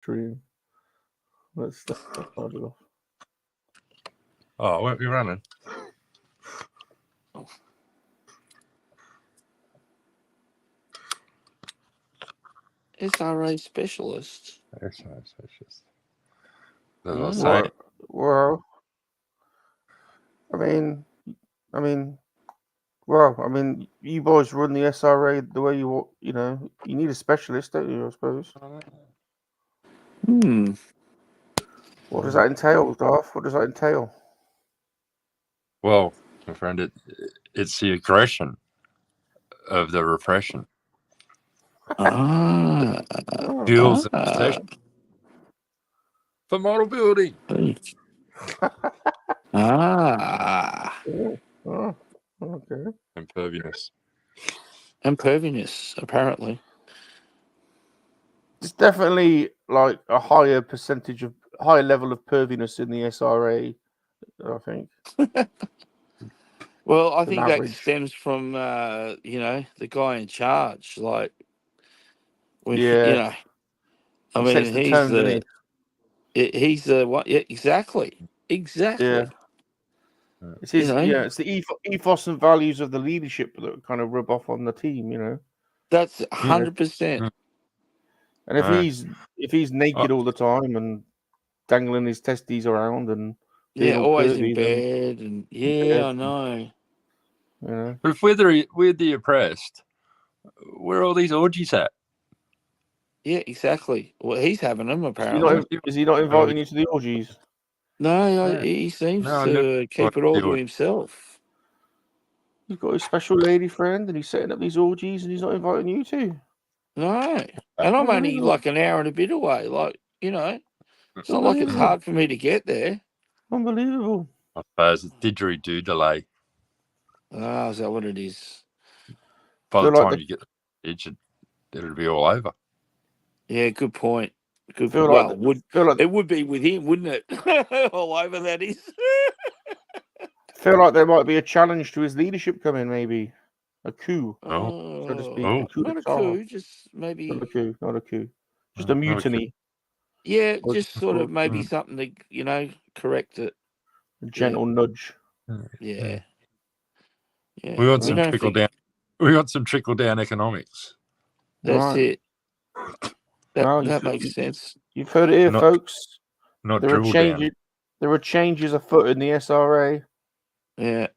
stream. Let's start it off. Oh, won't be running. SRA specialist. SRA specialist. That's what I was saying. Well, I mean, you boys run the SRA the way you need a specialist, don't you? I suppose. What does that entail, Darth? What does that entail? Well, my friend, it's the aggression of the repression. Fuels the obsession for model building. Oh, okay. Imperviness, apparently. It's definitely like a higher level of perviness in the SRA, I think. Well, I think that stems from the guy in charge. Like, yeah, I mean, he's the one. Yeah, exactly. Yeah. It's his, it's the ethos and values of the leadership that kind of rub off on the team. That's 100%. And if he's naked all the time and dangling his testes around and always in bed and I know. But if we're the oppressed, where are all these orgies at? Yeah, exactly. Well, he's having them apparently. Is he not inviting you to the orgies? No, he seems to keep it all to himself. He's got his special lady friend, and he's setting up these orgies, and he's not inviting you to. No, and I'm only like an hour and a bit away. Like, it's not like it's hard for me to get there. Unbelievable. I suppose it's didgeridoo delay. Ah, is that what it is? By the time you get the stage, it'll be all over. Yeah, good point. It would be with him, wouldn't it? All over, that is. Feel like there might be a challenge to his leadership coming, maybe. A coup, so to speak. Not a coup, just maybe... Not a coup. Just a mutiny. Yeah, just sort of maybe something to, correct it. A gentle nudge. Yeah. We want some trickle down. We want some trickle down economics. That's it. That makes sense. You've heard it here, folks. Not dribble down. There are changes afoot in the SRA. Yeah.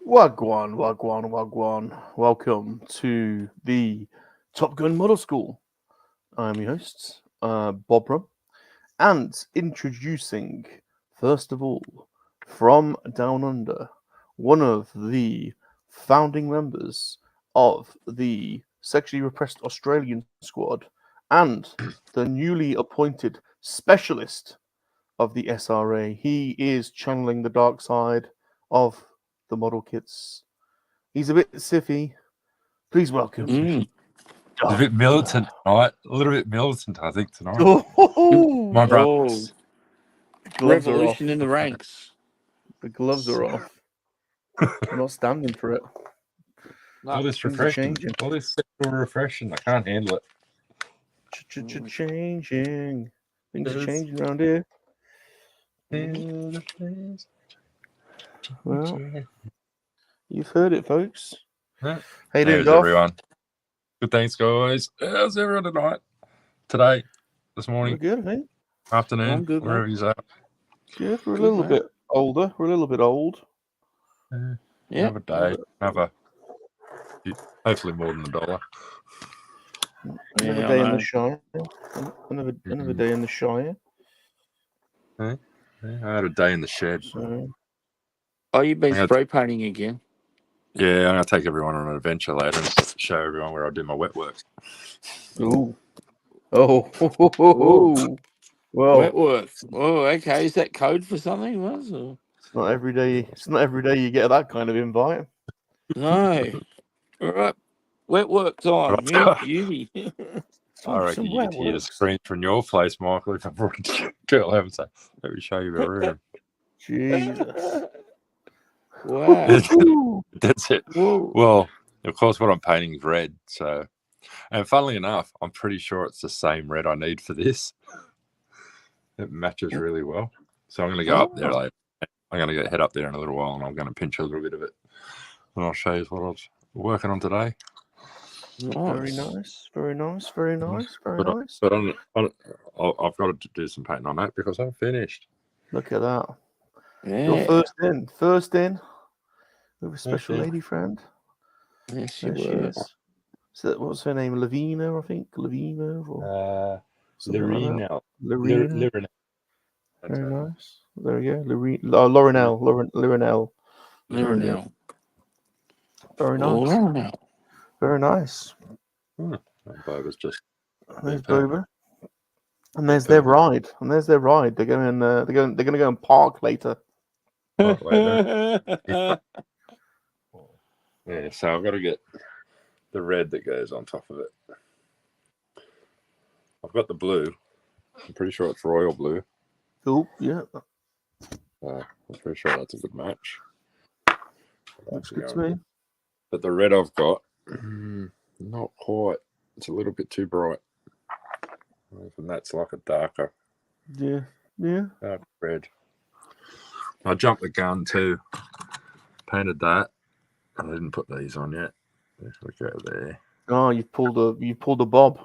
Wagwan, wagwan, wagwan. Welcome to the Top Gun Model School. I'm your host, Bob Rum, and introducing, first of all, from Down Under, one of the founding members of the Sexually Repressed Australian Squad and the newly appointed specialist of the SRA. He is channeling the dark side of the model kits. He's a bit siffy. Please welcome. Mm. It's a bit militant tonight. A little bit militant, I think, tonight. Oh, My brothers. gloves are off. Revolution in the ranks. The gloves are off. We're not standing for it. All this things are refreshing. changing. All this sexual refreshing. I can't handle it. Changing. Things are Yes. changing around here. Well, you've heard it, folks. Yeah. How you doing, How's Goff? everyone? Good, thanks, guys. How's everyone tonight? Today? This We're morning? good, I think. Afternoon? I'm good, wherever mate. you're at. Good. We're a Good, little mate. bit older. We're a little bit old. Yeah. Another day. Hopefully more than $1. Another Yeah, day I in the know. Shire. Another day in the Shire. Yeah, I had a day in the shed. So, Oh, you've been I had- spray painting again? Yeah, I'm going to take everyone on an adventure later and show everyone where I do my wet work. ooh. Oh. Well, Wet work. Oh, okay. Is that code for something? Was or? it's not every day. It's not every day you get that kind of invite. No. All right. Wet work time. Beauty. I reckon Some you wet could hear the work. screams from your place, Michael, if I brought a girl home and say, let me show you the room. Jesus. Wow. That's it. Whoa. Well, of course, what I'm painting is red. So, and funnily enough, I'm pretty sure it's the same red I need for this. It matches really well. So I'm going to go up there later. I'm going to head up there in a little while, and I'm going to pinch a little bit of it, and I'll show you what I was working on today. Very nice. Very nice. Very nice. Very But nice. I've got to do some painting on that because I'm finished. Look at that. Yeah. You're first in. With a special Okay. lady friend. Yes, she There she was. is. So what's her name? Lavina, I think. Lavina or something like that. Lorena. Very nice. There we go. Laurenelle. Laurenelle. Lirinell. Very nice. Lirinell. Very nice. Boba's just There's Yeah, Boba. And there's their ride. They're going. They're going to go and park later. park later. Yeah, so I've got to get the red that goes on top of it. I've got the blue. I'm pretty sure it's royal blue. Cool. Yeah. I'm pretty sure that's a good match. Looks good to me. But the red I've got, not quite. It's a little bit too bright. And that's like a darker Yeah. red. I jumped the gun too. Painted that. I didn't put these on yet. Look over there. Oh, you pulled a bob.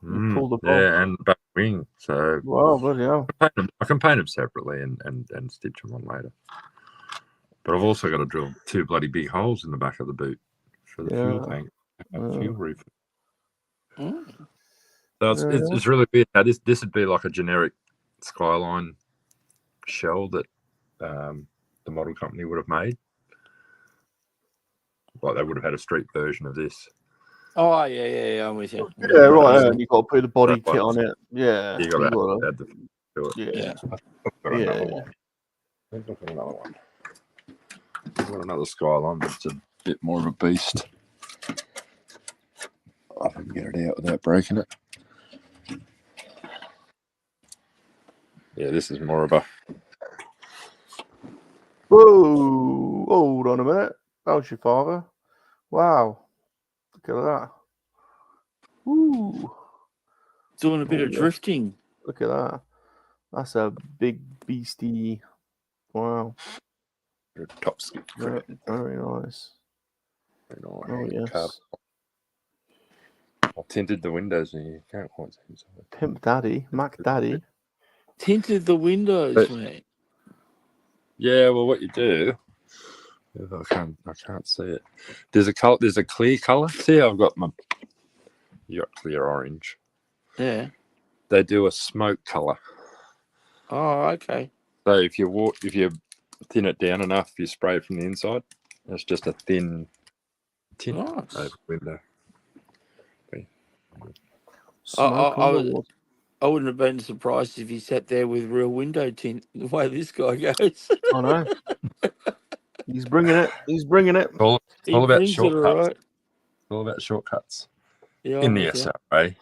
You pulled a bob. Yeah, and back wing. So Wow, bloody hell. I can paint them separately and stitch them on later. But I've also got to drill 2 bloody big holes in the back of the boot for the fuel tank. Fuel refill. So it's really weird. Now this would be like a generic Skyline shell that the model company would have made. Like they would have had a street version of this. Oh, yeah, I'm with you. Yeah, right. And you got to put the body kit on it. Yeah. You got to add the to it. Yeah. I've got another one. I've got another one. I've got another Skyline, but it's a bit more of a beast. I can get it out without breaking it. Yeah, this is more of a. Whoa! Hold on a minute. That was your father. Wow! Look at that. Woo! Doing a bit of drifting. Look at that. That's a big beastie. Wow! Top skip. Very nice. Very nice. Oh yes. I tinted the windows and you can't quite see something. Pimp Daddy, Mac Daddy. Tinted the windows, But- mate. Yeah, well, what you do, I can't see it. There's a clear color. See, I've got you got clear orange. Yeah. They do a smoke color. Oh, okay. So if you thin it down enough, you spray it from the inside. It's just a thin tint Nice. over the window. Smoke on the water. I wouldn't have been surprised if he sat there with real window tint the way this guy goes. I know. He's bringing it. He's bringing it. It's all He about brings it shortcuts. all right. It's all about shortcuts Yeah, in the SRA.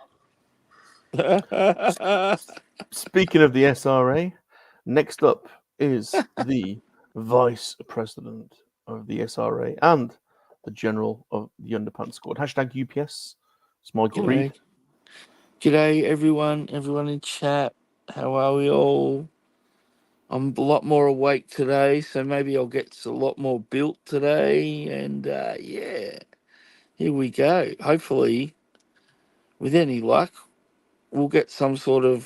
Speaking of the SRA, next up is the Vice President of the SRA and the General of the Underpants Squad. Hashtag UPS. It's my greed. G'day, everyone in chat. How are we all? I'm a lot more awake today, so maybe I'll get a lot more built today. And yeah, here we go. Hopefully, with any luck, we'll get some sort of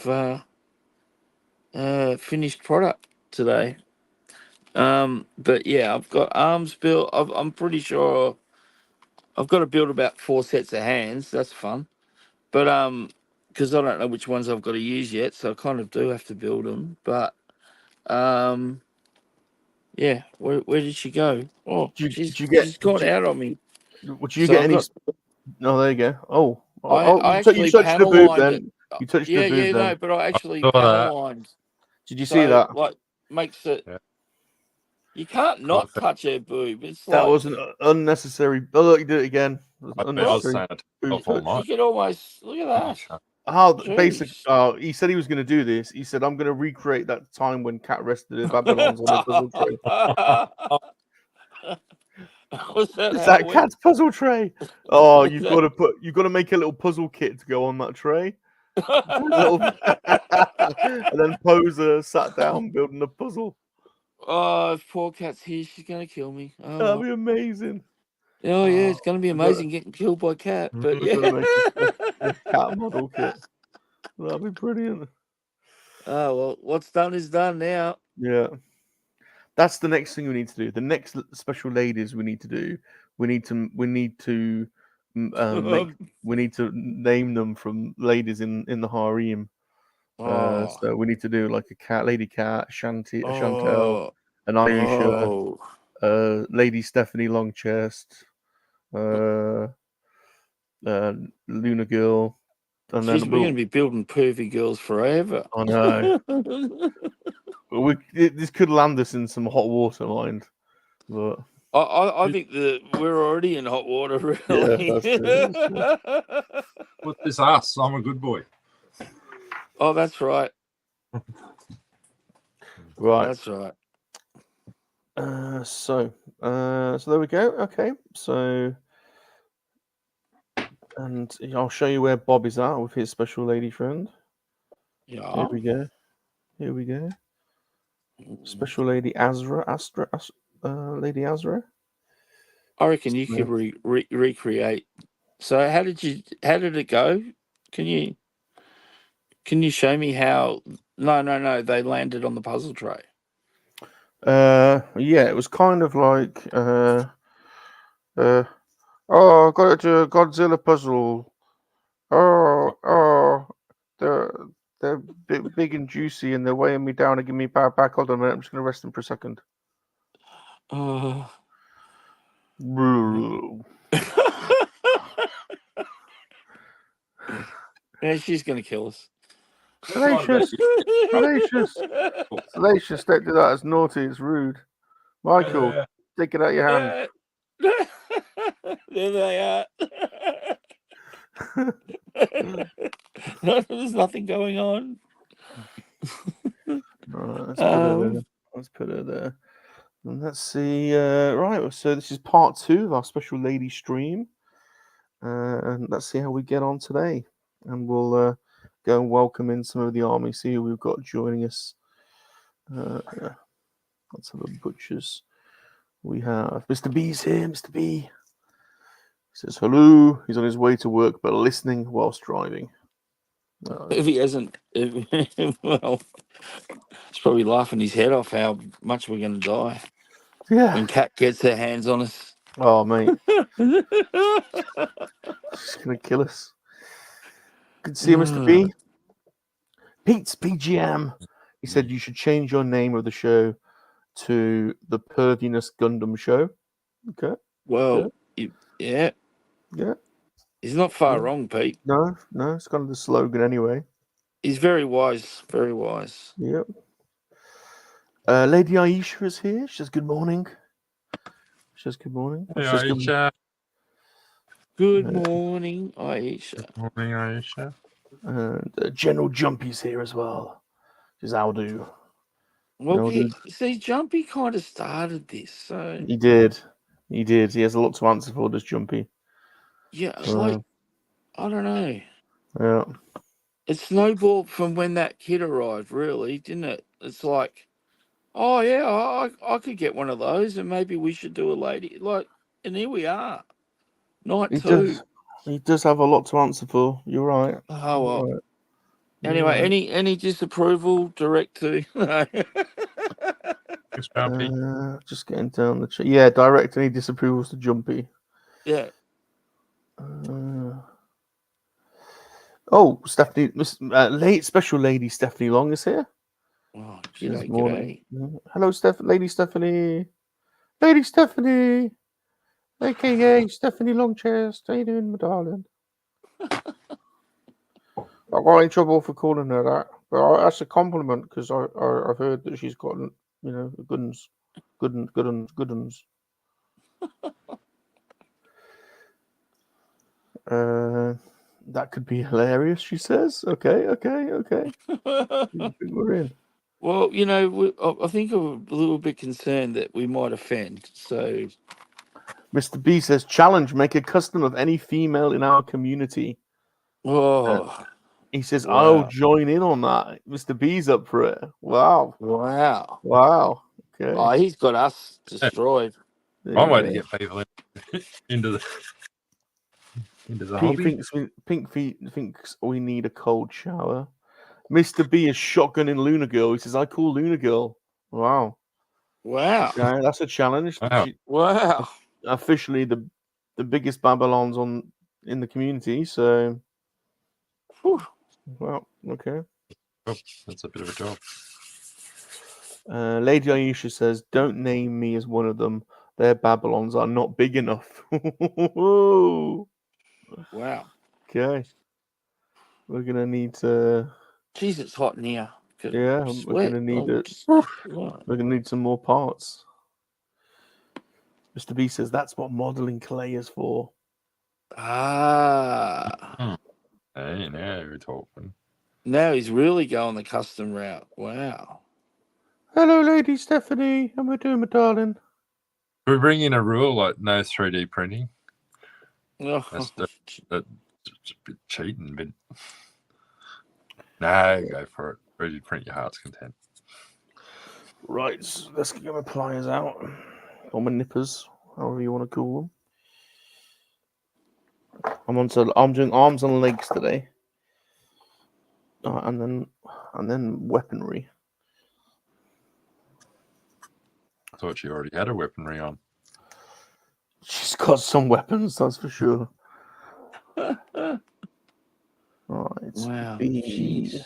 finished product today. But yeah, I've got arms built. I'm pretty sure I've got to build about 4 sets of hands. That's fun. But because I don't know which ones I've got to use yet, so I kind of do have to build them. But yeah, where did she go? Oh, Did you she's gone out on me. Would you So get I've any? got- No, there you go. Oh, I so you actually touched the panel boob lined then. it. You touched Yeah, the boob then. no, but I actually saw panel that. lined. Did you see that? Like makes it. Yeah. You can't not touch her boob. It's That like was an unnecessary. Oh, look, you did it again. It was I was unnecessary saying it boob all touch. you night. could almost look at that. How Jeez. basic? He said he was going to do this. He said, "I'm going to recreate that time when Cat rested her Babylons on a puzzle tray." Was that It's how that it went? Cat's puzzle tray. Oh, Was you've got to make a little puzzle kit to go on that tray. And then Poser sat down building a puzzle. Oh, if poor Cat's here, she's gonna kill me. Oh, That'd well. be amazing. Oh yeah, it's gonna be We've got- amazing getting killed by Cat. But we've yeah. got to make a cat model kit. That'd be brilliant. Oh well, what's done is done now. Yeah. That's the next thing we need to do. The next special ladies we need to do. We need to name them from ladies in the harem. So we need to do like a cat, lady cat, Chantel, an Ayesha, Lady Stephanie Longchest, Luna Girl, and Jeez, then we're going to be building pervy girls forever. I know. This could land us in some hot water, mind. But I think that we're already in hot water, really. Yeah, that's true. What's this us? I'm a good boy. Oh, that's right. Right. That's right. So there we go. Okay. So, and I'll show you where Bob is at with his special lady friend. Yeah. Here we go. Here we go. Special lady Lady Azra. I reckon you could recreate. So how did it go? Can you show me how? No. They landed on the puzzle tray. Yeah, it was kind of like oh, I got it to a Godzilla puzzle. Oh, they're big and juicy, and they're weighing me down and giving me power back. Hold on a minute, I'm just going to rest them for a second. Yeah, she's going to kill us. Salacious, Salacious, don't do that. It's naughty. It's rude. Michael, take it out of your hand. There they are. There's nothing going on. Right, let's put her there. And let's see. Right, so this is part 2 of our special lady stream. And let's see how we get on today. And we'll go and welcome in some of the army. See who we've got joining us. Let's have a butchers. We have Mr. B's here. Mr. B. He says hello. He's on his way to work, but listening whilst driving. If he hasn't, well, he's probably laughing his head off how much we're going to die. Yeah. when Cat gets her hands on us. Oh, mate. She's going to kill us. Good to see you, Mr. B. Pete's PGM. He said you should change your name of the show to the Perviness Gundam Show. Okay. Well, yeah. Yeah. He's not far Yeah. wrong, Pete. No, it's kind of the slogan anyway. He's very wise, very wise. Yep. Lady Aisha is here. She says good morning. She says good morning. Hey, She says Aisha. Good morning, Aisha. Good morning, Aisha. And General Jumpy's here as well. She says, how do? Well, No, dude. see, Jumpy kind of started this, so He did. He has a lot to answer for, does Jumpy. yeah, like I don't know. Yeah. It snowballed from when that kid arrived, really, didn't it? It's like, oh yeah, I could get one of those, and maybe we should do a lady like, and here we are, night He 2. He does have a lot to answer for. You're right. Oh well. You're right. Anyway, You're right. any disapproval, direct to. Thanks, Jumpy. Just getting down the chat. Yeah, direct any disapprovals to Jumpy. Yeah. Oh, Stephanie, late special lady Stephanie Long is here. Oh, This g'day, morning. g'day. Hello, Lady Stephanie. Lady Stephanie, aka Stephanie Longchest. How you doing, my darling? I got in trouble for calling her that, but that's a compliment because I've heard that she's got good uns. That could be hilarious, she says. Okay. I think we're in. Well, I think I'm a little bit concerned that we might offend. So, Mr. B says, challenge, make a custom of any female in our community. He says, wow. I'll join in on that. Mr. B's up for it. Wow. Okay. Oh, he's got us destroyed. One way to get people into the hobby. Pink thinks we need a cold shower. Mr. B is shotgunning Luna Girl. He says, I call Luna Girl. Wow. Okay, that's a challenge. Wow. Officially the biggest Babylons in the community. So, well, okay. Oh, that's a bit of a job. Lady Aisha says, don't name me as one of them. Their Babylons are not big enough. Wow. Okay. We're going to need to... Jeez, it's hot in here. Yeah, we're going to need it. We're going to need some more parts. Mr. B says, that's what modeling clay is for. Hey, now you're talking. Now he's really going the custom route. Wow. Hello, Lady Stephanie. How am I doing, my darling? We bring in a rule like no 3D printing. Oh. That's a bit cheating, but no, go for it. 3D print your heart's content. Right, so let's get my pliers out. Or my nippers, however you want to call them. I'm doing arms and legs today. And then weaponry. I thought you already had a weaponry on. She's got some weapons, that's for sure. Right. Wow. B8.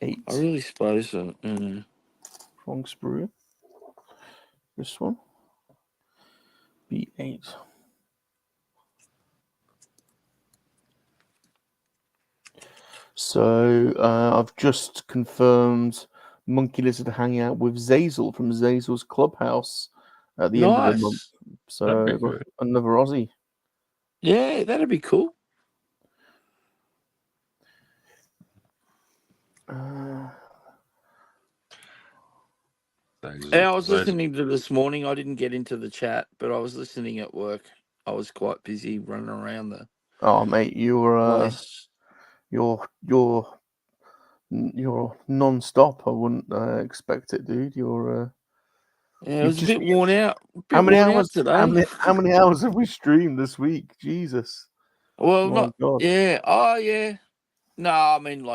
I really suppose so. Wrong sprue. This one. B8. So I've just confirmed MoNKey-LiZaRD hanging out with Zazel from Zazel's Clubhouse at the end of the month. So another Aussie. Yeah, that'd be cool. I was listening to this morning. I didn't get into the chat, but I was listening at work. I was quite busy running around the. Oh, mate, you're non-stop. I wouldn't expect it, dude. You're. Yeah, I was a bit worn out. How many hours today? How many hours have we streamed this week? Jesus. Well, God. Yeah. Oh, yeah. No, I mean,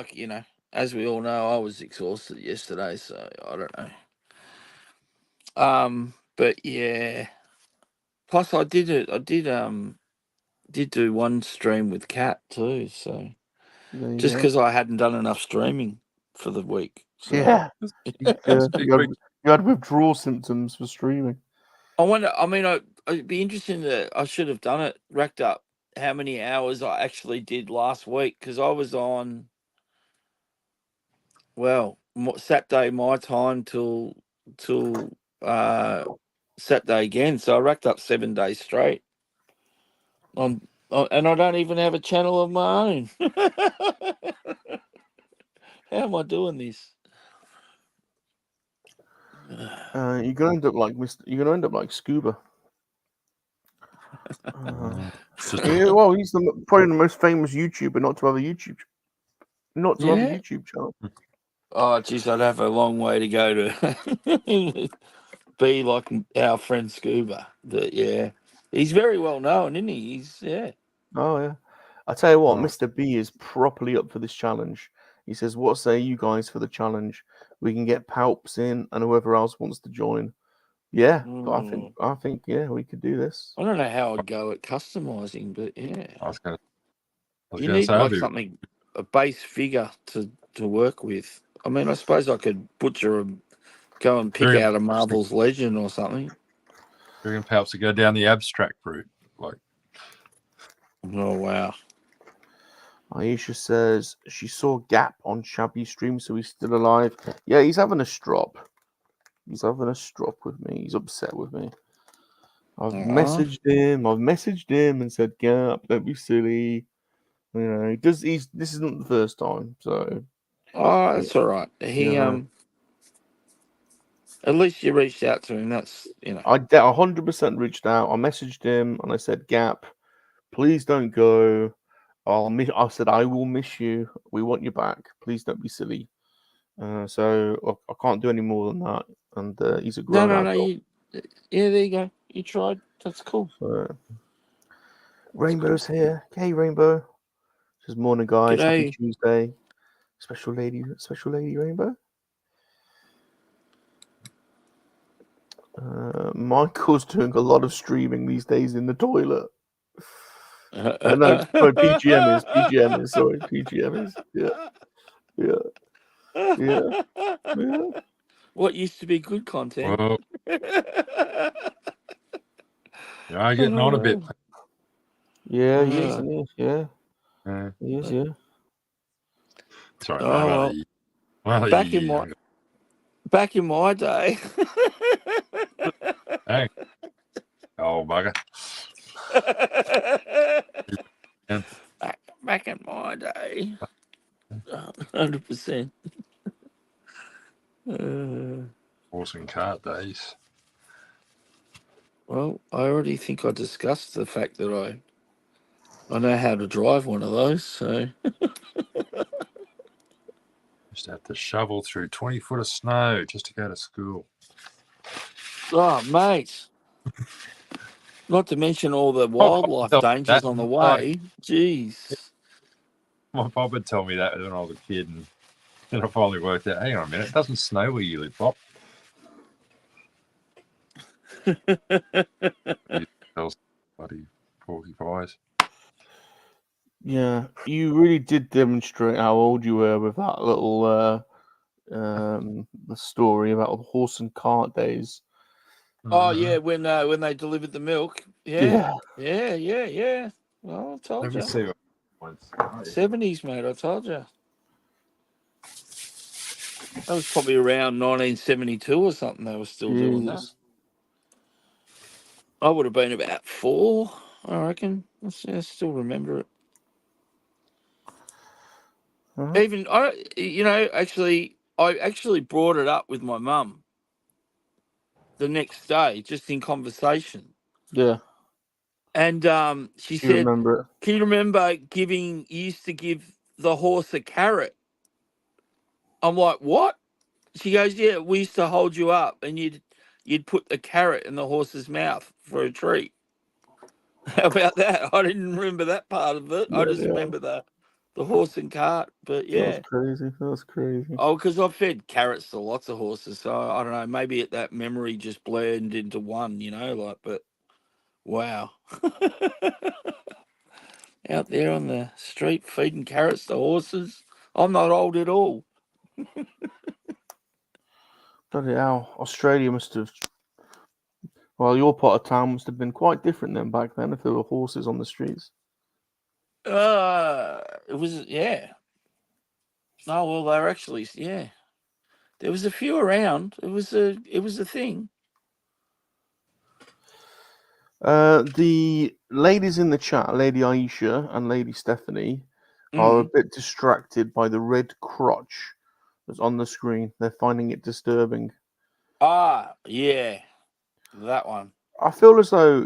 as we all know, I was exhausted yesterday, so I don't know. But yeah. Plus, I did do one stream with Kat too. So There you just go. because I hadn't done enough streaming for the week. So. Yeah. That's a big week. You had withdrawal symptoms for streaming. I wonder. I mean, it'd be interesting that I should have done it. Racked up how many hours I actually did last week because I was on. Well, Saturday my time till Saturday again. So I racked up 7 days straight. And I don't even have a channel of my own. How am I doing this? You're gonna end up like You're gonna end up like Scuba. Yeah, well, he's probably the most famous YouTuber not to have a YouTube channel. Oh, geez, I'd have a long way to go to be like our friend Scuba. But yeah, he's very well known, isn't he? Oh yeah. I tell you what, Oh. Mr. B is properly up for this challenge. He says, "What say you guys for the challenge? We can get Palps in and whoever else wants to join." Yeah, I think yeah, we could do this. I don't know how I'd go at customizing, but yeah, I was going you to need say, like something, a base figure to work with. I mean, I suppose I could go and pick out a Marvel's Legend or something. You're going to perhaps to go down the abstract route, like. Oh wow. Aisha says she saw Gap on Shabby stream, so he's still alive. Yeah, he's having a strop. He's having a strop with me. He's upset with me. I've messaged him and said, Gap, don't be silly. You know, this isn't the first time, so Oh, that's all right. He yeah. At least you reached out to him. That's I 100% reached out. I messaged him and I said, Gap, please don't go. I said I will miss you. We want you back. Please don't be silly. So I can't do any more than that. And he's a grown no. adult. Yeah, there you go. You tried. That's cool. So, Rainbow's here. Hey, Rainbow. Says morning, guys. G'day. Happy Tuesday. Special lady, Rainbow. Michael's doing a lot of streaming these days in the toilet. No, sorry, PGM is. Sorry, PGM is. Yeah. What used to be good content? Well, you are getting on a bit. Yeah, he is, isn't he? Yeah. He is, yeah. Sorry, oh, well, back in my day. Hey. Oh, bugger. Back in my day. 100%. Horse and cart days. Well, I already think I discussed the fact that I know how to drive one of those, so. Just have to shovel through 20 foot of snow just to go to school. Oh, mate. Not to mention all the wildlife dangers on the way. Jeez. My Bob would tell me that when I was a kid, and then I finally worked out, hang on a minute, it doesn't snow where you live, Bob. Bloody porcupines. Yeah, you really did demonstrate how old you were with that little the story about the horse and cart days. Oh yeah, when they delivered the milk. Yeah. Well, I told Let me you. see what 70s, mate. I told you. That was probably around 1972 or something. They were still doing that. I would have been about 4, I reckon. I still remember it. Even I actually brought it up with my mum the next day, just in conversation. Yeah. And she said, remember it? "Can you remember you used to give the horse a carrot?" I'm like, "What?" She goes, "Yeah, we used to hold you up and you'd put the carrot in the horse's mouth for a treat." How about that? I didn't remember that part of it. I just remember the the horse and cart. But That's yeah. crazy. That's crazy. Oh, because I've fed carrots to lots of horses, so I don't know. Maybe that memory just blended into one, like. But wow, out there on the street feeding carrots to horses. I'm not old at all. Bloody hell. Australia must have. Well, your part of town must have been quite different then back then if there were horses on the streets. It was Oh well, they're actually There was a few around. It was a thing. The ladies in the chat, Lady Aisha and Lady Stephanie, are a bit distracted by the red crotch that's on the screen. They're finding it disturbing. Ah, yeah, that one. I feel as though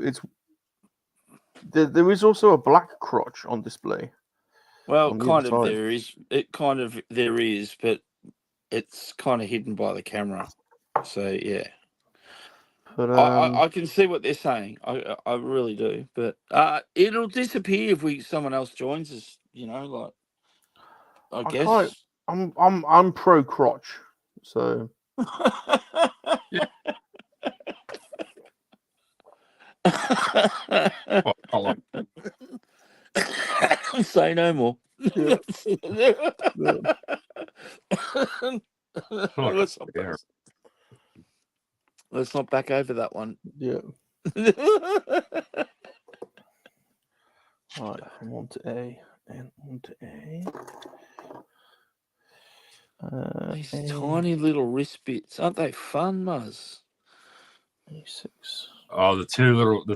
there is also a black crotch on display. Well, on the other side. there is. It kind of there is, but it's kind of hidden by the camera. So yeah. But I can see what they're saying. I really do. But it'll disappear if someone else joins us. Like I guess. I'm pro crotch, so Well, Say no more. yeah. Let's not back over that one. Yeah. Right, I'm on to A and on to A. These tiny little wrist bits, aren't they fun, Muzz? A6. Oh, the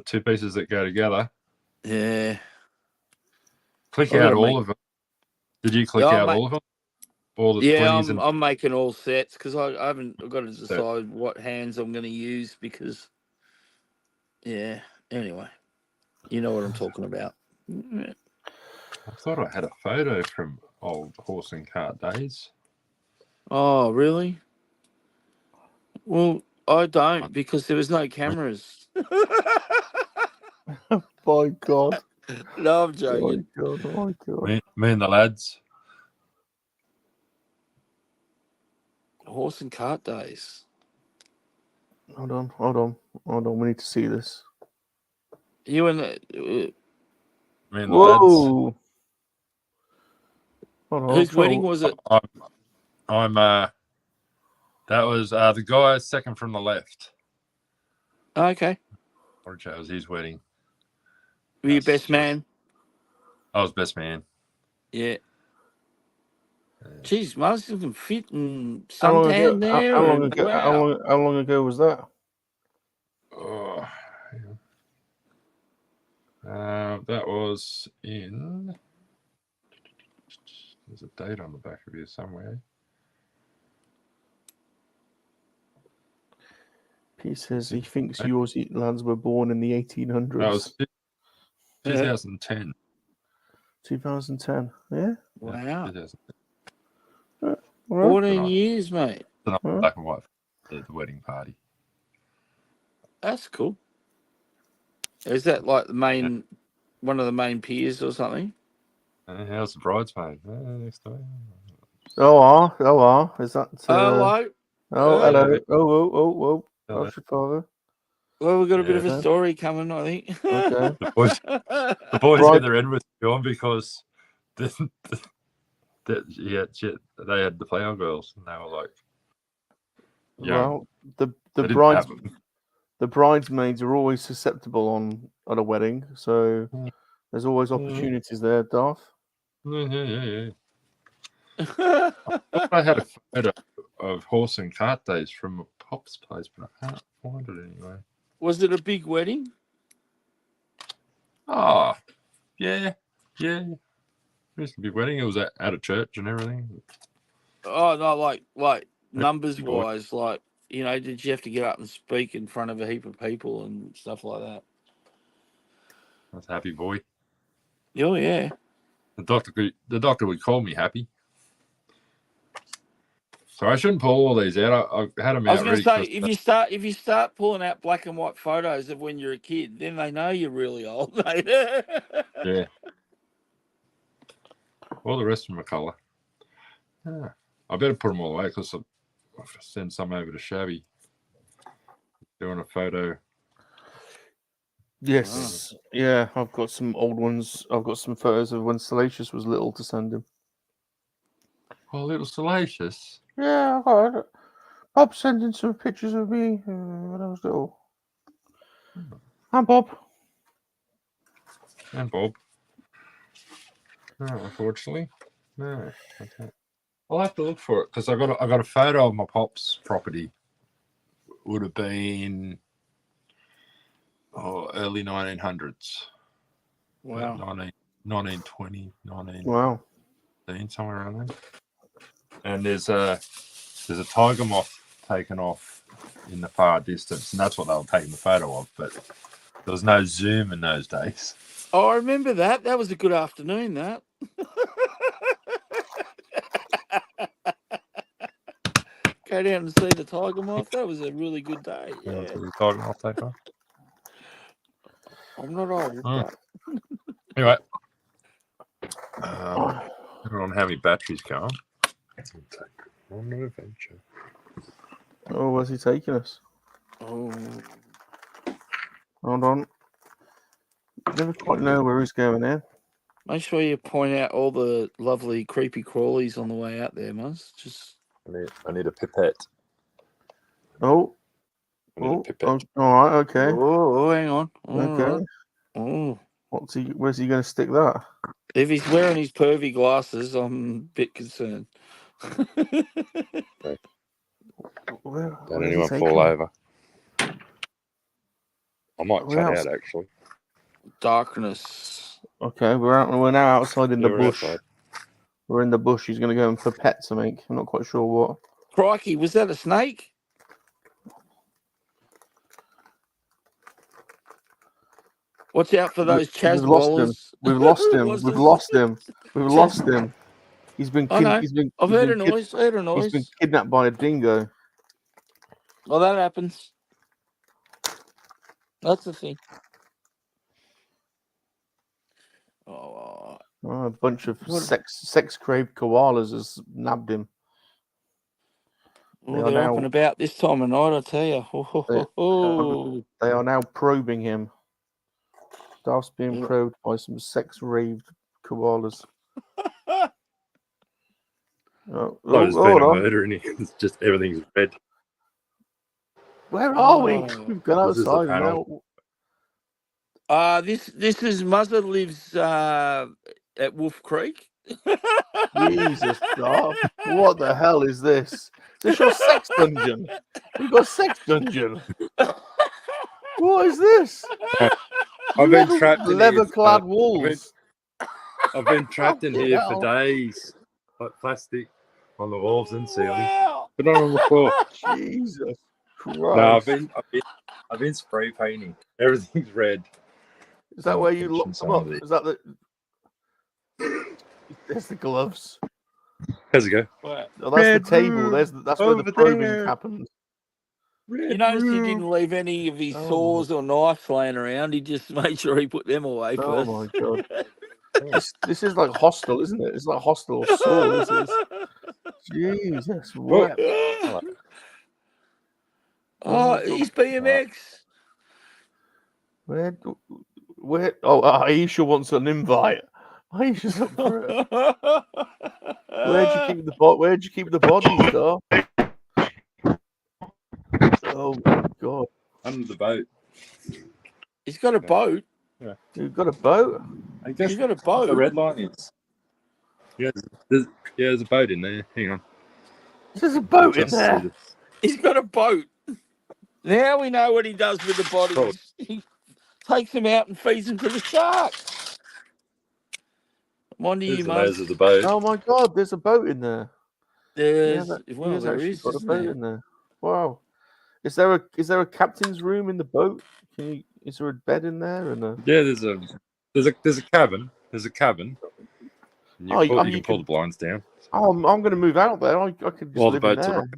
two pieces that go together. Yeah. Click out all of them. Did you click out all of them? All the 20s I'm making all sets because I've got to decide what hands I'm going to use because, anyway, you know what I'm talking about. I thought I had a photo from old horse and cart days. Oh, really? Well, I don't because there was no cameras. My God. No, I'm joking. Oh my God. Me and the lads. Horse and cart days. Hold on. We need to see this. You and Me and the Whoa. lads. Hold on, whose wedding was it? I'm that was the guy second from the left. Oh, okay. That was his wedding. Were you best man? I was best man. Yeah. Jeez, Mars looking fit and suntan there. How long ago was that? Oh, that was in. There's a date on the back of here somewhere. He says he thinks you Aussie lads were born in the 1800s. That was 2010. 2010, yeah? Wow. 2010. 14 years, mate. Black and white the wedding party. That's cool. Is that like one of the main piers or something? How's the bridesmaid? Next time. Oh, is that... Hello. Oh, hello. Oh. That's your father. Well, we've got a bit of a story coming, I think. Okay. The boys get their end with John because they had the player girls and they were like, well, the bridesmaids are always susceptible at a wedding, so there's always opportunities there, Darth. Yeah. I had a photo of horse and cart days from a pop's place, but I can't find it anyway. Was it a big wedding? Oh, yeah. It was a big wedding. It was at a church and everything. Oh, no, like numbers wise, like, did you have to get up and speak in front of a heap of people and stuff like that? That's a happy boy. Oh, yeah. The doctor would call me happy. So I shouldn't pull all these out. I had them out. I was going to say, if you start pulling out black and white photos of when you're a kid, then they know you're really old, mate. Yeah. All the rest of them are colour. Yeah. I better put them all away because I'll send some over to Shabby. Doing a photo. Yes. Yeah, I've got some old ones. I've got some photos of when Salacious was little to send him. Oh, little Salacious. Yeah, I got it. Bob sending some pictures of me when I was little. And Bob. And Bob. No, unfortunately. No. Okay. I'll have to look for it because I got a photo of my pop's property. Would have been early 1900s. Wow. 1920, 19. Wow. Somewhere around there. And there's a tiger moth taken off in the far distance, and that's what they were taking the photo of. But there was no zoom in those days. Oh, I remember that. That was a good afternoon, that. Go down and see the tiger moth. That was a really good day. Yeah. The tiger moth taken off. I'm not old, but... Anyway, depending on how many batteries go on. On an adventure. Oh, where's he taking us? Oh. Hold on. Never quite know where he's going in. Make sure you point out all the lovely creepy crawlies on the way out there, Muzz. Just... I need a pipette. Oh. I need a pipette. Oh, all right, okay. Oh, hang on. Okay. Right. Oh. Where's he going to stick that? If he's wearing his pervy glasses, I'm a bit concerned. Don't anyone fall over. I might cut out actually. Darkness. Okay, we're now outside in the bush. Outside. We're in the bush. He's going to go in for pet something. I'm not quite sure what. Crikey, was that a snake? Watch out for those chaswallers. We've lost him. We've lost him. We've lost him. He's been. I've heard a noise. He's been kidnapped by a dingo. Well, that happens. That's the thing. Oh, a bunch of sex-craved koalas has nabbed him. Well, they're up and about this time of night, I tell you. They are now probing him. Staff's being probed by some sex-raved koalas. There's been a murder in here. It's just everything's red. Where are we? We've gone outside now. This is Muzzer lives at Wolf Creek. Jesus, God. What the hell is this? Is this your sex dungeon? We've got a sex dungeon. What is this? I've been trapped in leather-clad walls. I've been trapped in here for days. Like plastic on the walls and ceiling. But not on the floor. Jesus Christ. No, I've been spray painting. Everything's red. Is that where you lock them up? Is that the... There's the gloves. How's it go? Oh, that's the table. That's where the probing happens. You notice he didn't leave any of his saws or knives laying around. He just made sure he put them away first. Oh my God. This is like Hostel, isn't it? It's like Hostel or Saw. This is. Jesus. He's BMX. Where? Oh, Aisha wants an invite. Aisha's up for it. Where'd you keep the bodies, though? Oh my God! Under the boat. He's got a boat. Yeah. You've got a boat? I guess he's got a boat. The red line is. Yeah, there's a boat in there. Hang on. There's a boat in there. He's got a boat. Now we know what he does with the bodies. He takes them out and feeds them to the sharks. Wonder you, There's the boat. Oh my God! There's a boat in there. There is. Got a boat in there. Wow. Is there a captain's room in the boat? Is there a bed in there? Yeah, there's a cabin. There's a cabin. You can pull the blinds down. Oh, I'm going to move out there. I could just live in there.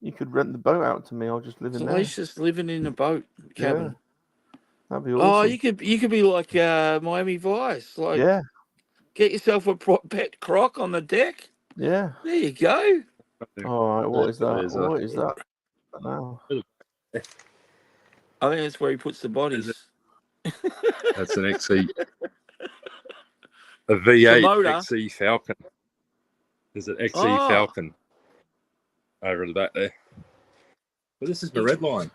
You could rent the boat out to me. I'll just live in there. He's just living in a boat cabin. Yeah. That'd be awesome. Oh, you could be like Miami Vice. Like, yeah. Get yourself a pet croc on the deck. Yeah. There you go. All right. What is that? There's What is that now? I think that's where he puts the bodies. That's an XE, a V8 motor. XE Falcon. There's an XE Oh. Falcon over the back there. But this is the red line.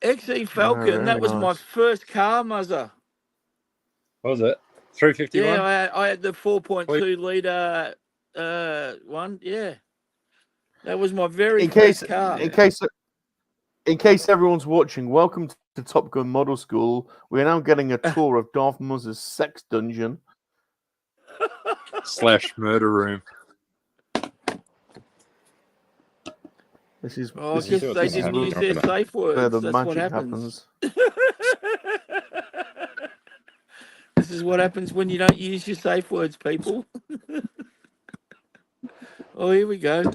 XE Falcon, very that was my nice. first car, Muzzer. What was it? 351? Yeah, I had the 4.2 litre one. Yeah. That was my very first car. In case everyone's watching, welcome to Top Gun Model School. We're now getting a tour of Darth Muzzer's sex dungeon / murder room. This is because they didn't use their safe words. where the That's magic what happens. happens. This is what happens when you don't use your safe words, people. Oh, here we go.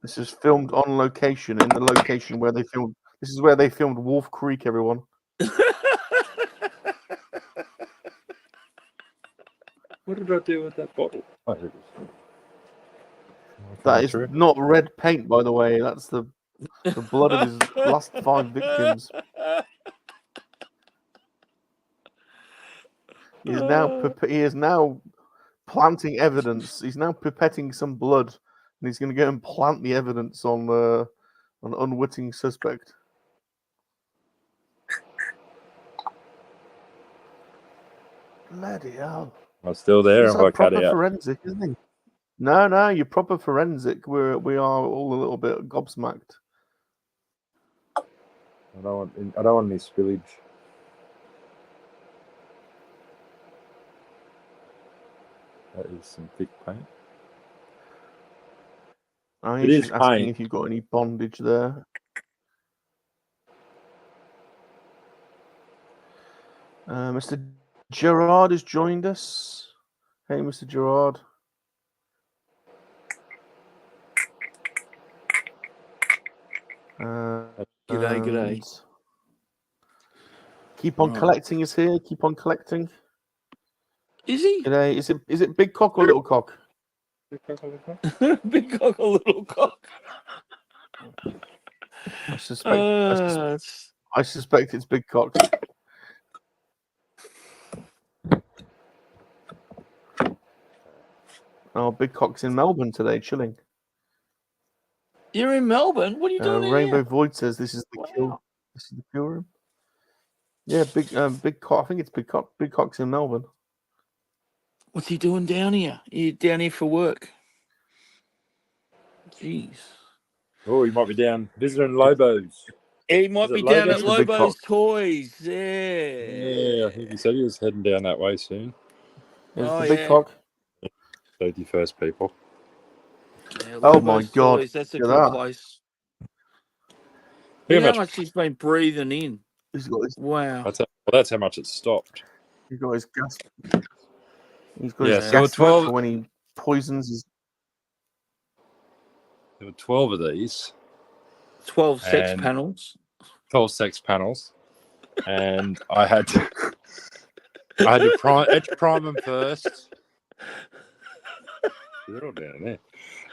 This is filmed on location, in the location where they filmed. This is where they filmed Wolf Creek, everyone. What did I do with that bottle? Oh, here it is. That is not red paint, by the way. That's the blood of his last 5 victims. He is now planting evidence. He's now pipetting some blood, and he's going to go and plant the evidence on an unwitting suspect. Bloody hell! I'm still there. He's Have I like cut proper out? forensic, isn't he? No, you're proper forensic. We are all a little bit gobsmacked. I don't want any spillage. That is some thick paint. He's just asking if you've got any bondage there. Mr. Gerard has joined us. Hey, Mr. Gerard. G'day. Keep on collecting is here. Keep on collecting. Is he? G'day. Is it big cock or little cock? Big cock or little cock? I suspect it's big cock. Oh, big cock's in Melbourne today, chilling. You're in Melbourne? What are you doing Rainbow here? Void says this is the kill. This is the kill room. Yeah, big cock. I think it's big cock. Big cock's in Melbourne. What's he doing down here? You down here for work? Jeez. Oh, he might be down visiting Lobo's. He might be down at Lobo's Toys. Yeah. I think he said he was heading down that way soon. It's the big cock. 31st people. Yeah, oh my God! Toys. That's a good place. Look how much he's been breathing in. Wow. That's how much it stopped. He's got his gas. He's got his gas for when he poisons his. There were 12 of these. 12 sex panels. 12 sex panels, and I had to edge prime them first. They're all down there.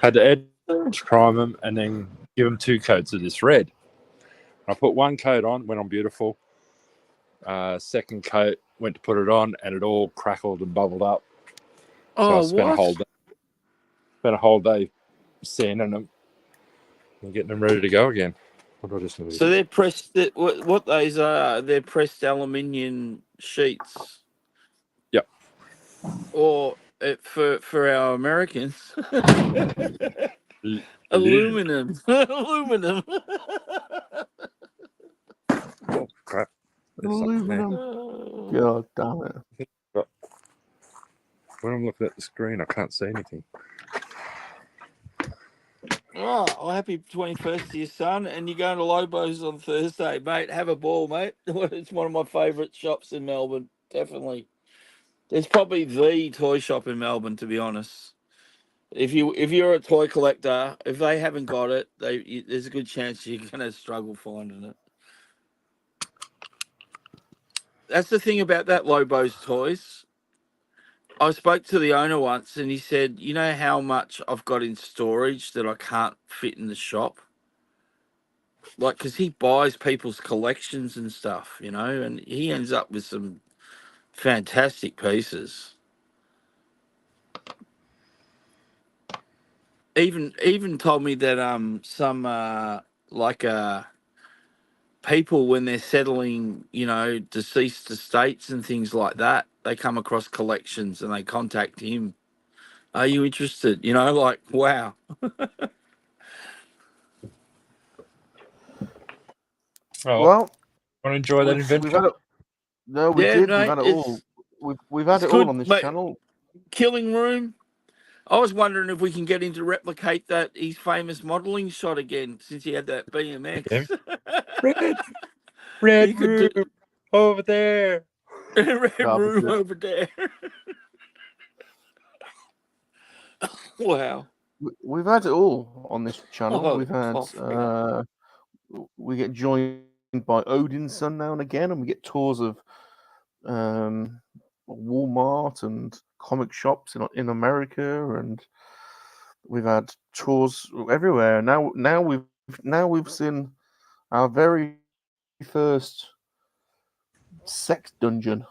Had to edge prime them and then give them 2 coats of this red. I put 1 coat on, went on beautiful. Second coat, went to put it on, and it all crackled and bubbled up. So I spent a whole day sanding them and getting them ready to go again. What do I just do? So they're pressed. What those are? They're pressed aluminium sheets. Yep. Or for our Americans, aluminum. Aluminum. Oh crap! Aluminum. God damn it! When I'm looking at the screen, I can't see anything. Oh, well, happy 21st to your son, and you're going to Lobo's on Thursday, mate. Have a ball, mate. It's one of my favourite shops in Melbourne, definitely. It's probably the toy shop in Melbourne, to be honest. If you're a toy collector, if they haven't got it, there's a good chance you're going to struggle finding it. That's the thing about that Lobo's Toys. I spoke to the owner once, and he said, "You know how much I've got in storage that I can't fit in the shop, like because he buys people's collections and stuff, and he ends up with some fantastic pieces. Even told me that some like people, when they're settling, deceased estates and things like that, they come across collections and they contact him. Are you interested? Like, wow. Oh, Well, want to enjoy that we've adventure? had it. No, we Yeah, did. We've mate, had it all. We've had it's it all good, on this mate. channel. Killing Room. I was wondering if we can get him to replicate his famous modelling shot again, since he had that BMX. Red, red He could room do over there. red That'll be room good. over there. Wow. We've had it all on this channel. Oh, We've had. cough. We get joined by Odin's son now and again, and we get tours of Walmart and comic shops in America, and we've had tours everywhere. Now we've seen our very first sex dungeon,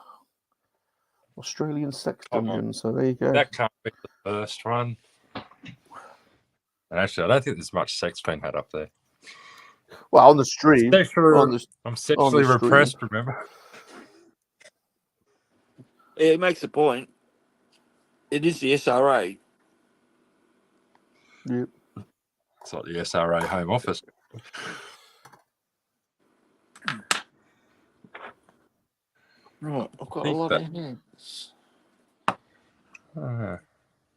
Australian sex dungeon. So there you go. That can't be the first one. And actually, I don't think there's much sex being had up there. Well, on the stream, I'm sexually stream. repressed, remember? Yeah, it makes a point. It is the SRA. Yep. It's like the SRA Home Office. Right, I've got a lot of hands. A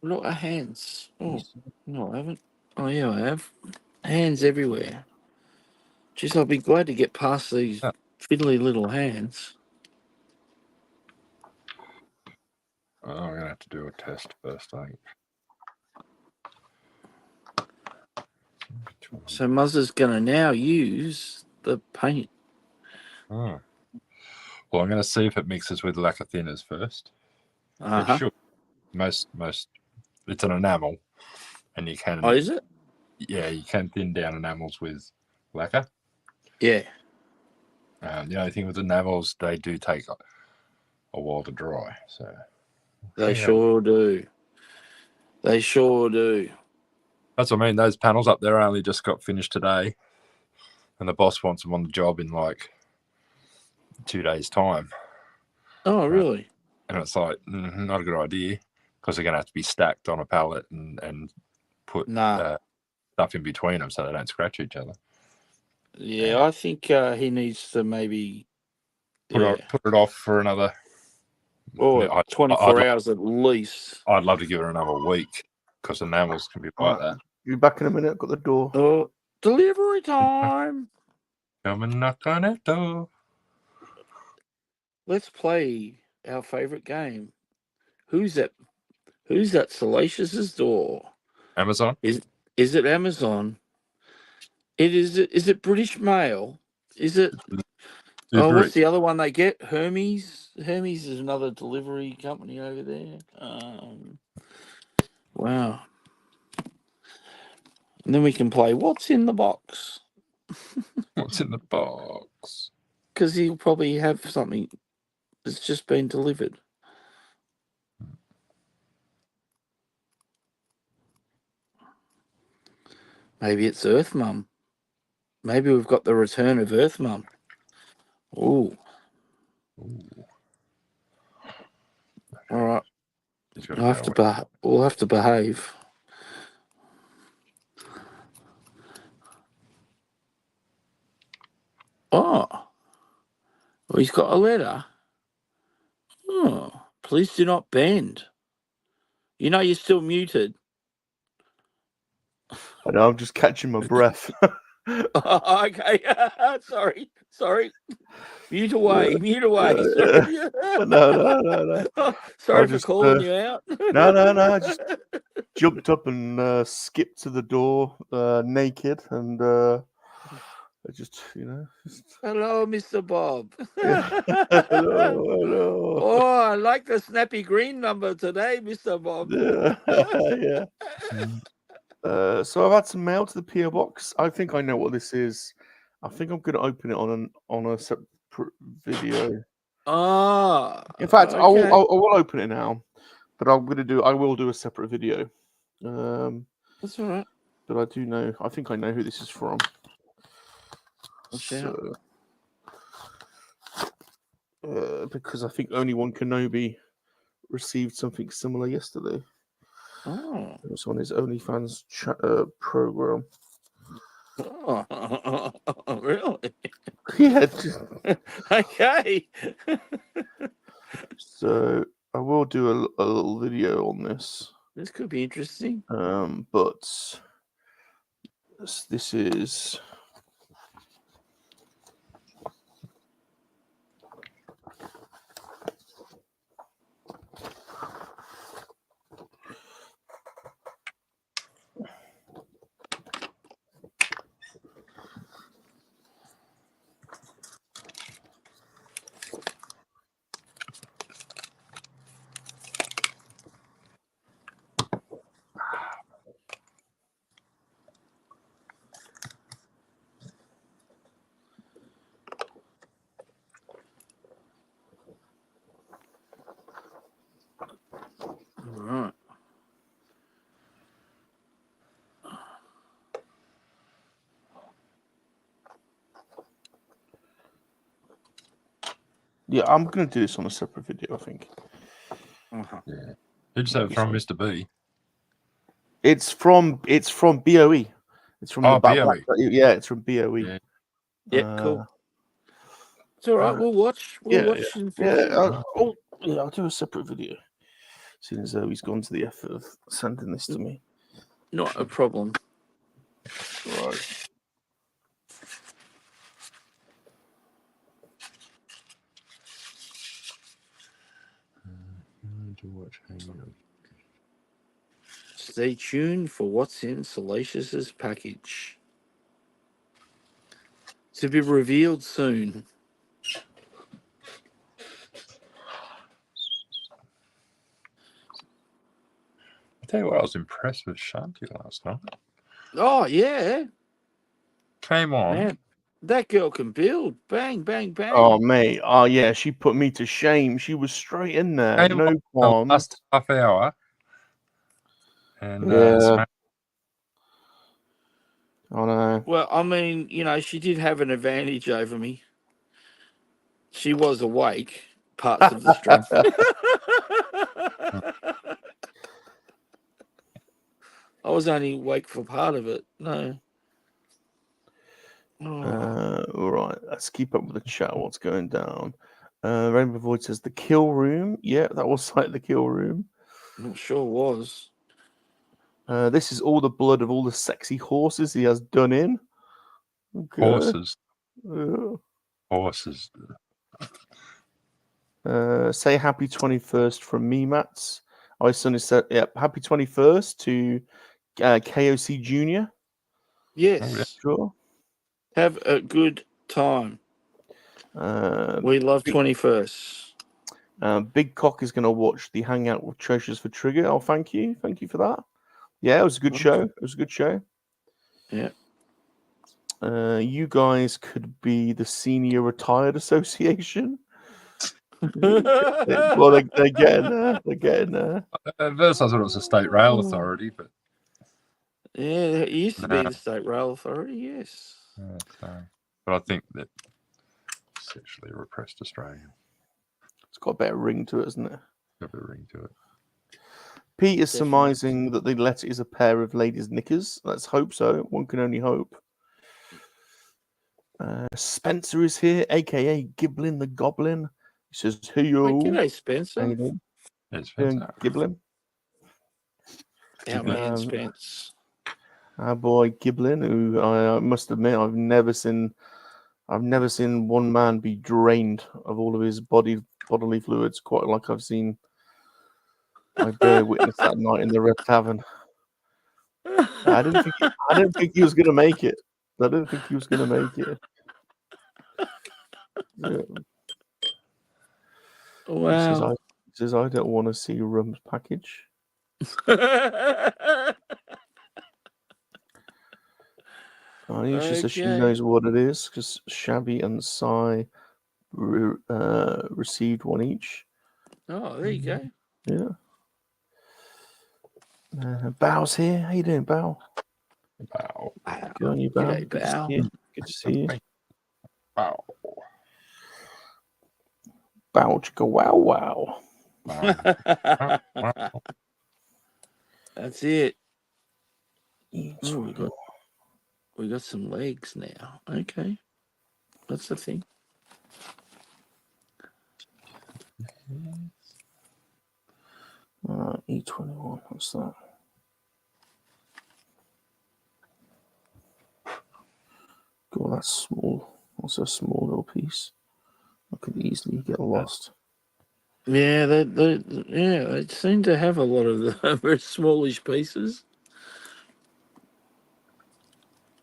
lot of hands. Oh, no, I haven't. Oh, yeah, I have. Hands everywhere. Jeez, I'll be glad to get past these fiddly little hands. Oh, I'm going to have to do a test first, I think. So Muzzer's going to now use the paint. Oh. Well, I'm going to see if it mixes with lacquer thinners first. Uh-huh. It should. Most, it's an enamel, and you can. Oh, is it? Yeah, you can thin down enamels with lacquer. Yeah. The only thing with enamels, they do take a while to dry. So They sure do. They sure do. That's what I mean. Those panels up there only just got finished today, and the boss wants them on the job in like 2 days' time. Oh, really? And it's like, not a good idea, because they're going to have to be stacked on a pallet and put stuff in between them so they don't scratch each other. Yeah, I think he needs to maybe put it off for another 24 hours at least. I'd love to give it another week, because enamels can be like that. Be back in a minute. I've got the door. Oh, delivery time. Come and knock on that door. Let's play our favorite game. Who's that? Who's that? Salacious's door. Amazon. Is it Amazon? It is. Is it British Mail? Is it? Oh, what's the other one they get? Hermes. Hermes is another delivery company over there. Wow. And then we can play What's in the Box. What's in the box? Because he'll probably have something that's just been delivered. Maybe it's Earth Mum. Maybe we've got the return of Earth Mum. Ooh. All right. We'll have to behave. Oh. Well, he's got a letter. Oh. Please do not bend. You know you're still muted. I know, I'm just catching my breath. Okay. Sorry. Mute away. Sorry. No. Sorry for calling you out. No. I just jumped up and skipped to the door naked and I just, you know. Hello, Mr. Bob. Yeah. Hello, hello. Oh, I like the snappy green number today, Mr. Bob. Yeah. So I've had some mail to the PO box. I think I know what this is. I think I'm going to open it on a separate video. Ah, In fact, I okay. will open it now, but I will do a separate video. That's all right. But I think I know who this is from. So, because I think only one Kenobi received something similar yesterday. Oh. It was on his OnlyFans program. Oh, really? Yeah. Okay. So I will do a little video on this. This could be interesting. But this is. All right. Yeah, I'm going to do this on a separate video, I think. Uh-huh. Yeah. Who'd you say it was from, Mr. B? It's from BOE. It's from the back. BOE. Yeah, it's from BOE. Yeah. Yeah, cool. It's all right. We'll watch. We'll watch in future. I'll do a separate video. Seeing as though he's gone to the effort of sending this to me. Not a problem. Right. Stay tuned for what's in Salacious's package. To be revealed soon. I tell you what, I was impressed with Shanti last night. Oh, yeah. Came on. Man, that girl can build. Bang, bang, bang. Oh, mate. Oh, yeah. She put me to shame. She was straight in there. Came No on the qualms. last half hour. And Yeah. Oh, no. Well, I mean, you know, she did have an advantage over me. She was awake parts of the stream. I was only awake for part of it. No. All right. Let's keep up with the chat. What's going down? Rainbow Void says the kill room. Yeah, that was like the kill room. I'm sure was. This is all the blood of all the sexy horses he has done in. Okay. Horses. Horses. Say happy 21st from me, Mats. I suddenly said, yeah, happy 21st to KOC Jr. Yes. Sure. Have a good time. We love 21st. Big Cock is going to watch the Hangout with Treasures for Trigger. Oh, thank you. Thank you for that. Yeah, it was a good show. It was a good show. Yeah. You guys could be the Senior Retired Association. Well, they're getting there. They're getting there. At first, I thought it was a state rail authority, but Yeah, it used to be the State Rail Authority, yes. but I think that sexually repressed Australia. It's got a better ring to it, isn't it? Got a ring to it. Pete is surmising that the letter is a pair of ladies' knickers. Let's hope so. One can only hope. Spencer is here, aka Giblin the Goblin. He says, "Hey yo, g'day, Spencer." Hey, Spencer. Giblin. Our man Spence. Our boy Giblin, who I must admit I've never seen one man be drained of all of his bodily fluids quite like I've seen. I bear witness that night in the Red Tavern. I didn't think he was going to make it, I don't think he was going to make it. Yeah. Wow. He says, I don't want to see Rum's package. Aisha says she Okay. knows what it is because Shabby and Sai received one each. Oh, there you go. Yeah. Bow's here. How you doing, Bow? Wow. Good on you, Bow. G'day, Good to Bow. see you. Good to see you. Wow. Bow chicka wow wow. Wow. That's it. Each Oh, one. we got some legs now. Okay. That's the thing. E21. What's that? God, that's small. That's a small little piece. I could easily get lost. Yeah, they seem to have a lot of the very smallish pieces.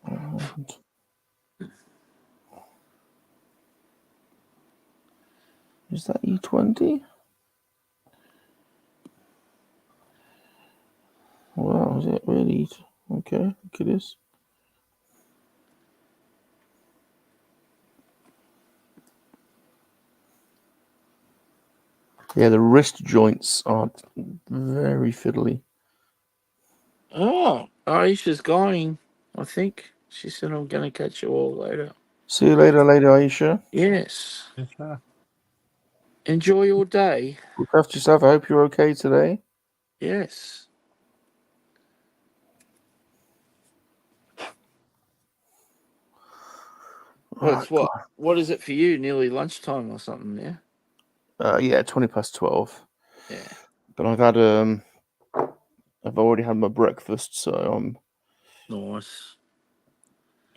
And is that E20? Wow, is it really? Okay, I think it is. Yeah, the wrist joints are very fiddly. Oh, Aisha's going. I think she said I'm going to catch you all later. See you later, Aisha. Yes. Enjoy your day. Look after yourself. I hope you're okay today. Yes. Well, it's what? What is it for you? Nearly lunchtime or something, yeah? Yeah, 20 past 12. Yeah. But I've already had my breakfast, so Nice.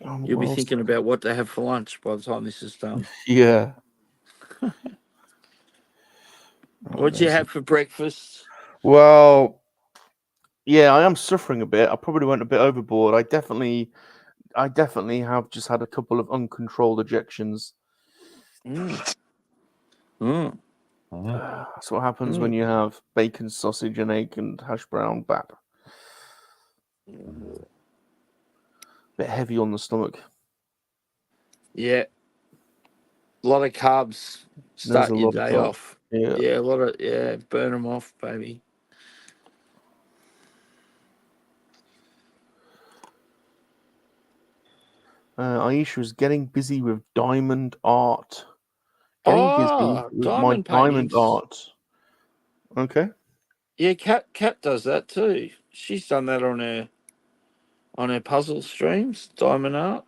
I'm You'll be well. thinking about what to have for lunch by the time this is done. Yeah. What'd you have for breakfast? Well, yeah, I am suffering a bit. I probably went a bit overboard. I definitely have just had a couple of uncontrolled ejections. Mm. Mm. That's what happens when you have bacon, sausage, and egg and hash brown bap. Bit heavy on the stomach. Yeah. A lot of carbs There's start a your lot of day carbs. off. Yeah. Yeah, a lot of, burn them off, baby. Aisha is getting busy with diamond art. Getting busy with my diamond diamond paintings. art. Okay. Yeah, Kat does that too. She's done that on her puzzle streams, diamond art.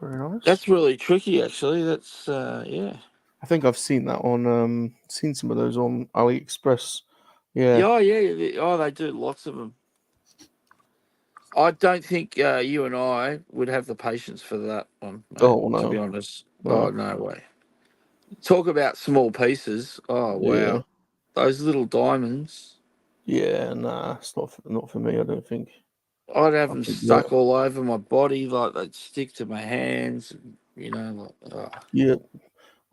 Very nice. That's really tricky, actually. That's yeah. I think I've seen that on seen some of those on AliExpress. Yeah. Oh yeah. Oh, they do lots of them. I don't think you and I would have the patience for that one, mate, Oh no. to be honest. No. Oh, no way. Talk about small pieces. Oh, wow. Yeah. Those little diamonds. Yeah, nah, it's not for me, I don't think. I'd have I them think, stuck all over my body, like they'd stick to my hands, yeah,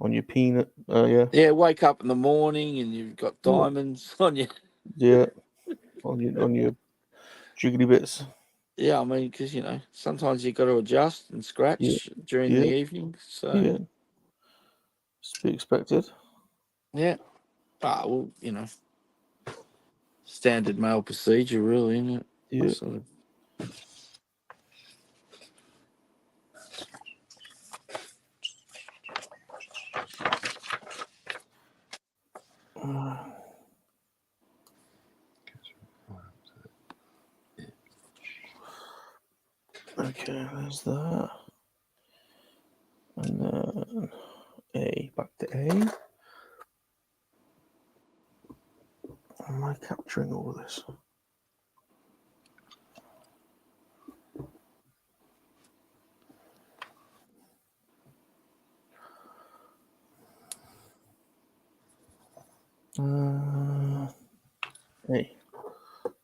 on your peanut, yeah. Yeah, wake up in the morning and you've got diamonds on you. Yeah, on your jiggly bits. Yeah, I mean, because, sometimes you've got to adjust and scratch during the evening. So, Yeah. It's to be expected. yeah. Well, standard male procedure, really, isn't it? Yeah. Sort of. Okay, there's that. And then A, back to A. Am I capturing all of this? Hey,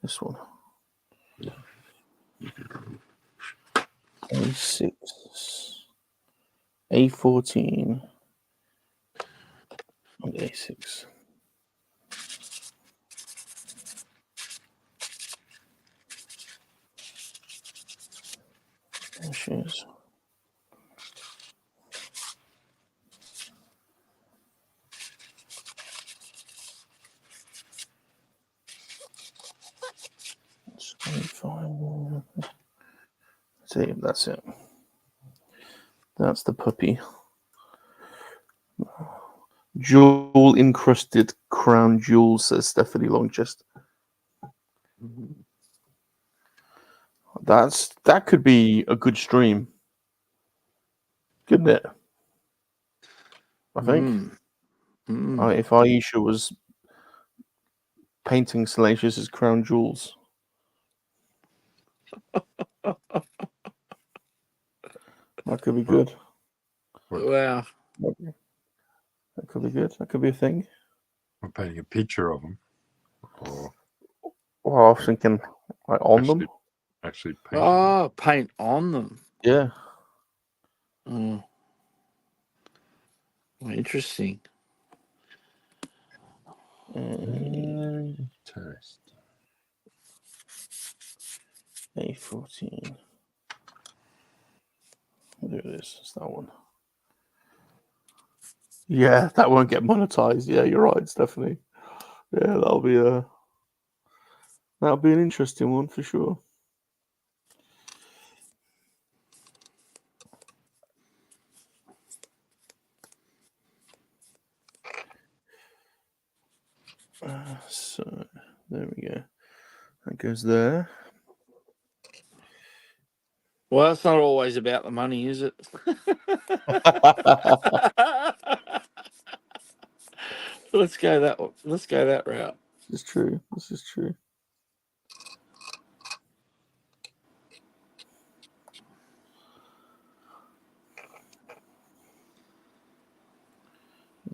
this one. A6, A14, and A6. There she is. See, that's it. That's the puppy. Jewel encrusted crown jewels, says Stephanie Longchest. That could be a good stream, couldn't it? I think. If Aisha was painting Salacious as crown jewels. That could be good. Wow. That could be good. That could be a thing. I'm painting a picture of them. Or Well, I was thinking like on them. Actually paint. Oh, paint on them. Yeah. Oh. Interesting. Test. A14. There it is. It's that one. Yeah, that won't get monetized. Yeah, you're right, Stephanie. Yeah, that'll be an interesting one for sure. So there we go. That goes there. Well, it's not always about the money, is it? Let's go that route. This is true. This is true.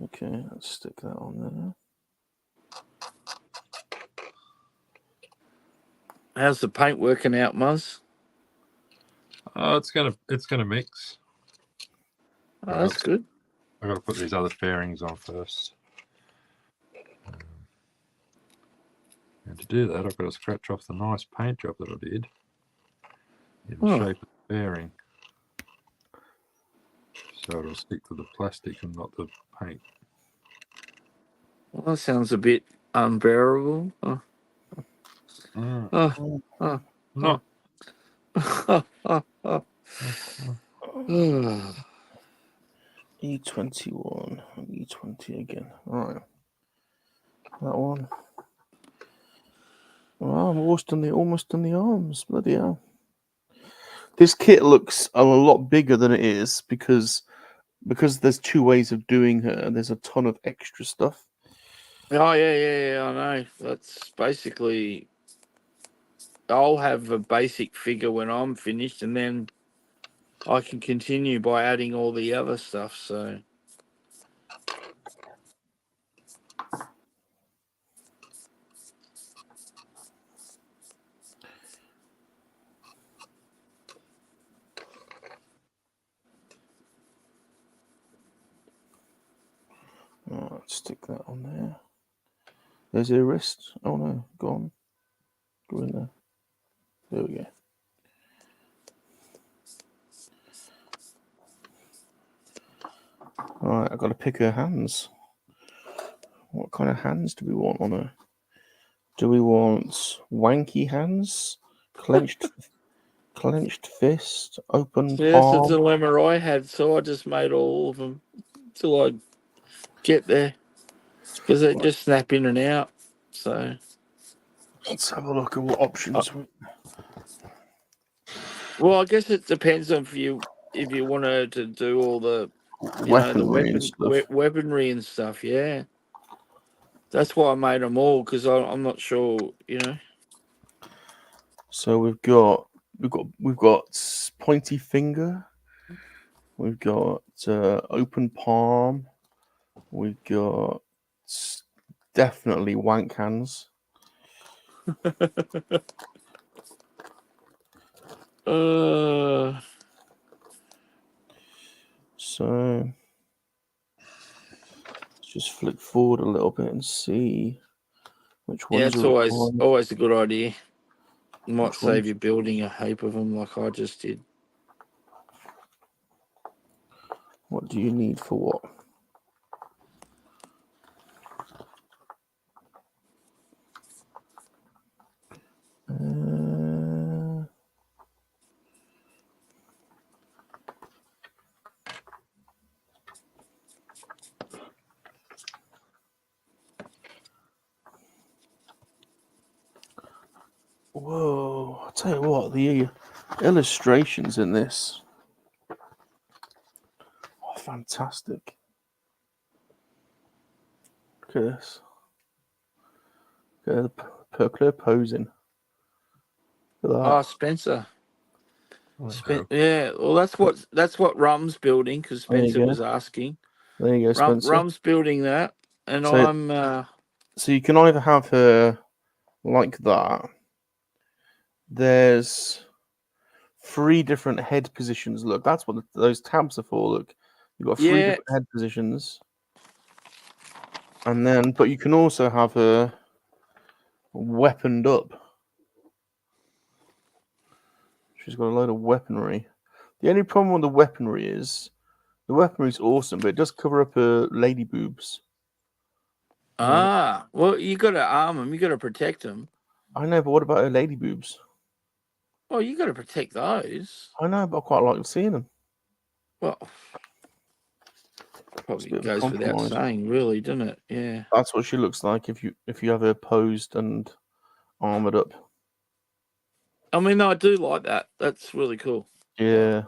Okay, let's stick that on there. How's the paint working out, Muzz? Oh, it's gonna mix. Oh, that's good. I've got to put these other fairings on first. And to do that, I've got to scratch off the nice paint job that I did in the shape of the fairing. So it'll stick to the plastic and not the paint. Well, that sounds a bit unbearable. No. E21 and E20 again. All right. That one. Well, I'm almost done the arms. Bloody hell. This kit looks a lot bigger than it is because there's two ways of doing her. There's a ton of extra stuff. Oh, yeah, I know. That's basically... I'll have a basic figure when I'm finished, and then I can continue by adding all the other stuff, so... All right, stick that on there. There's her wrist. Oh no, gone. Go in there. There we go. All right, I've got to pick her hands. What kind of hands do we want on her? Do we want wanky hands, clenched fist, open Yeah, that's the palm? dilemma I had, so I just made all of them till I get there. Because they just snap in and out, so... Let's have a look at what options. Well, I guess it depends on if you wanted to do all the weaponry and stuff. Yeah, that's why I made them all, because I'm not sure, So we've got pointy finger. We've got open palm. We've got definitely wank hands. So let's just flick forward a little bit and see which Yeah, ones it's are always required. a good idea. Might Which save ones? you building a heap of them like I just did. What do you need for what? Whoa! I'll tell you what, the illustrations in this are fantastic. Look at this. Look at the Perkler posing. Look at that. Oh, Spencer. Okay. Yeah, well, that's what Rum's building because There you Spencer go. was asking. There you go, Spencer. Rum's building that, and So- I'm. So you can either have her like that. There's 3 different head positions. Look, that's what those tabs are for. Look, you've got 3 Yeah. different head positions. And then, but you can also have her weaponed up. She's got a load of weaponry. The only problem with the weaponry is awesome, but it does cover up her lady boobs. Well, you got to arm them. You got to protect them. I know, but what about her lady boobs? Well, you got to protect those. I know, but I quite like seeing them. Well, It's a probably bit of a goes without compromise. saying, really, doesn't it? Yeah. That's what she looks like if you have her posed and armored up. I mean, I do like that. That's really cool. Yeah.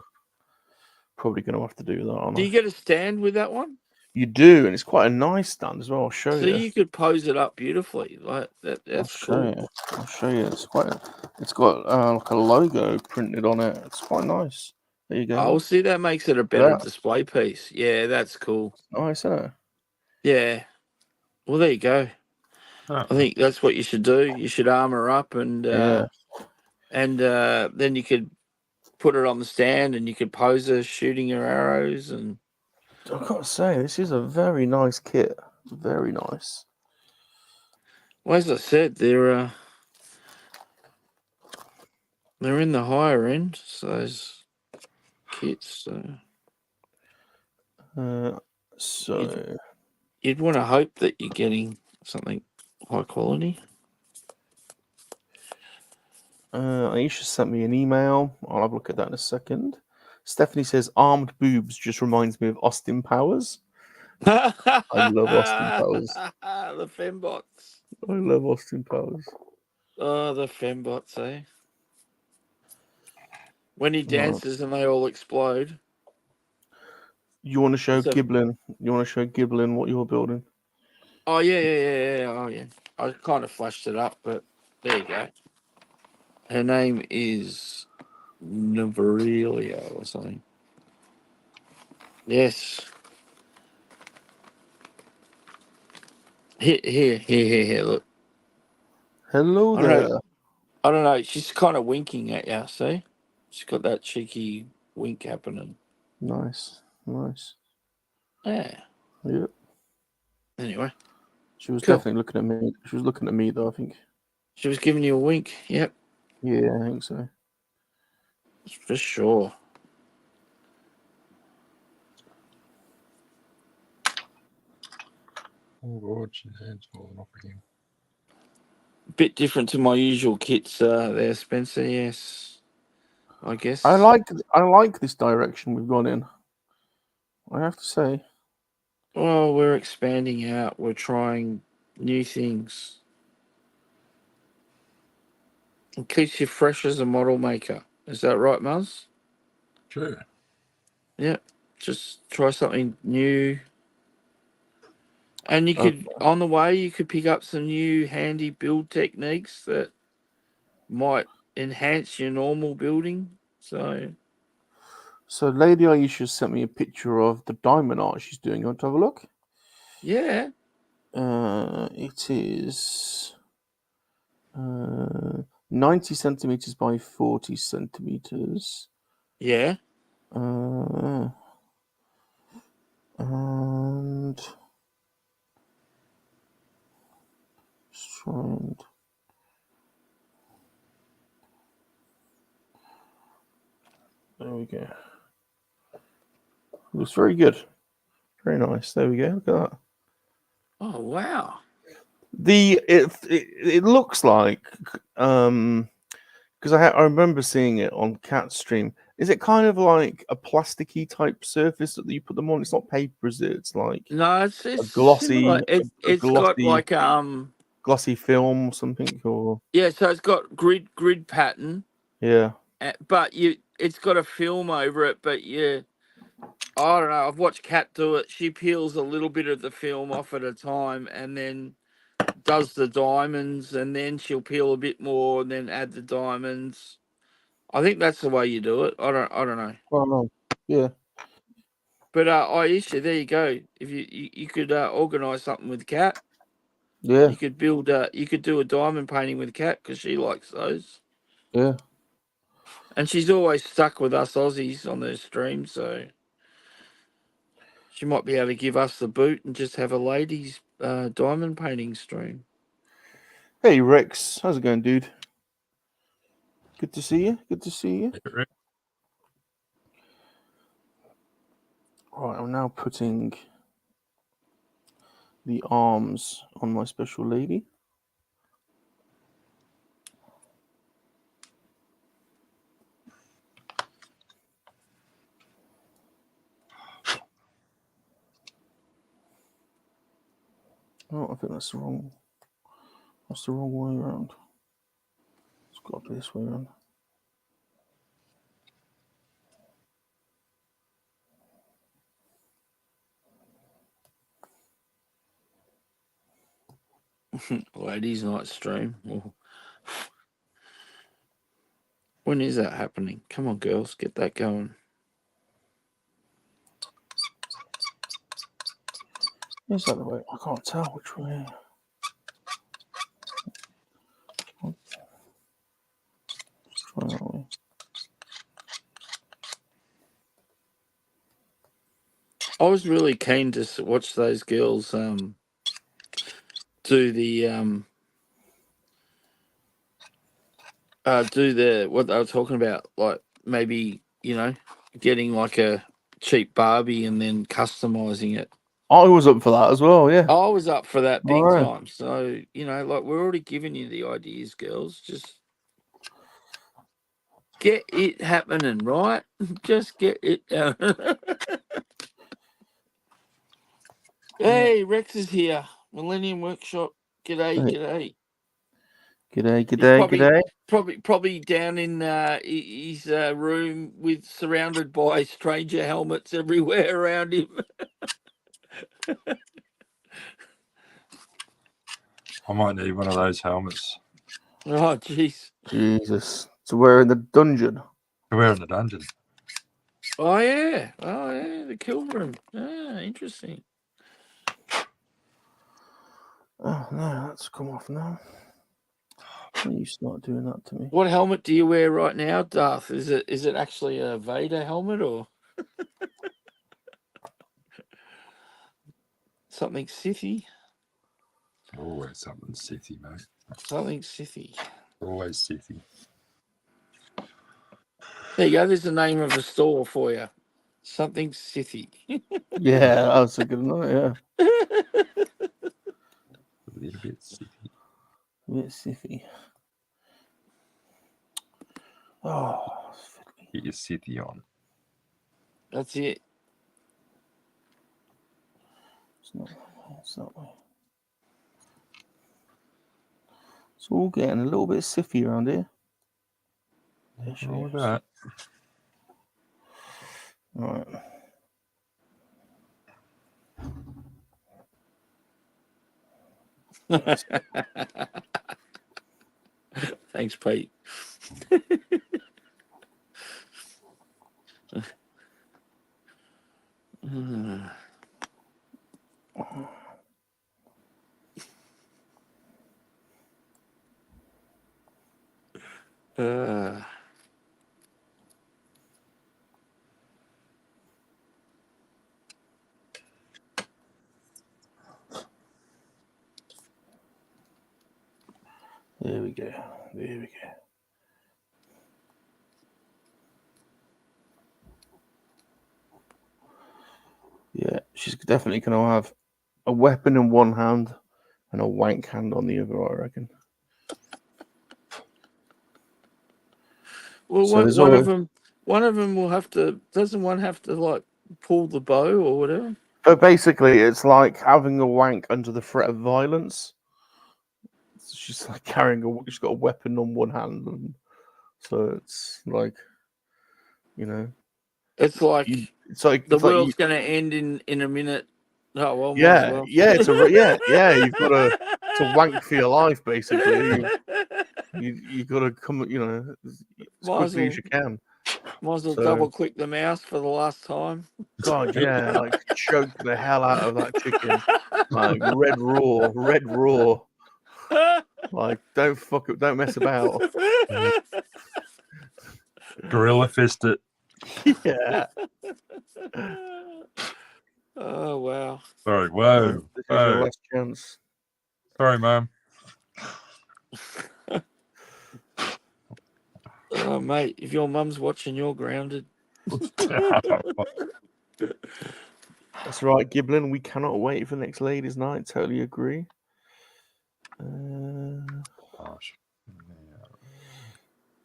Probably going to have to do that, aren't Do I? you get a stand with that one? You do, and it's quite a nice stand as well. I'll show So you. you could pose it up beautifully. Like that. That's cool. I'll show you. It's got like a logo printed on it. It's quite nice. There you go. Oh, see, that makes it a better display piece. Yeah, that's cool. Nice, isn't it? Yeah. Well, there you go. Huh. I think that's what you should do. You should armor up and Yeah. then you could put it on the stand and you could pose her shooting her arrows and. I've got to say, this is a very nice kit. Very nice. Well, as I said, they're in the higher end. So those kits. So You'd want to hope that you're getting something high quality. Aisha sent me an email. I'll have a look at that in a second. Stephanie says armed boobs just reminds me of Austin Powers. I love Austin Powers. The fembots. I love Austin Powers. Oh, the fembots, eh? When he dances and they all explode. You want to show So- Giblin? You want to show Giblin what you're building? Oh, yeah. Oh, yeah. I kind of flashed it up, but there you go. Her name is Navarelia or something. Yes. Here, look. Hello I don't there. know. I don't know. She's kind of winking at you, see? She's got that cheeky wink happening. Nice. Yeah. Yep. Anyway, She was Cool. definitely looking at me. She was looking at me though, I think. she was giving you a wink. Yep, Yeah, I think so. for sure. Oh, God, your hand's falling off again. Bit different to my usual kits there, Spencer. Yes, I guess. I like this direction we've gone in. I have to say. Well, we're expanding out. We're trying new things. It keeps you fresh as a model maker. Is that right, Muzz? Sure. Yeah. Just try something new. And you could, on the way, you could pick up some new handy build techniques that might enhance your normal building. So Lady Aisha sent me a picture of the diamond art she's doing. You want to have a look? yeah, It is 90 centimeters by 40 centimeters. yeah. we go. Looks very good. Very nice. There we go. Look at that. Oh wow. It looks like because I remember seeing it on Cat's stream. Is it kind of like a plasticky type surface that you put them on? It's not paper, is it? It's like No, it's a glossy, similar. It's got like glossy film or something. Or yeah, so it's got grid pattern, yeah, but it's got a film over it. But I don't know. I've watched Kat do it. She peels a little bit of the film off at a time, and then does the diamonds, and then she'll peel a bit more, and then add the diamonds. I think that's the way you do it. I don't know. oh no, yeah, But Aisha, there you go. If you could organise something with Kat, yeah, you could build. You could do a diamond painting with Kat because she likes those. yeah. And she's always stuck with us Aussies on her stream, so she might be able to give us the boot and just have a ladies' diamond painting stream. Hey Rex, how's it going, dude? Good to see you. Good to see you. Right, I'm now putting the arms on my special lady. Oh, I think that's the wrong. That's the wrong way around. It's got to be this way around. Ladies' night stream. Oh. When is that happening? Come on, girls, get that going. Is that the way? I can't tell which way. Let's try that way. I was really keen to watch those girls do the what they were talking about, like maybe getting like a cheap Barbie and then customizing it. I was up for that as well. Yeah. I was up for that big Alright. time. So like we're already giving you the ideas, girls. Just get it happening, right? Just get it. Hey, Rex is here. Millennium Workshop. G'day, Hey. g'day. G'day, He's g'day, g'day. probably down in his room surrounded by stranger helmets everywhere around him. I might need one of those helmets Oh, jeez. Jesus. So we're in the dungeon. to wear in the dungeon. Oh yeah, the kill room. Ah, interesting. Oh no, that's come off now. You start doing that to me. What helmet do you wear right now, Darth? Is it actually a Vader helmet or something Sithy? Always something Sithy, mate. Something Sithy. Always Sithy. There you go. There's the name of a store for you. Something Sithy. Yeah, that was a good one. Yeah. A little bit Sithy. A bit siffy. Oh, Get your Sithy on. That's it. it's not that way. It's that way. It's all getting a little bit siffy around here. There she What's wrong with is. that? Right. Thanks, Pete. There we go. There we go. She's definitely going to have a weapon in one hand and a wank hand on the other, I reckon. Well, So there's one always, of them will have to. Doesn't one have to like pull the bow or whatever? but basically, it's like having a wank under the threat of violence. She's like she's got a weapon on one hand, and so it's like, you know, It's like the it's like you, world's going to end in a minute. Oh well, might as yeah, well. yeah, you've got to wank for your life, basically. You got to come, as quickly as you can. Might as well So, double click the mouse for the last time. God, yeah, like choke the hell out of that chicken, like red raw. Like, don't fuck it, don't mess about. Gorilla fist it. Yeah. Oh wow. Sorry, whoa. This is your last chance. Sorry, Mum. Oh mate, if your mum's watching, you're grounded. That's right, Giblin. We cannot wait for next ladies' night. Totally agree. Gosh.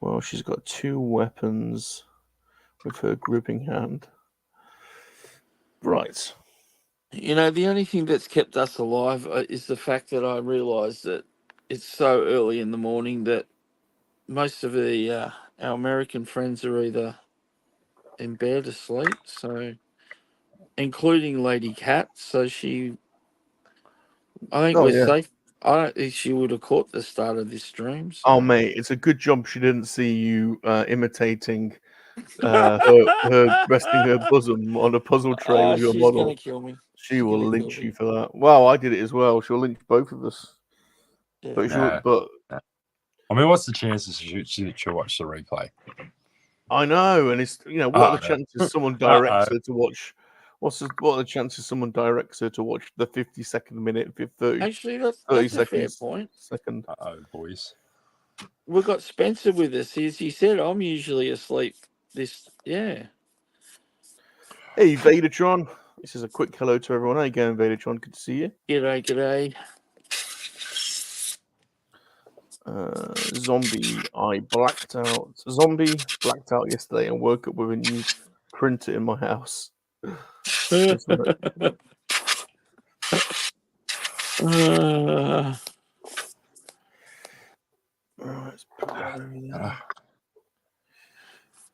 Well, she's got 2 weapons with her gripping hand. Right. You know, the only thing that's kept us alive is the fact that I realised that it's so early in the morning that most of our American friends are either in bed asleep, so including Lady Cat. So I think we're safe. I don't think she would have caught the start of this stream. So. Oh, mate, it's a good job she didn't see you imitating her resting her bosom on a puzzle tray with your She's model. gonna kill me. She will lynch you for that. Well, I did it as well. She'll lynch both of us. Yeah. But I mean, what's the chances she'll watch the replay? I know, and it's what are the chances someone directs her to watch? What are the chances someone directs her to watch the 52nd minute, 30? Actually, that's a fair point. Second. Boys. We've got Spencer with us. As he said, I'm usually asleep. Yeah. Hey, Vadertron. This is a quick hello to everyone. How you going, Vadertron? Good to see you. G'day. Zombie, I blacked out. Zombie blacked out yesterday and woke up with a new printer in my house. Right,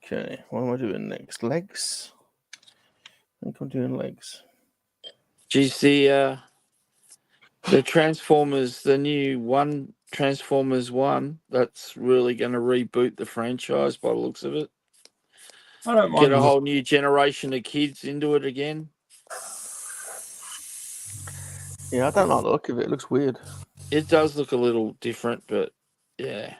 okay, what am I doing next? Legs? I think I'm doing legs. do you see the Transformers, the new Transformers 1, that's really going to reboot the franchise by the looks of it? I don't mind. Get a whole new generation of kids into it again. Yeah, I don't like the look of it. It looks weird. It does look a little different, but yeah.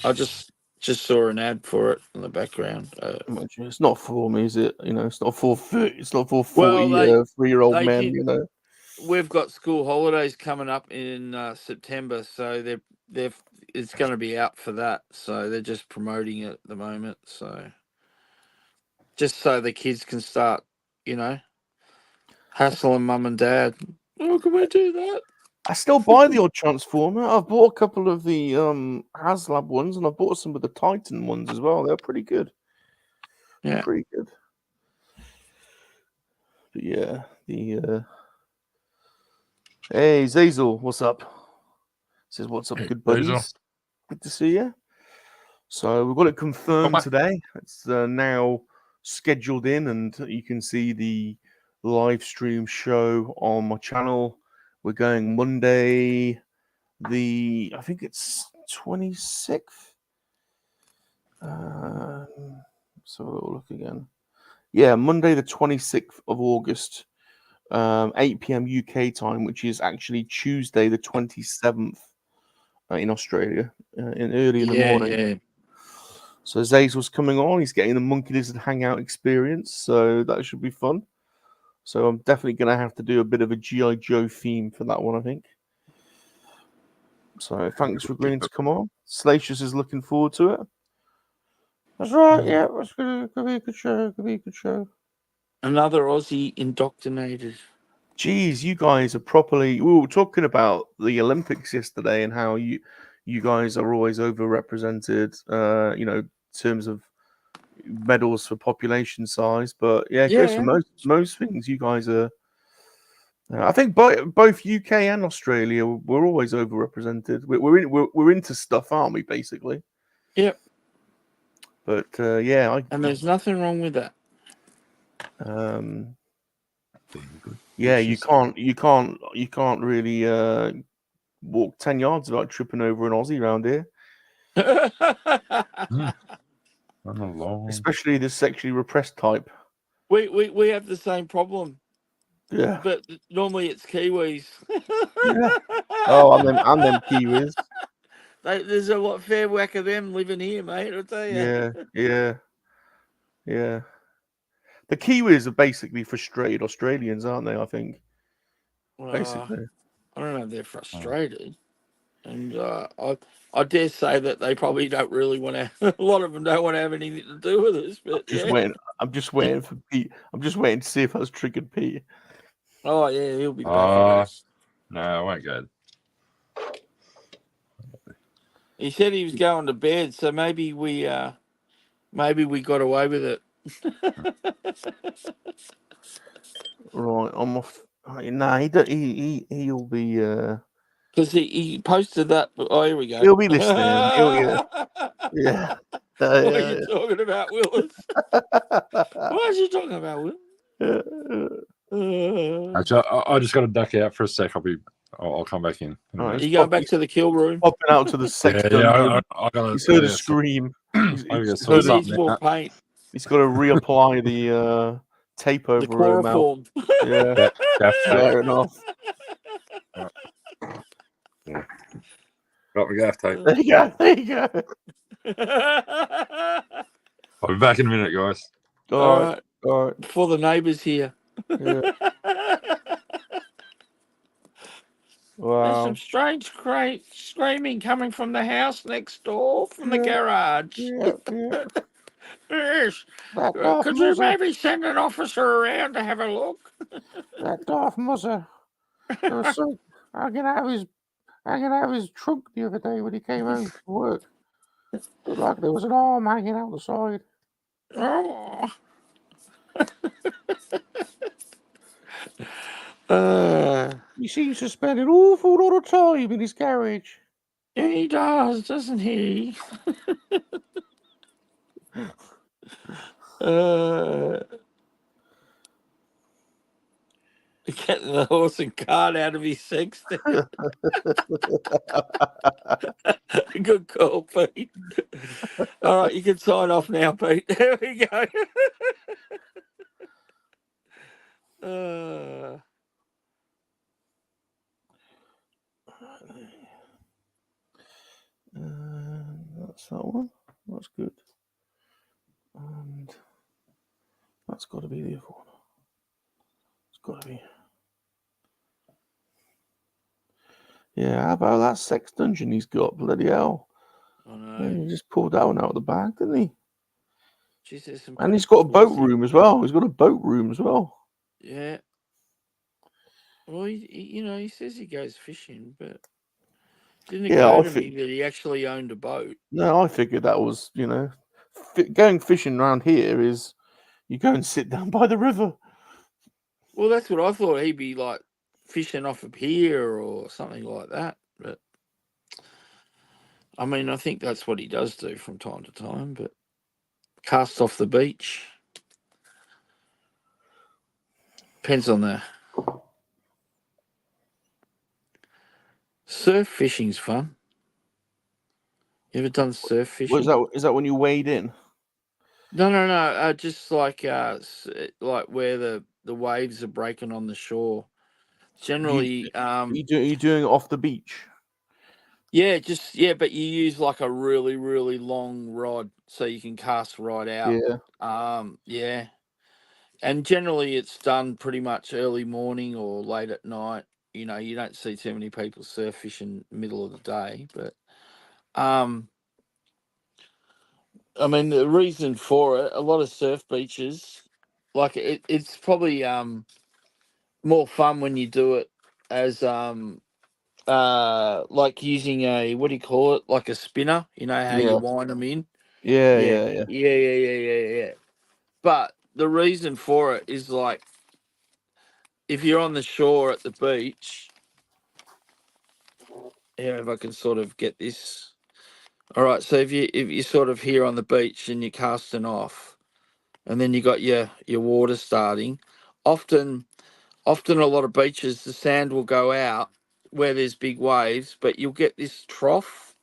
I just saw an ad for it in the background. It's not for me, is it? It's not for 3-year-old men. We've got school holidays coming up in September, so it's going to be out for that. So they're just promoting it at the moment. So just so the kids can start, hassling mum and dad. Oh, can we do that? I still buy the odd Transformer. I've bought a couple of the HasLab ones, and I've bought some of the Titan ones as well. They're pretty good. Yeah, pretty good. But yeah, hey Zazel, what's up? Says what's up, good buddies? Zazel. Good to see you. So we've got it confirmed today. It's now scheduled in, and you can see the live stream show on my channel. We're going Monday, I think it's 26th. Let's have a little look again. Yeah, Monday the 26th of August, 8 p.m. UK time, which is actually Tuesday the 27th in Australia, early in the morning. Yeah. So Zazel's coming on. He's getting the MoNKey-LiZaRD hangout experience, so that should be fun. So I'm definitely going to have to do a bit of a G.I. Joe theme for that one, I think. So thanks for agreeing to come on. Salacious is looking forward to it. That's right, yeah. It's going to be a good show. Another Aussie indoctrinated. Geez, you guys are properly. We were talking about the Olympics yesterday and how you guys are always overrepresented. In terms of medals for population size, but yeah, it goes for Yeah. most things. You guys are. I think both UK and Australia we're always overrepresented. We're into stuff, aren't we? Basically. Yep. But And there's nothing wrong with that. Yeah, you can't really walk 10 yards without tripping over an Aussie around here. Especially the sexually repressed type. We have the same problem. Yeah. But normally it's Kiwis. Yeah. Oh, and them Kiwis. There's a lot fair whack of them living here, mate, I'll tell you. Yeah. The Kiwis are basically frustrated Australians, aren't they? I think. Well, Basically. I don't know if they're frustrated. And I dare say that they probably don't really want to. A lot of them don't want to have anything to do with us. But I'm just waiting for Pete. I'm just waiting to see if that's triggered Pete. Oh yeah, he'll be back. No, I won't go. He said he was going to bed, so maybe we got away with it. Right, I'm off. Nah, he'll be. Because he posted that. Oh, here we go. He'll be listening. Yeah. What are you talking about, Willis? What is you talking about, Will? Actually, I just got to duck out for a sec. I'll come back in. Right, You going back to the kill room? Popping out to the sex dungeon. I gotta, He's heard a scream. He's needs more paint. He's got to reapply the tape over the chloroform. Yeah, fair enough. Yeah. Got my gaff tape. There you go. I'll be back in a minute, guys. All right. Before the neighbours here. Yeah. Wow. There's some strange screaming coming from the house next door, from the garage. Yeah. Yes. Could you maybe send an officer around to have a look? That daft muzzer. There was some hanging out of his trunk the other day when he came home from work. Looked like there was an arm hanging out the side. Oh. He seems to spend an awful lot of time in his garage. Yeah, he does, doesn't he? Getting the horse and cart out of his sex. Good call, Pete. All right, you can sign off now, Pete. There we go. That's that one. That's good. And that's got to be the other one. It's got to be. Yeah, how about that sex dungeon he's got? Bloody hell. I know. Yeah, he just pulled that one out of the bag, didn't he? Jeez, and he's got a boat room as well. He's got a boat room as well. Yeah. Well, he says he goes fishing, but didn't occur to me that he actually owned a boat. No, I figured that was, going fishing around here is you go and sit down by the river. Well, that's what I thought. He'd be like fishing off a pier or something like that. But I mean, I think that's what he does do from time to time. But cast off the beach depends on the surf fishing's fun. You ever done surf fishing? Is that when you wade in? No. Just like where the waves are breaking on the shore. Generally, you doing it off the beach? Yeah, but you use like a really, really long rod so you can cast right out. Yeah. And generally it's done pretty much early morning or late at night. You don't see too many people surf fishing middle of the day, but I mean the reason for it, a lot of surf beaches like it's probably more fun when you do it as like using a, what do you call it, like a spinner. You know how you Yeah. wind them in. Yeah, Yeah, yeah, yeah. yeah. But the reason for it is like if you're on the shore at the beach. Yeah, if I can sort of get this. All right, so if you sort of here on the beach and you're casting off, and then you got your water starting, often a lot of beaches the sand will go out where there's big waves, but you'll get this trough,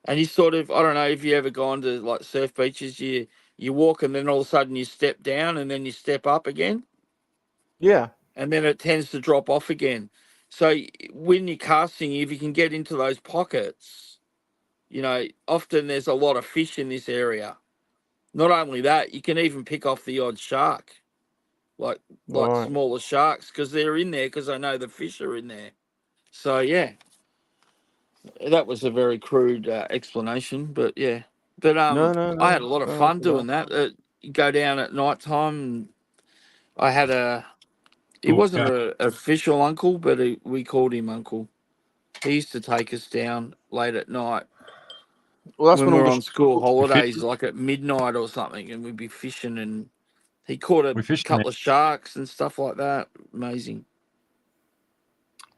and you sort of, I don't know if you ever gone to like surf beaches, you walk and then all of a sudden you step down and then you step up again, Yeah. and then it tends to drop off again. So when you're casting, if you can get into those pockets, often there's a lot of fish in this area. Not only that, you can even pick off the odd shark, like Right. smaller sharks, because they're in there because I know the fish are in there. So yeah, that was a very crude explanation, but yeah. But No, no, I no. had a lot of No, fun doing that. You go down at night time. And I had he Cool. wasn't an official uncle, but we called him uncle. He used to take us down late at night well, that's when when we all were the on school We holidays, fishing. like at midnight or something, and we'd be fishing, and he caught a We fishing. couple of sharks and stuff like that. Amazing.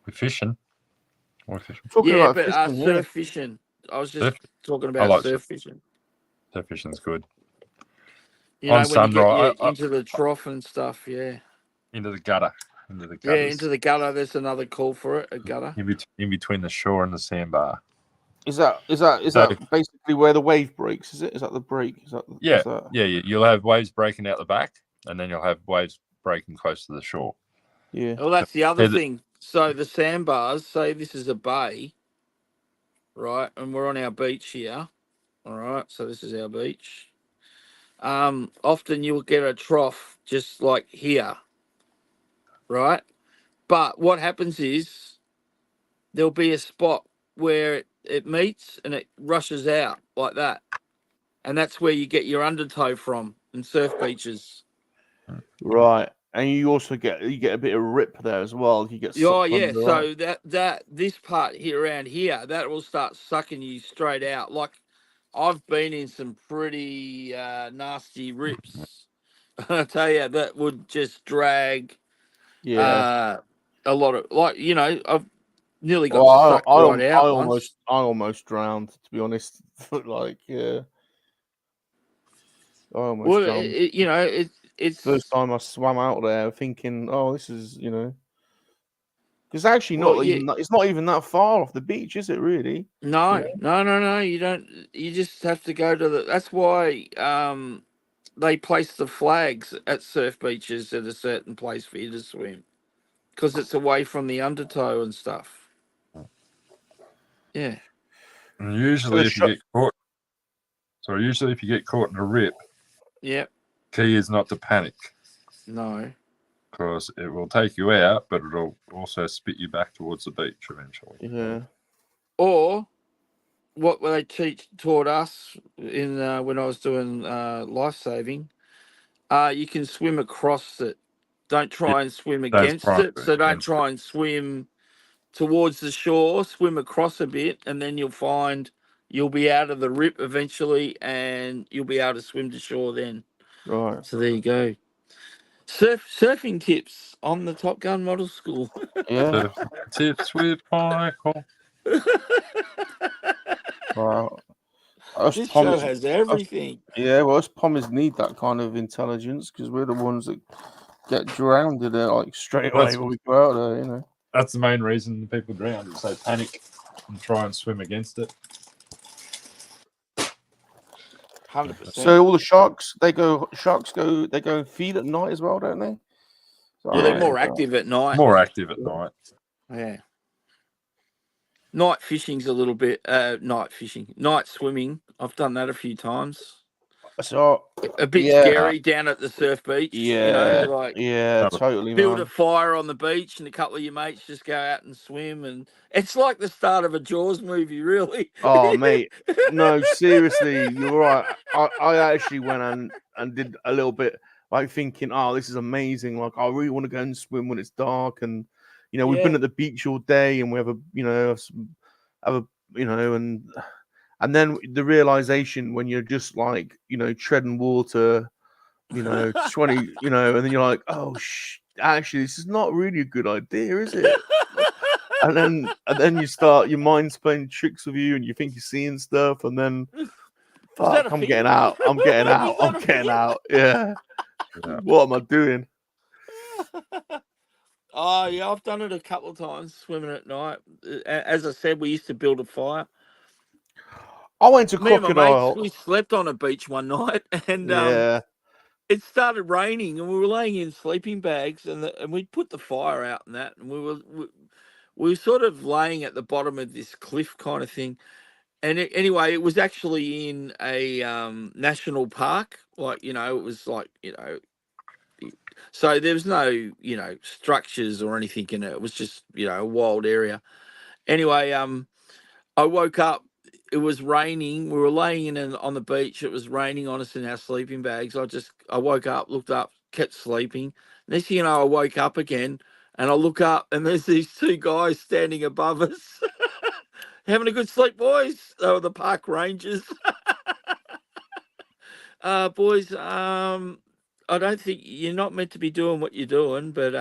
We fishing. We fishing. talking Yeah, about but fishing. Yeah. surf fishing. I was just Surf. talking I about like surf fishing. surf fishing's good. You On know, when you get sunrise, into the trough and stuff, yeah. into the gutter, into the Yeah, gutters, into the gutter, there's another call for it, a gutter. in between the shore and the sandbar. Is that So basically where the wave breaks? Is it? Is that the break? Is yeah, that? you'll have waves breaking out the back, and then you'll have waves breaking close to the shore. Yeah. Well, that's the other They're the- thing. So the sandbars, say this is a bay, right? And we're on our beach here. All right, so this is our beach. Often you'll get a trough just like here, right? But what happens is there'll be a spot where it meets and it rushes out like that. And that's where you get your undertow from in surf beaches. Right. And you also get a bit of rip there as well. You get Oh sucked yeah, under. Right? so this part here around here, that will start sucking you straight out. Like I've been in some pretty nasty rips. I tell you, that would just drag Yeah. a lot of, like, I've nearly got Well, sucked right out once. I almost drowned, to be honest. Like, yeah, I almost Well, drowned. First it's time I swam out there, thinking, "Oh, this is because actually well, it's not even that far off the beach, is it? Really? no, Yeah. no. You don't. You just have to go to the. That's why they place the flags at surf beaches at a certain place for you to swim, because it's away from the undertow and stuff. Yeah. And So the usually, if you shot. get caught, in a rip, Yep. key is not to panic No. because it will take you out, but it'll also spit you back towards the beach eventually. Yeah. Or what they taught us in when I was doing life saving, you can swim across it. Don't Yeah, try and swim that's against prime it. So don't against it. try and swim towards the shore. Swim across a bit, and then you'll find you'll be out of the rip eventually, and you'll be able to swim to shore then. Right. So there you go. Surfing tips on the Top Gun Model School. Yeah. Tips with Michael. Wow. Us This show Pommies, has us, everything. yeah. Well, us Pommies need that kind of intelligence because we're the ones that get drowned in it like straight away when we go out there. That's the main reason people drown is they panic and try and swim against it. 100%. So all the sharks go and feed at night as well, don't they? Well, they're more active at night. More active at night. Yeah. Night fishing's a little bit night swimming. I've done that a few times. So A bit yeah, scary down at the surf beach. yeah, Like yeah, totally, build a man. fire on the beach and a couple of your mates just go out and swim, and it's like the start of a Jaws movie, really. Oh, mate, no, seriously, you're right. I actually went and did a little bit. like thinking, "Oh, this is amazing! Like, I really want to go and swim when it's dark." And we've Yeah. been at the beach all day, and we have and then the realization when you're just like treading water, 20, and then you're like, "Oh, actually, this is not really a good idea, is it?" And then you start, your mind's playing tricks with you, and you think you're seeing stuff, and then that fuck, a I'm thing? getting out. I'm getting out. Is that I'm a getting thing? out. Yeah. Yeah. What am I doing? Oh yeah, I've done it a couple of times, swimming at night. As I said, we used to build a fire. I went to Me and my mates, Crocodile. we slept on a beach one night, and Yeah. it started raining, and we were laying in sleeping bags, and we put the fire out and that, and we were sort of laying at the bottom of this cliff kind of thing. And anyway, it was actually in a national park, like it was like so there was no structures or anything in it. It was just a wild area. Anyway, I woke up. It was raining. We were laying on the beach. It was raining on us in our sleeping bags. I woke up, looked up, kept sleeping. Next thing you know, I woke up again, and I look up, and there's these two guys standing above us, having a good sleep, boys. They were the park rangers. Boys, I don't think you're not meant to be doing what you're doing, but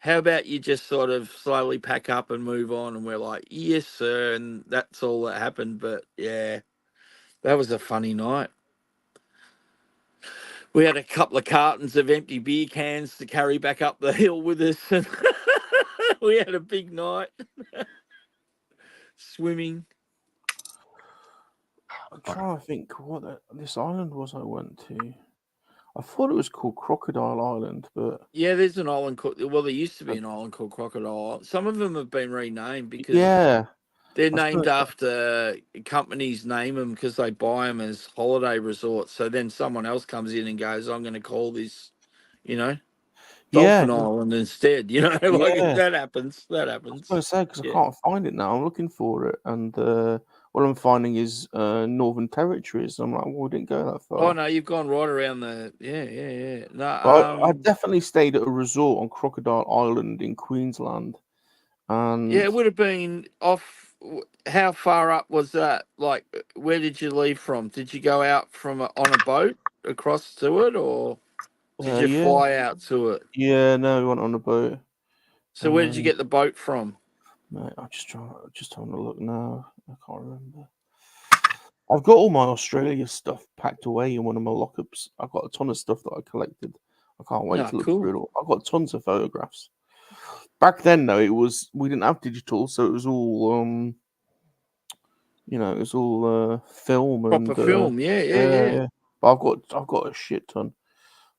how about you just sort of slowly pack up and move on? And we're like, yes, sir. And that's all that happened. But yeah, that was a funny night. We had a couple of cartons of empty beer cans to carry back up the hill with us. And we had a big night swimming. I'm trying to think what this island was I went to. I thought it was called Crocodile Island, but Yeah, there's an island called, well, there used to be an island called Crocodile Island. Some of them have been renamed because yeah, they're I was named gonna say, after companies name them because they buy them as holiday resorts. So then someone else comes in and goes, I'm going to call this, yeah, Dolphin Island instead. Like yeah. that happens. That I was happens. going to say because I Yeah. can't find it now. I'm looking for it, and what I'm finding is Northern Territories. I'm like, well, we didn't go that Oh far. no, you've gone right around the. Yeah. No, But I definitely stayed at a resort on Crocodile Island in Queensland, yeah, and it would have been off. How far up was that? Like, where did you leave from? Did you go out on a boat across to it, or did you yeah, fly out to it? yeah, no, we went on a boat. So where did you get the boat from? Mate, just having a look now. I can't remember. I've got all my Australia stuff packed away in one of my lockups. I've got a ton of stuff that I collected. I can't wait No, to look cool. through it all. I've got tons of photographs. Back then, though, we didn't have digital, so it was all it was all film and Proper film. Yeah. yeah. But I've got a shit ton.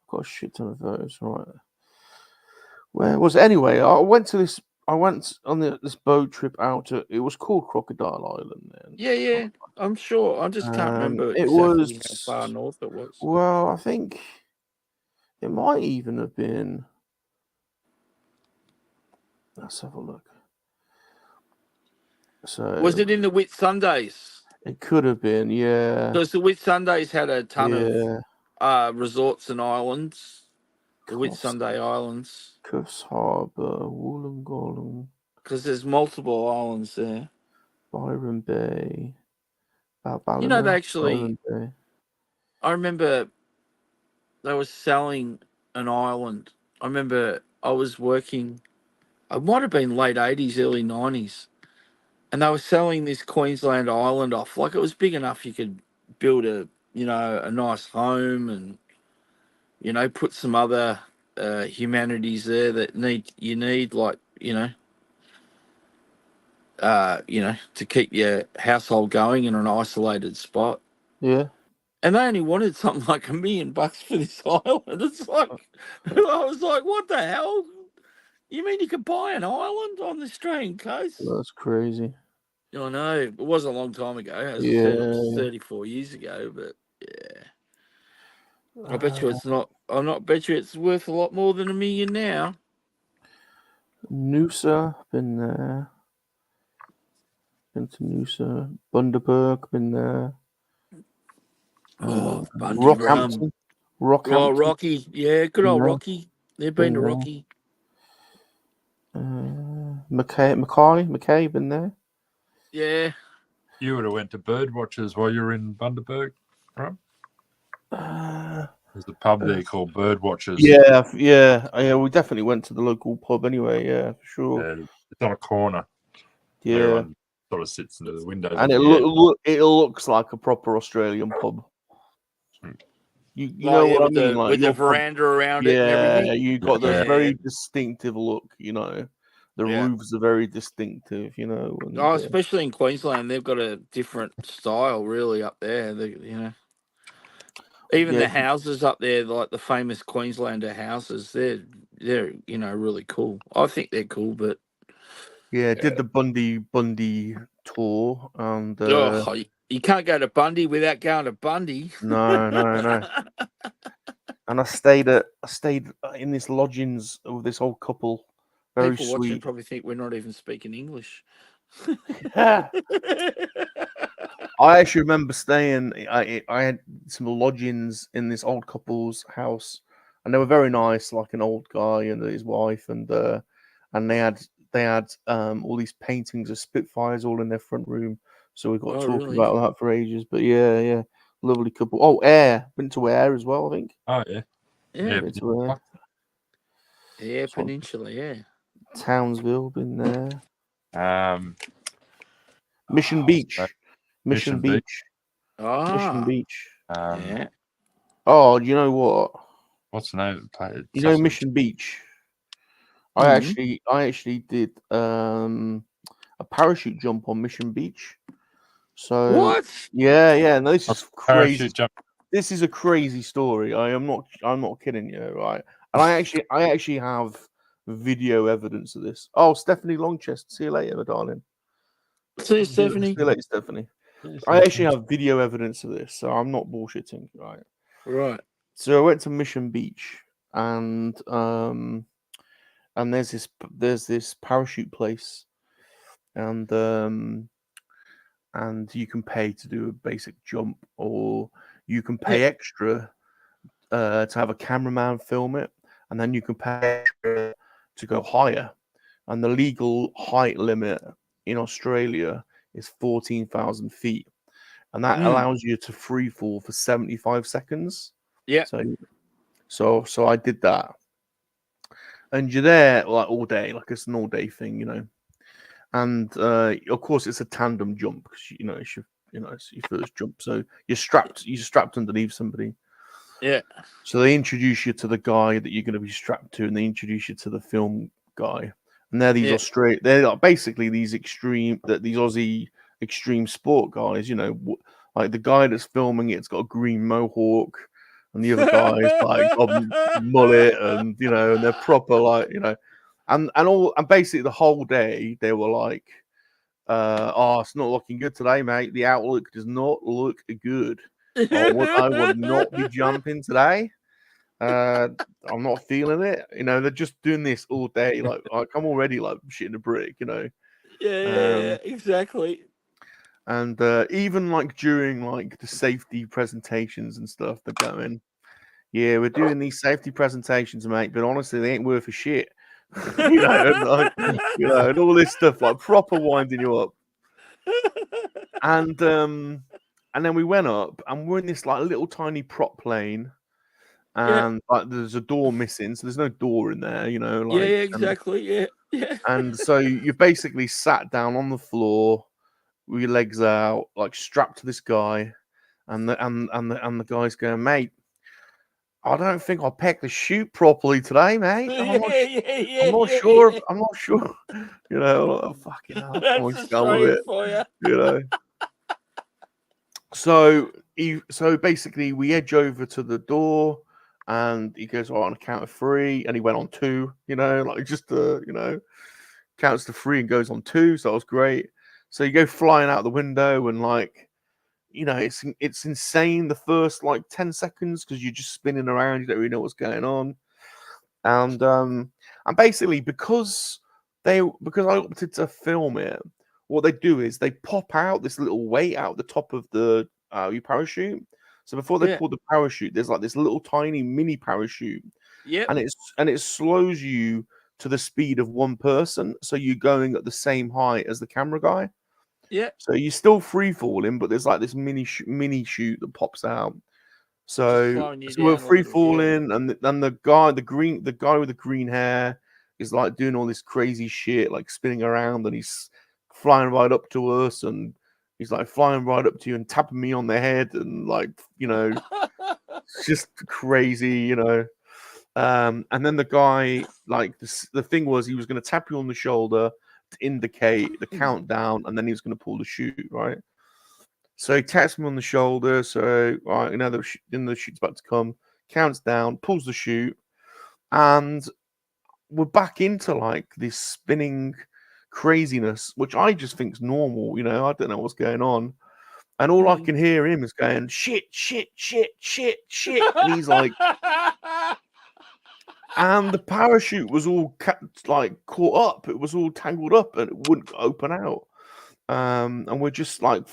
I've got a shit ton of photos. Right. Where was it? Anyway? I went on this boat trip out to. It was called Crocodile Island. Then Yeah. I'm sure. I just can't remember it exactly how was. far north it was. Well, I think it might even have been. Let's have a look. So Was it in the Whitsundays? it could have been, yeah, Because the Whitsundays had a ton yeah. of resorts and islands. The Coffs, Whitsunday Islands. Coffs Harbour, Wollongong, Because there's multiple islands there. Byron Bay, They Ballina, actually. Byron Bay. I remember they were selling an island. I remember I was working. It might have been late 80s, early 90s. And they were selling this Queensland island off. Like it was big enough you could build a nice home and, put some other humanities there that you need, like, to keep your household going in an isolated spot. Yeah, And they only wanted something like $1 million for this island. It's like, I was like, what the hell? You mean you could buy an island on the Australian coast? that's crazy. I know. It was a long time ago. As I said, it was Yeah, 34 years ago, but yeah. I bet you it's not. Bet you it's worth a lot more than $1 million now. Noosa, been there. Been to Noosa, Bundaberg, been there. Oh, Bundy Rum. Rockhampton, Oh, Rockhampton, Rocky. Yeah, good old no, Rocky. They've been to been there. Rocky. McKay, been there. Yeah. You would have went to bird watchers while you were in Bundaberg, right? Uh, There's a pub there called Bird Watchers. yeah. We definitely went to the local pub anyway. Yeah, for sure. And it's on a corner. Yeah, Everyone sort of sits into the windows. and at it the end. it looks like a proper Australian pub. You Oh, know yeah, what I mean? Like with the your pub, veranda around it and yeah, everything. you got this Yeah. very distinctive look. You know, the Yeah. roofs are very distinctive. You know, and, Oh, especially in Queensland, they've got a different style, really, up there. Even yeah, the houses up there, like the famous Queenslander houses, they're really cool. I think they're cool, but did the Bundy tour, and you can't go to Bundy without going to Bundy. no. And I stayed in this lodgings with this old couple, very People watching sweet. probably think we're not even speaking English. I actually remember staying. I had some lodgings in this old couple's house, and they were very nice, like an old guy and his wife, and they had all these paintings of Spitfires all in their front room. So we got Oh, talking really? about that for ages. But yeah, lovely couple. Oh, Air, went to Air as well, I think. Oh yeah. Yeah. Been to Air. Yeah, Peninsula, yeah. Townsville, been there. Mission Beach. Mission Beach. Mission Ah, Beach. yeah. Oh, you know what? What's the name of the place? You know Mission Beach. I actually did a parachute jump on Mission Beach. So What? yeah. No, this is crazy. Parachute jump. This is a crazy story. I'm not kidding you, right? And I actually have video evidence of this. Oh, Stephanie Longchest, see you later, my darling. See you, Stephanie. See you later, Stephanie. I actually have video evidence of this, so I'm not bullshitting, right? Right. So I went to Mission Beach, and there's this parachute place, and you can pay to do a basic jump, or you can pay extra to have a cameraman film it, and then you can pay extra to go higher. And the legal height limit in Australia is 14,000 feet, and that allows you to free fall for 75 seconds. Yeah. So I did that, and you're there like all day, like it's an all day thing, you know. And of course, it's a tandem jump because it's your first jump, so you're strapped underneath somebody. Yeah. So they introduce you to the guy that you're going to be strapped to, and they introduce you to the film guy. And they're these they're like basically these Aussie extreme sport guys. You know, like the guy that's filming it's got a green mohawk, and the other guy's like got a mullet, and and they're proper like and basically the whole day they were like, "Oh, it's not looking good today, mate. The outlook does not look good. I would not be jumping today. I'm not feeling it." They're just doing this all day. Like I'm already like shitting a brick. Yeah, exactly. And even like during like the safety presentations and stuff, they're going, "Yeah, we're doing these safety presentations, mate, but honestly, they ain't worth a shit." And all this stuff, like proper winding you up. And then we went up, and we're in this like little tiny prop plane. And like there's a door missing, so there's no door in there, Yeah, exactly. Yeah. And so you basically sat down on the floor with your legs out, like strapped to this guy, and the guy's going, "Mate, I don't think I packed the chute properly today, mate. I'm not sure. I'm not sure." Fucking hell, That's Australian for you. So basically, we edge over to the door. And he goes, "Oh, on a count of 3," and he went on 2. Like just counts to 3 and goes on 2. So that was great. So you go flying out the window, and like, it's insane the first like 10 seconds because you're just spinning around. You don't really know what's going on. And basically because I opted to film it, what they do is they pop out this little weight out the top of the your parachute. So before they Yeah. pull the parachute, there's like this little tiny mini parachute, Yep. and it slows you to the speed of one person, so you're going at the same height as the camera guy. Yep. So you're still free falling, but there's like this mini chute that pops out. So, slowing you we're down a free little, yeah. falling, and the guy with the green hair is like doing all this crazy shit, like spinning around, and he's flying right up to us, and he's like flying right up to you and tapping me on the head, and like, you know, it's just crazy, you know. And then the guy, like, the thing was, he was going to tap you on the shoulder to indicate the countdown, and then he was going to pull the chute, right? So he taps me on the shoulder. So, right, you know, the chute's about to come, counts down, pulls the chute, and we're back into like this spinning craziness, which I just think's normal. You know, I don't know what's going on. And all I can hear him is going, shit, shit, shit, shit, shit. And he's like, and the parachute was all caught up. It was all tangled up and it wouldn't open out. And we're just like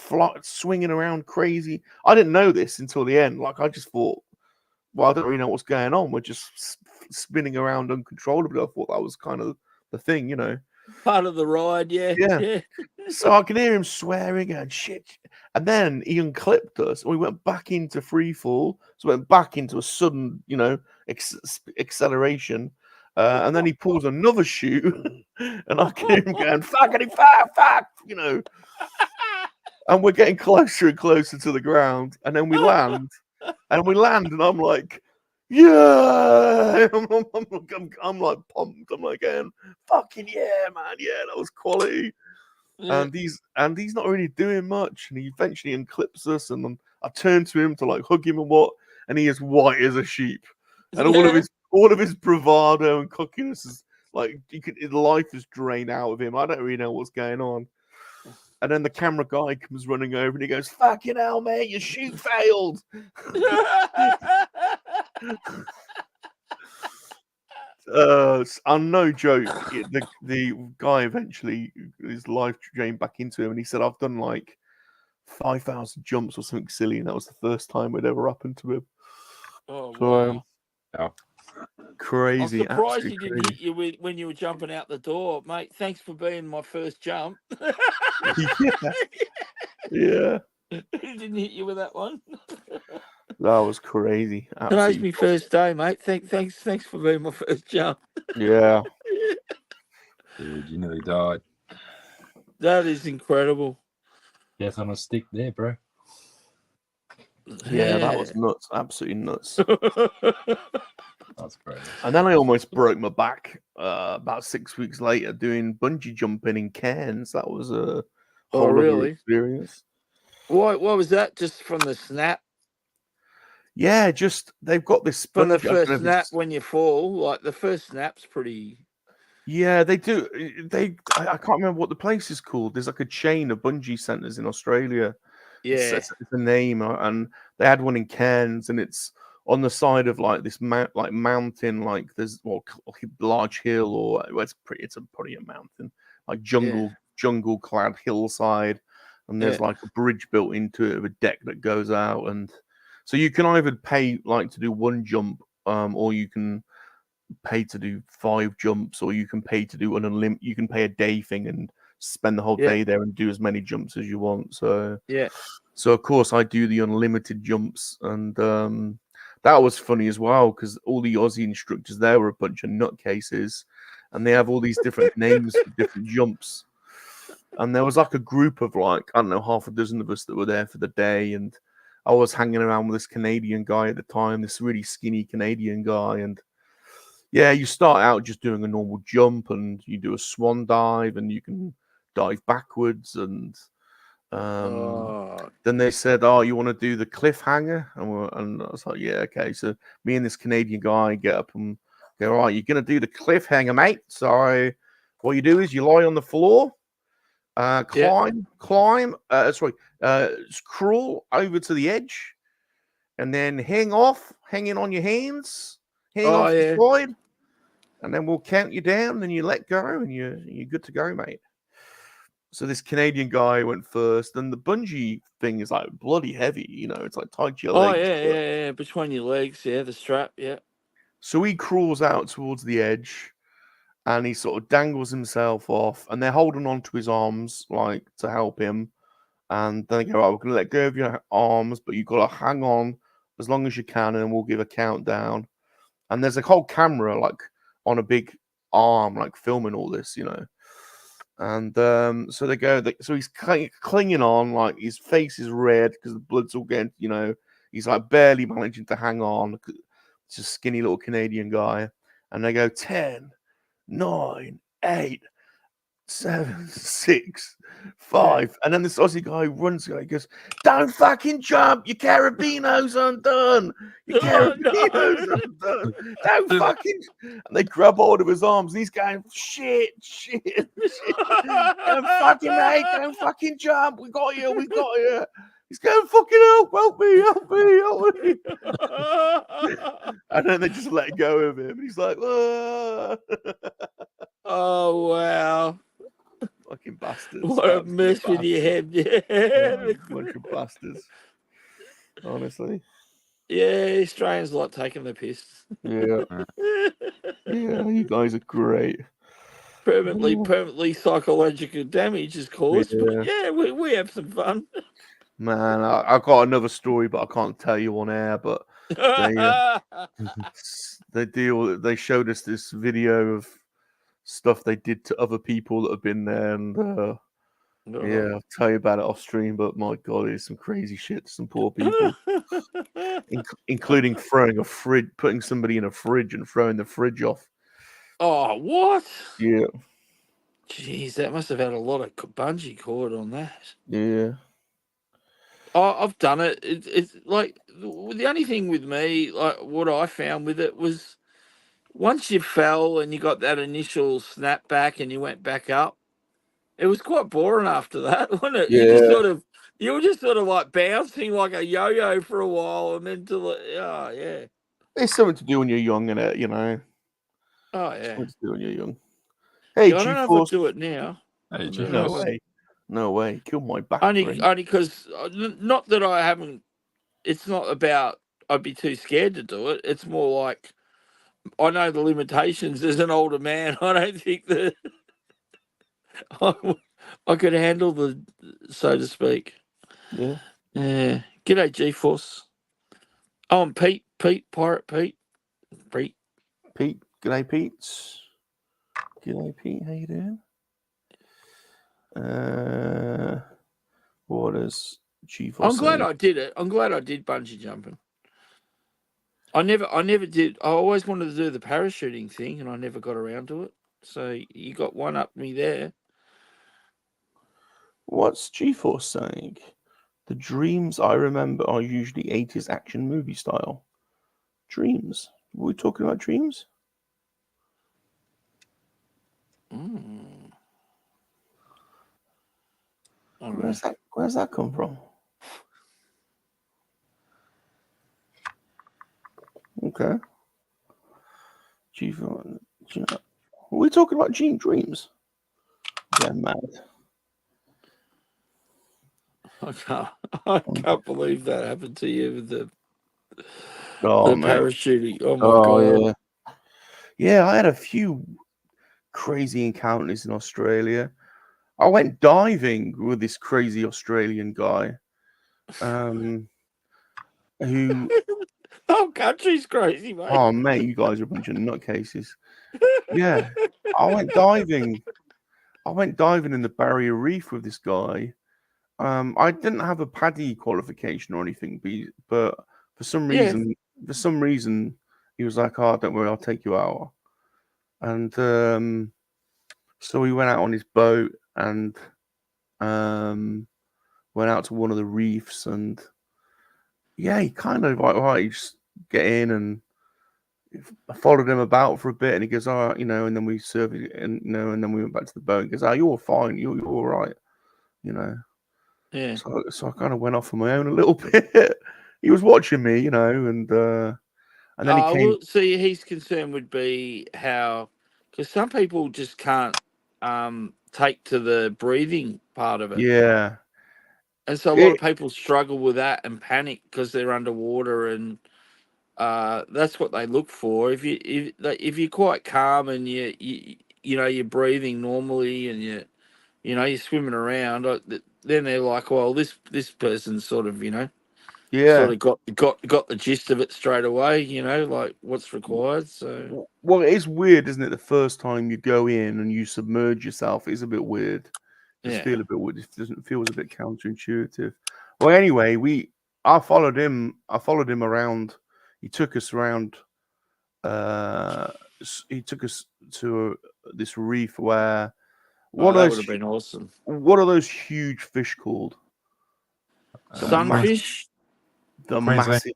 swinging around crazy. I didn't know this until the end. Like, I just thought, well, I don't really know what's going on. We're just spinning around uncontrollably. I thought that was kind of the thing, you know. Part of the ride, yeah. Yeah. So I can hear him swearing and shit. And then he unclipped us and we went back into free fall. So we went back into a sudden, you know, acceleration. And then he pulls another chute and I can hear him going, fuckity fuck, you know. And we're getting closer and closer to the ground. And then we land. And I'm like, yeah. I'm like pumped. I'm like going, fucking yeah, man. Yeah, that was quality. Yeah. And he's not really doing much. And he eventually unclips us. And then I turn to him to like hug him and he is white as a sheep. And all of his bravado and cockiness is like, his life is drained out of him. I don't really know what's going on. And then the camera guy comes running over and he goes, fucking hell, mate, your shoot failed. I'm no joke. The guy eventually, his life drained back into him. And he said, I've done like 5,000 jumps or something silly. And that was the first time it ever happened to him. Oh, So, wow. Crazy. I'm surprised he absolutely didn't hit you when you were jumping out the door, mate. Thanks for being my first jump. Yeah. He didn't hit you with that one. That was crazy. Today's my first day, mate. Thanks for being my first jump. Yeah. Dude, you nearly died. That is incredible. Death on a stick there, bro. Yeah, that was nuts. Absolutely nuts. That's great. And then I almost broke my back about 6 weeks later doing bungee jumping in Cairns. That was a whole other experience. What was that? Just from the snap? Yeah, just they've got this From the sponge. first snap when you fall, like the first snap's pretty. Yeah, they do. I can't remember what the place is called. There's like a chain of bungee centers in Australia. Yeah, it's a name, and they had one in Cairns, and it's on the side of like this mountain, like there's a large hill, or well, it's probably a mountain, like jungle clad hillside, and there's like a bridge built into it with a deck that goes out, and so you can either pay like to do one jump, or you can pay to do 5 jumps, or you can pay to do you can pay a day thing and spend the whole day there and do as many jumps as you want. So of course I do the unlimited jumps, and that was funny as well because all the Aussie instructors there were a bunch of nutcases, and they have all these different names for different jumps. And there was like a group of like, I don't know, half a dozen of us that were there for the day, and I was hanging around with this Canadian guy at the time, this really skinny Canadian guy, and yeah, you start out just doing a normal jump, and you do a swan dive, and you can dive backwards, and then they said, "Oh, you want to do the cliffhanger?" And I was like, "Yeah, okay." So me and this Canadian guy get up and go, "All right, you're gonna do the cliffhanger, mate. So what you do is you lie on the floor, crawl over to the edge, and then hanging on your hands, hang off the side." And then we'll count you down, and you let go, and you're good to go, mate. So this Canadian guy went first, and the bungee thing is like bloody heavy. It's like tied to your Oh legs. yeah. Between your legs, yeah, the strap, yeah. So he crawls out towards the edge, and he sort of dangles himself off, and they're holding on to his arms like to help him. And then they go, right, we're gonna let go of your arms, but you've got to hang on as long as you can, and we'll give a countdown. And there's a whole camera like on a big arm, like filming all this, And so they go, so he's clinging on, like his face is red because the blood's all getting, he's like barely managing to hang on. It's a skinny little Canadian guy. And they go 10, 9, 8, 7, 6, 5. And then this Aussie guy runs, he goes, don't fucking jump, your carabino's undone. Your carabino's undone. Don't fucking. And they grab hold of his arms, and he's going, shit. Don't fucking, mate, don't fucking jump. We got you. He's going, fucking help me. And then they just let go of him. And he's like, ah. Oh, wow. Fucking bastards. What a mess with your head. Yeah. Bunch of bastards. Honestly. Yeah, Australians like taking the piss. Yeah. Yeah, you guys are great. Permanently psychological damage is caused. Yeah. But yeah, we have some fun. Man, I've got another story, but I can't tell you on air. But they showed us this video of stuff they did to other people that have been there, and yeah, I'll tell you about it off stream. But my God, it's some crazy shit to some poor people, including putting somebody in a fridge and throwing the fridge off. Oh, what? Yeah. Jeez, that must have had a lot of bungee cord on that. Yeah. Oh, I've done it. It's like the only thing with me, like what I found with it was once you fell and you got that initial snap back and you went back up, it was quite boring after that, wasn't it? Yeah. You were just sort of like bouncing like a yo-yo for a while, and then yeah. It's something to do when you're young, innit? Oh yeah. Something to do when you're young. Hey, Yeah, I don't know if I do it now. Hey, No way. No way. Kill my back. Only because not that I haven't. It's not about I'd be too scared to do it. It's more like I know the limitations as an older man. I don't think that I could handle the, so to speak. Yeah. Yeah. G'day, G-Force. Oh, and Pete, Pirate Pete. Pete. G'day, Pete. G'day, Pete. How you doing? What is G-Force? I'm glad I did it. I'm glad I did bungee jumping. I never did. I always wanted to do the parachuting thing, and I never got around to it. So you got one up me there. What's G-Force saying? The dreams I remember are usually 80s action movie style. Dreams? Were we talking about dreams? Where's that come from? Okay. Are we talking about dreams? They're mad. I can't believe that happened to you with the man. parachuting. Oh my God. Yeah, I had a few crazy encounters in Australia. I went diving with this crazy Australian guy. Who whole country's crazy, mate. Oh mate, you guys are a bunch of nutcases. Yeah. I went diving in the Barrier Reef with this guy. I didn't have a PADI qualification or anything, but for some reason, he was like, "Oh, don't worry, I'll take you out." And so we went out on his boat and went out to one of the reefs, and yeah, he kind of like, right, you just get in, and I followed him about for a bit, and he goes, "Oh, and then we served it, and and then we went back to the boat." He goes, "Oh, you're fine, you're all right, Yeah. So I kind of went off on my own a little bit. He was watching me, and then he came. Well, see, his concern would be how, because some people just can't take to the breathing part of it. Yeah. And so a lot of people struggle with that and panic because they're underwater, and that's what they look for. If you're quite calm and you're breathing normally and you're swimming around, then they're like, well, this person's sort of Yeah. got the gist of it straight away. Like what's required. So Well, it is weird, isn't it? The first time you go in and you submerge yourself is a bit weird. Just yeah. feel a bit weird. It doesn't feels a bit counterintuitive. Well, anyway, I followed him around. He took us around. He took us to this reef where That would have been awesome. what are those huge fish called? Sunfish. The Queensland. massive.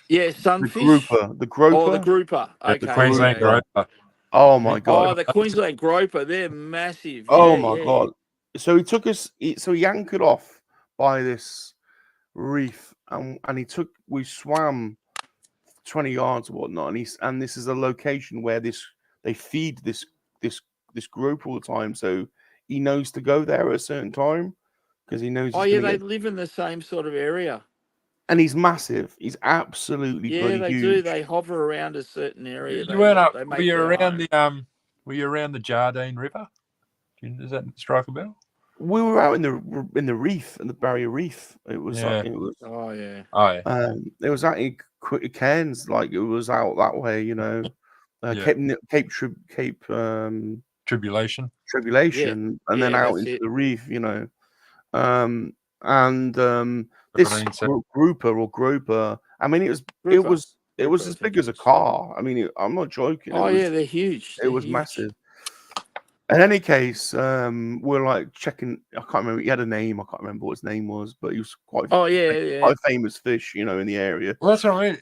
Yeah, sunfish. The grouper. Oh, the grouper. Okay. The Queensland grouper. groper. Oh my god. Oh, the Queensland groper. They're massive. Oh Yeah, my yeah. god. So he took us. So he anchored off by this reef, and we swam 20 yards or whatnot, and this is a location where they feed this group all the time. So he knows to go there at a certain time because he knows. Oh yeah, they live in the same sort of area. And he's massive. He's absolutely bloody they huge. do. They hover around a certain area. You weren't up. Were you around the Jardine River? Does that strike a bell? We were out in the reef, in the Barrier Reef. It was. Yeah. Oh yeah. Oh yeah. It was out in Cairns, like it was out that way, Yeah. Cape Tribulation, and then out into the reef, this grouper. I mean, it was as big as a car. I mean, I'm not joking. Oh yeah, they're huge. It was massive. In any case, we're like checking. I can't remember. He had a name. I can't remember what his name was, but he was quite. Quite a famous fish, in the area. Well, that's what I mean.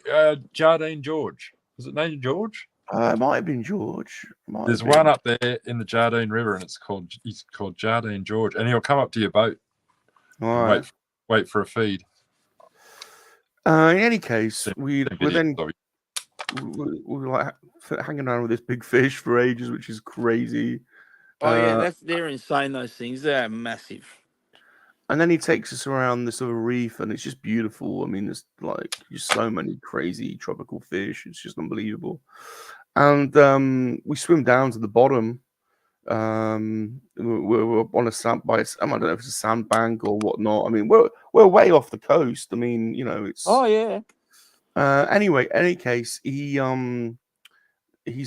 Jardine George. Was it named George? It might have been George. There's one up there in the Jardine River, and he's called Jardine George, and he'll come up to your boat. Right. Wait for a feed. In any case, we were like hanging around with this big fish for ages, which is crazy. Oh yeah, they're insane. Those things, they're massive. And then he takes us around this other reef, and it's just beautiful. I mean, there's like just so many crazy tropical fish. It's just unbelievable. And we swim down to the bottom. We're on a I don't know if it's a sandbank or whatnot. I mean, we're way off the coast. I mean, it's. Oh yeah. Anyway, any case, he's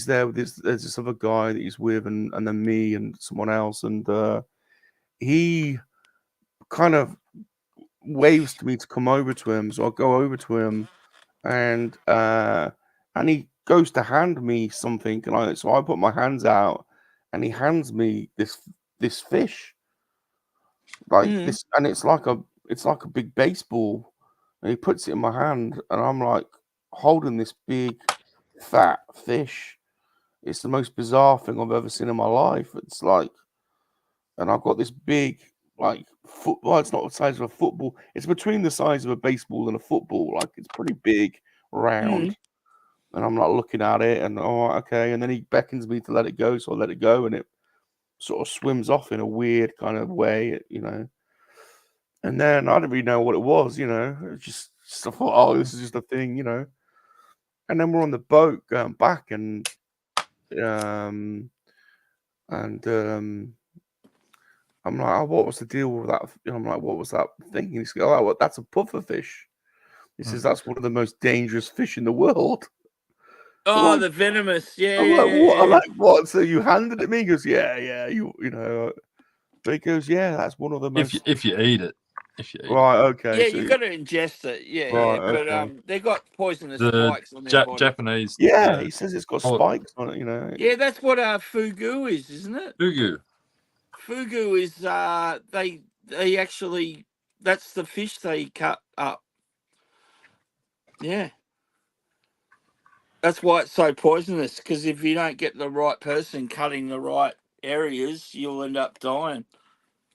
there with there's this other guy that he's with, and then me and someone else, and he kind of waves to me to come over to him. So I'll go over to him, and he goes to hand me something, and so I put my hands out, and he hands me this fish, like this, and it's like a big baseball, and he puts it in my hand, and I'm like holding this big fat fish. It's the most bizarre thing I've ever seen in my life. It's like, and I've got this big, like, football. It's not the size of a football. It's between the size of a baseball and a football. Like, it's pretty big, round. And I'm like looking at it, and okay. And then he beckons me to let it go, so I let it go, and it sort of swims off in a weird kind of way, And then I didn't really know what it was, It just I thought, this is just a thing, And then we're on the boat going back, and I'm like, what was the deal with that? I'm like, what was that thing? And he's like, well, that's a pufferfish. He says that's one of the most dangerous fish in the world. Oh, the venomous, yeah. I'm like, what? I'm like, what? So you handed it me? He goes, yeah, But he goes, yeah, that's one of the most. If you eat it. Right, okay. Yeah, so you got to ingest it. Yeah, right, yeah. But they got poisonous spikes on their body. Japanese. Yeah, he says it's got spikes on it. Yeah, that's what fugu is, isn't it? Fugu is they actually, that's the fish they cut up. Yeah. That's why it's so poisonous, because if you don't get the right person cutting the right areas, you'll end up dying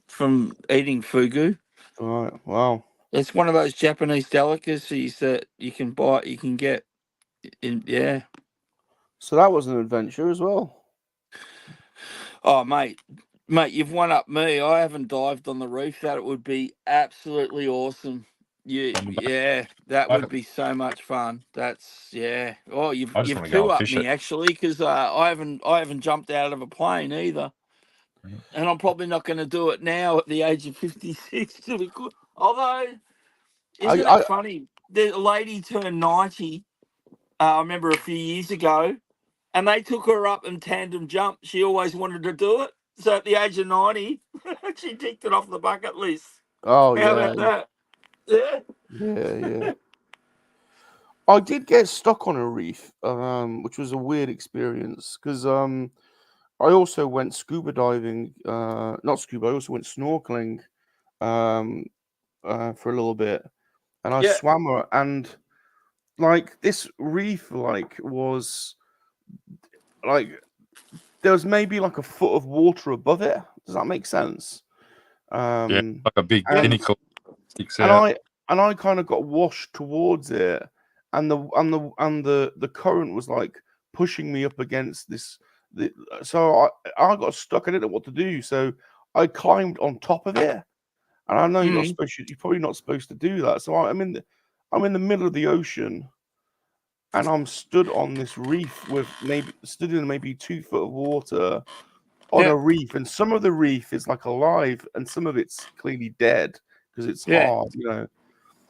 from eating fugu. Right, wow. It's one of those Japanese delicacies that you can buy, you can get. Yeah. So that was an adventure as well. Oh, mate, Mate, you've one up me. I haven't dived on the reef. That would be absolutely awesome. That would be so much fun. That's Oh, I just you've want to go two and up fish me it. actually, because I haven't jumped out of a plane either, and I'm probably not going to do it now at the age of 56. Although, isn't it I funny? The lady turned 90. I remember a few years ago, and they took her up and tandem jump. She always wanted to do it, so at the age of 90, she ticked it off the bucket list. oh How yeah, about that? Yeah. yeah. I did get stuck on a reef, which was a weird experience because I also went scuba diving. Not scuba. I also went snorkeling um, for a little bit, and I Yeah. swam and like this reef was like there was maybe like a foot of water above it. Does that make sense? Yeah, like a big Yeah. And pinnacle sticks and out. I kind of got washed towards it, and the current was like pushing me up against this. So I got stuck. I didn't know what to do, so I climbed on top of it. And I know you're not supposed to, you're probably not supposed to do that. So I'm in the middle of the ocean, and I'm stood on this reef with stood in maybe 2 foot of water on Yeah. a reef, and some of the reef is like alive, and some of it's clearly dead because it's Yeah. hard. It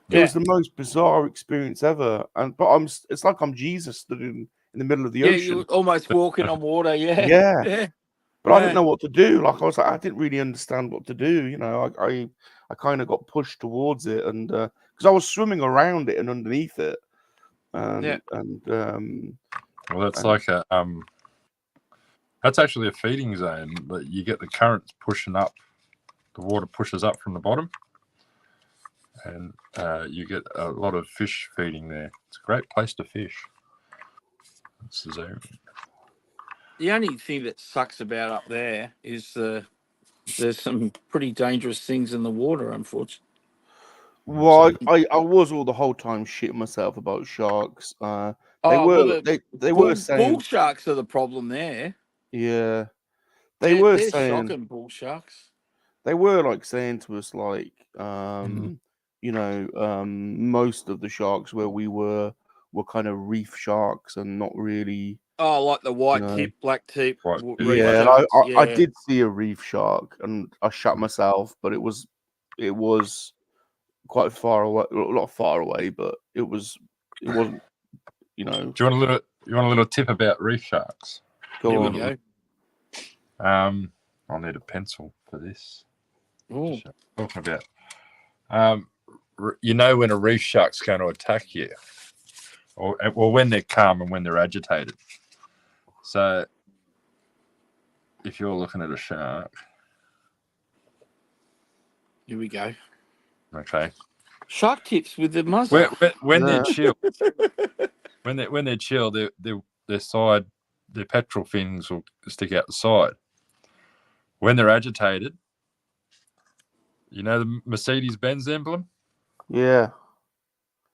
Yeah. was the most bizarre experience ever, it's like I'm Jesus stood in the middle of the Yeah. ocean. You're almost walking on water. Yeah. Yeah, Yeah. but I didn't Yeah. know what to do. I didn't really understand what to do. I kind of got pushed towards it, and because I was swimming around it and underneath it, Yeah. Well, that's and like that's actually a feeding zone that you get the currents pushing up. The water pushes up from the bottom, and you get a lot of fish feeding there. It's a great place to fish. That's the zone. The only thing that sucks about up there is there's some pretty dangerous things in the water, unfortunately. well, I was all the whole time shitting myself about sharks. They Oh were well, the they were bull saying, sharks are the problem there. yeah, they were They're saying shocking, bull sharks. they were like saying to us like Mhm. most of the sharks where we were kind of reef sharks and not really, Oh, like the you white know. tip, black tip, Right. reef Yeah, and sharks. I Yeah. did see a reef shark and I shot myself, but it was quite far away, not far away, but it wasn't, Do you want a little tip about reef sharks? go Here we on. go. I'll need a pencil for this. Oh. Talking about when a reef shark's going to attack you, or when they're calm and when they're agitated. So if you're looking at a shark, Here we go. okay, Shark tips with the muzzle. when they're Yeah. chill, when they're chill, their side, their pectoral fins will stick out the side. When they're agitated, you know the Mercedes-Benz emblem. Yeah.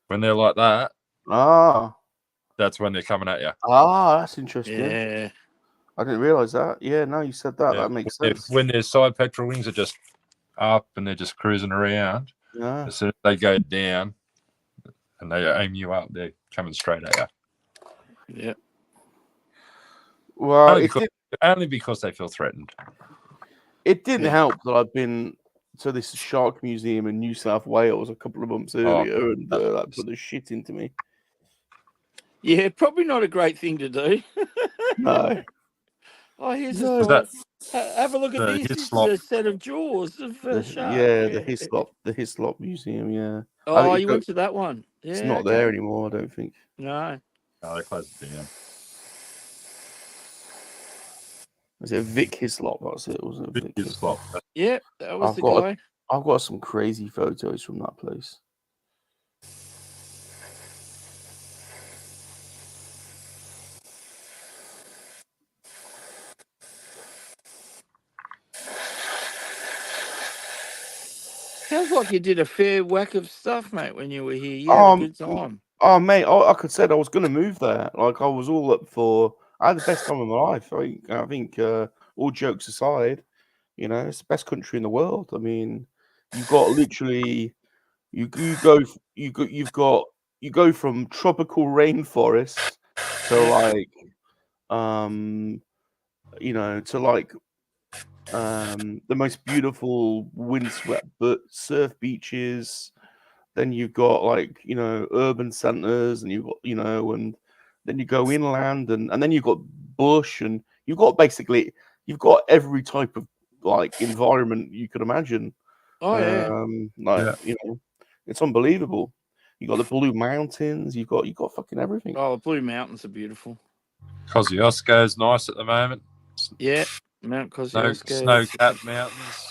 When they're like that, Ah. that's when they're coming at you. Ah, that's interesting. Yeah. I didn't realize that. Yeah, now you said that, that makes sense. When their side pectoral wings are just up and they're just cruising around, Yeah. as soon as they go down and they aim you up, they're coming straight at you. Yeah. Well, only because they feel threatened. It didn't Yeah. help that I've been to this shark museum in New South Wales a couple of months earlier, and that put the shit into me. Yeah, probably not a great thing to do. No. Oh, here's No. a thought. Have a look at the this. It's hislop. a set of jaws of shark. Yeah, the Hislop Museum. Yeah. Oh, you went to that one? Yeah, It's not there anymore, I don't think. No. No, they closed it down. Was it Vic Hislop? That's it, wasn't it? Vic Hislop. Yeah, that was the guy. I've got some crazy photos from that place. Sounds like you did a fair whack of stuff, mate, when you were here. You had a good time. Oh, mate, I could said I was going to move there. Like, I was all up for. I had the best time of my life. I think all jokes aside, You know, it's the best country in the world. I mean, you've got literally you go you go from tropical rainforest to Yeah. like you know, to like the most beautiful windswept but surf beaches. Then you've got like, you know, urban centers, and you've got, you know, and then you go inland, and then you've got bush, and you've got basically you've got every type of like environment you could imagine. Oh yeah. Like, Yeah. you know, it's unbelievable. You got the Blue Mountains, you got fucking everything. Oh, the Blue Mountains are beautiful. Kosciuszko's nice at the moment. Yeah, Mount Snow Kosciuszko. capped mountains.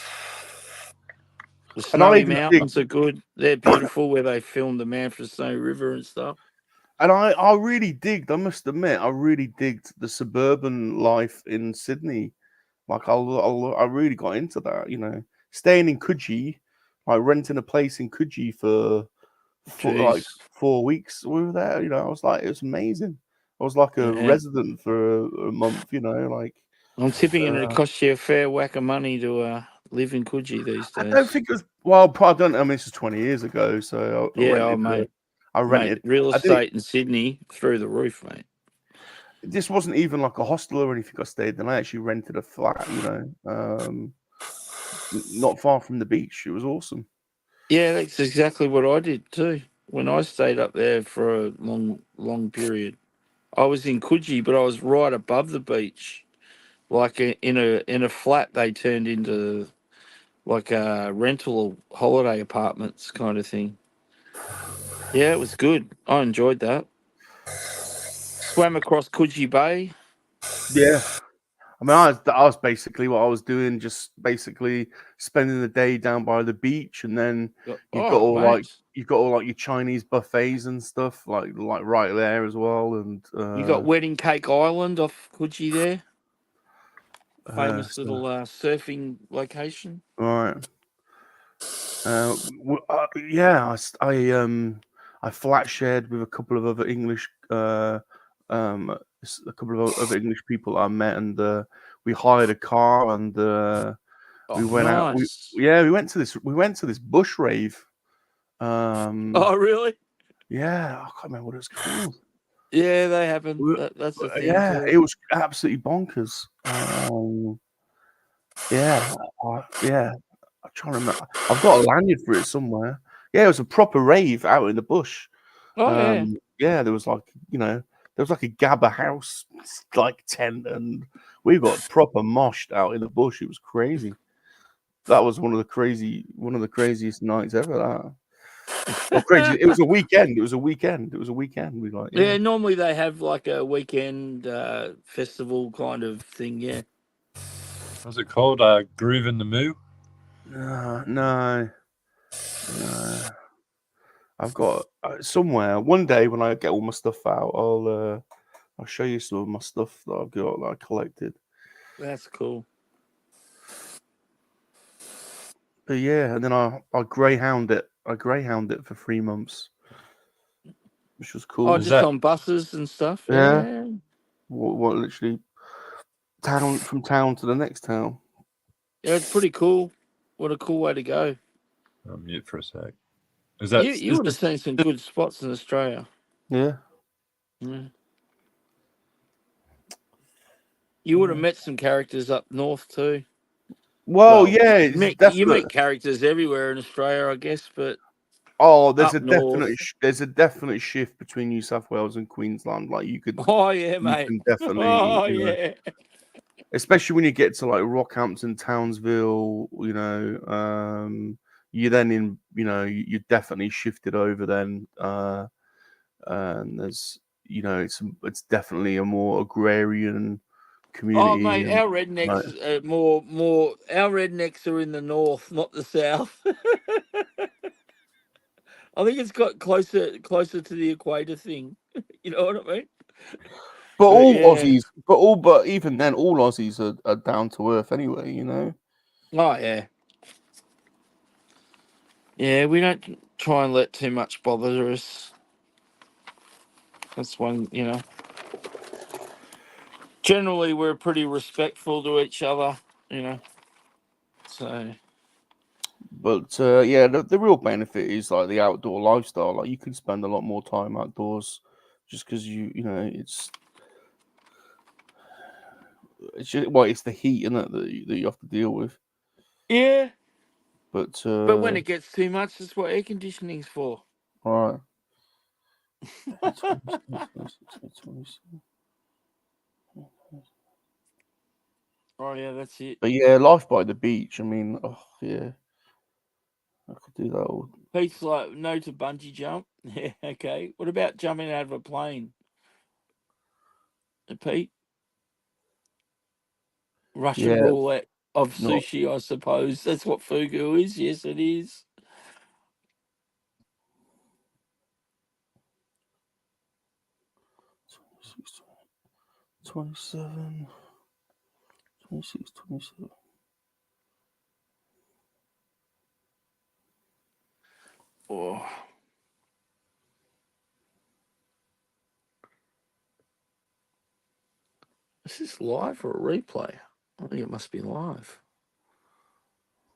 The And I Snowy even dig Mountains are good. They're beautiful, where they filmed the Man from Snow River and stuff. and I really digged, I must admit, I really digged the suburban life in Sydney. Like I really got into that, you know, staying in Coogee, like renting a place in Coogee for like Jeez. 4 weeks. We were there, you know. I was like, it was amazing. I was like a Yeah. resident for a month, you know. Like, I'm tipping it'll cost you a fair whack of money to live in Coogee these I days. don't think it was. Well, I don't. I mean, this was 20 years ago, so I Yeah, rented. mate. I Mate, rented. real I did. estate in Sydney through the roof, mate. This wasn't even like a hostel or anything. I stayed, and I actually rented a flat, you know, not far from the beach. It was awesome. Yeah, that's exactly what I did too. When I stayed up there for a long period, I was in Coogee, but I was right above the beach, like in a flat they turned into like a rental holiday apartments kind of thing. Yeah, it was good. I enjoyed that. Swam across Coogee Bay. Yeah. I mean, I was basically what I was doing, just basically spending the day down by the beach, and then you've got Oh, all like mate, your Chinese buffets and stuff, like right there as well, and you got Wedding Cake Island off Coogee there, famous so, little surfing location. right. Yeah, I flat shared with a couple of other English a couple of other English people I met, and we hired a car, and we Oh, went out. nice. We went to this bush rave. Oh, really? Yeah, I can't remember what it was called. Yeah, they happen. That's the thing Yeah, too. it was absolutely bonkers. Yeah, yeah. I'm trying to remember. I've got a lanyard for it somewhere. Yeah, it was a proper rave out in the bush. Oh yeah. Yeah, there was like, you know, there was like a Gabba house like tent, and we got proper moshed out in the bush. It was crazy. That was one of the craziest nights ever. That. Well, crazy. It was a weekend. It was a weekend. It was a weekend. We like, yeah. Yeah, normally they have like a weekend festival kind of thing. Yeah. What's it called? Groove in the Moo? No. I've got somewhere. One day when I get all my stuff out, I'll show you some of my stuff that I've got that I collected. That's cool. But yeah, and then I greyhound it. I greyhound it for 3 months, which was cool. Oh, Is just that on buses and stuff. Yeah. Yeah. What literally from town to the next town. Yeah, it's pretty cool. What a cool way to go. I'm mute for a sec. Is You would have this seen some good spots in Australia. Yeah. Yeah. You would have met some characters up north too. Well, Well, yeah, it's you definite. meet characters everywhere in Australia, I guess, but Oh, up north. there's a definite shift between New South Wales and Queensland. Like Oh yeah, you mate. can definitely, Oh you know, yeah. especially when you get to like Rockhampton, Townsville, you know, you then in, you know, you definitely shifted over then, and there's, you know, it's definitely a more agrarian Oh community, mate, and our like, rednecks more. Our rednecks are in the north, not the south. I think it's got closer to the equator thing. You know what I mean? But yeah. But even then, all Aussies are down to earth anyway, you know. Oh yeah. Yeah, we don't try and let too much bother us. That's one, you know. Generally, we're pretty respectful to each other, you know. So, But yeah, the real benefit is like the outdoor lifestyle. Like you can spend a lot more time outdoors, just because you know it's just, well, it's the heat in it that you have to deal with. yeah. But When it gets too much, that's what air conditioning's for. all right. Oh yeah, that's it. But yeah, life by the beach. I mean, oh yeah, I could do that all. Pete's like, no to bungee jump. Yeah, okay. What about jumping out of a plane? Pete? Russian Yeah, roulette of not sushi, I suppose. That's what fugu is. Yes, it is. 27, 26, 27. Oh. Is this live or a replay? I think it must be live.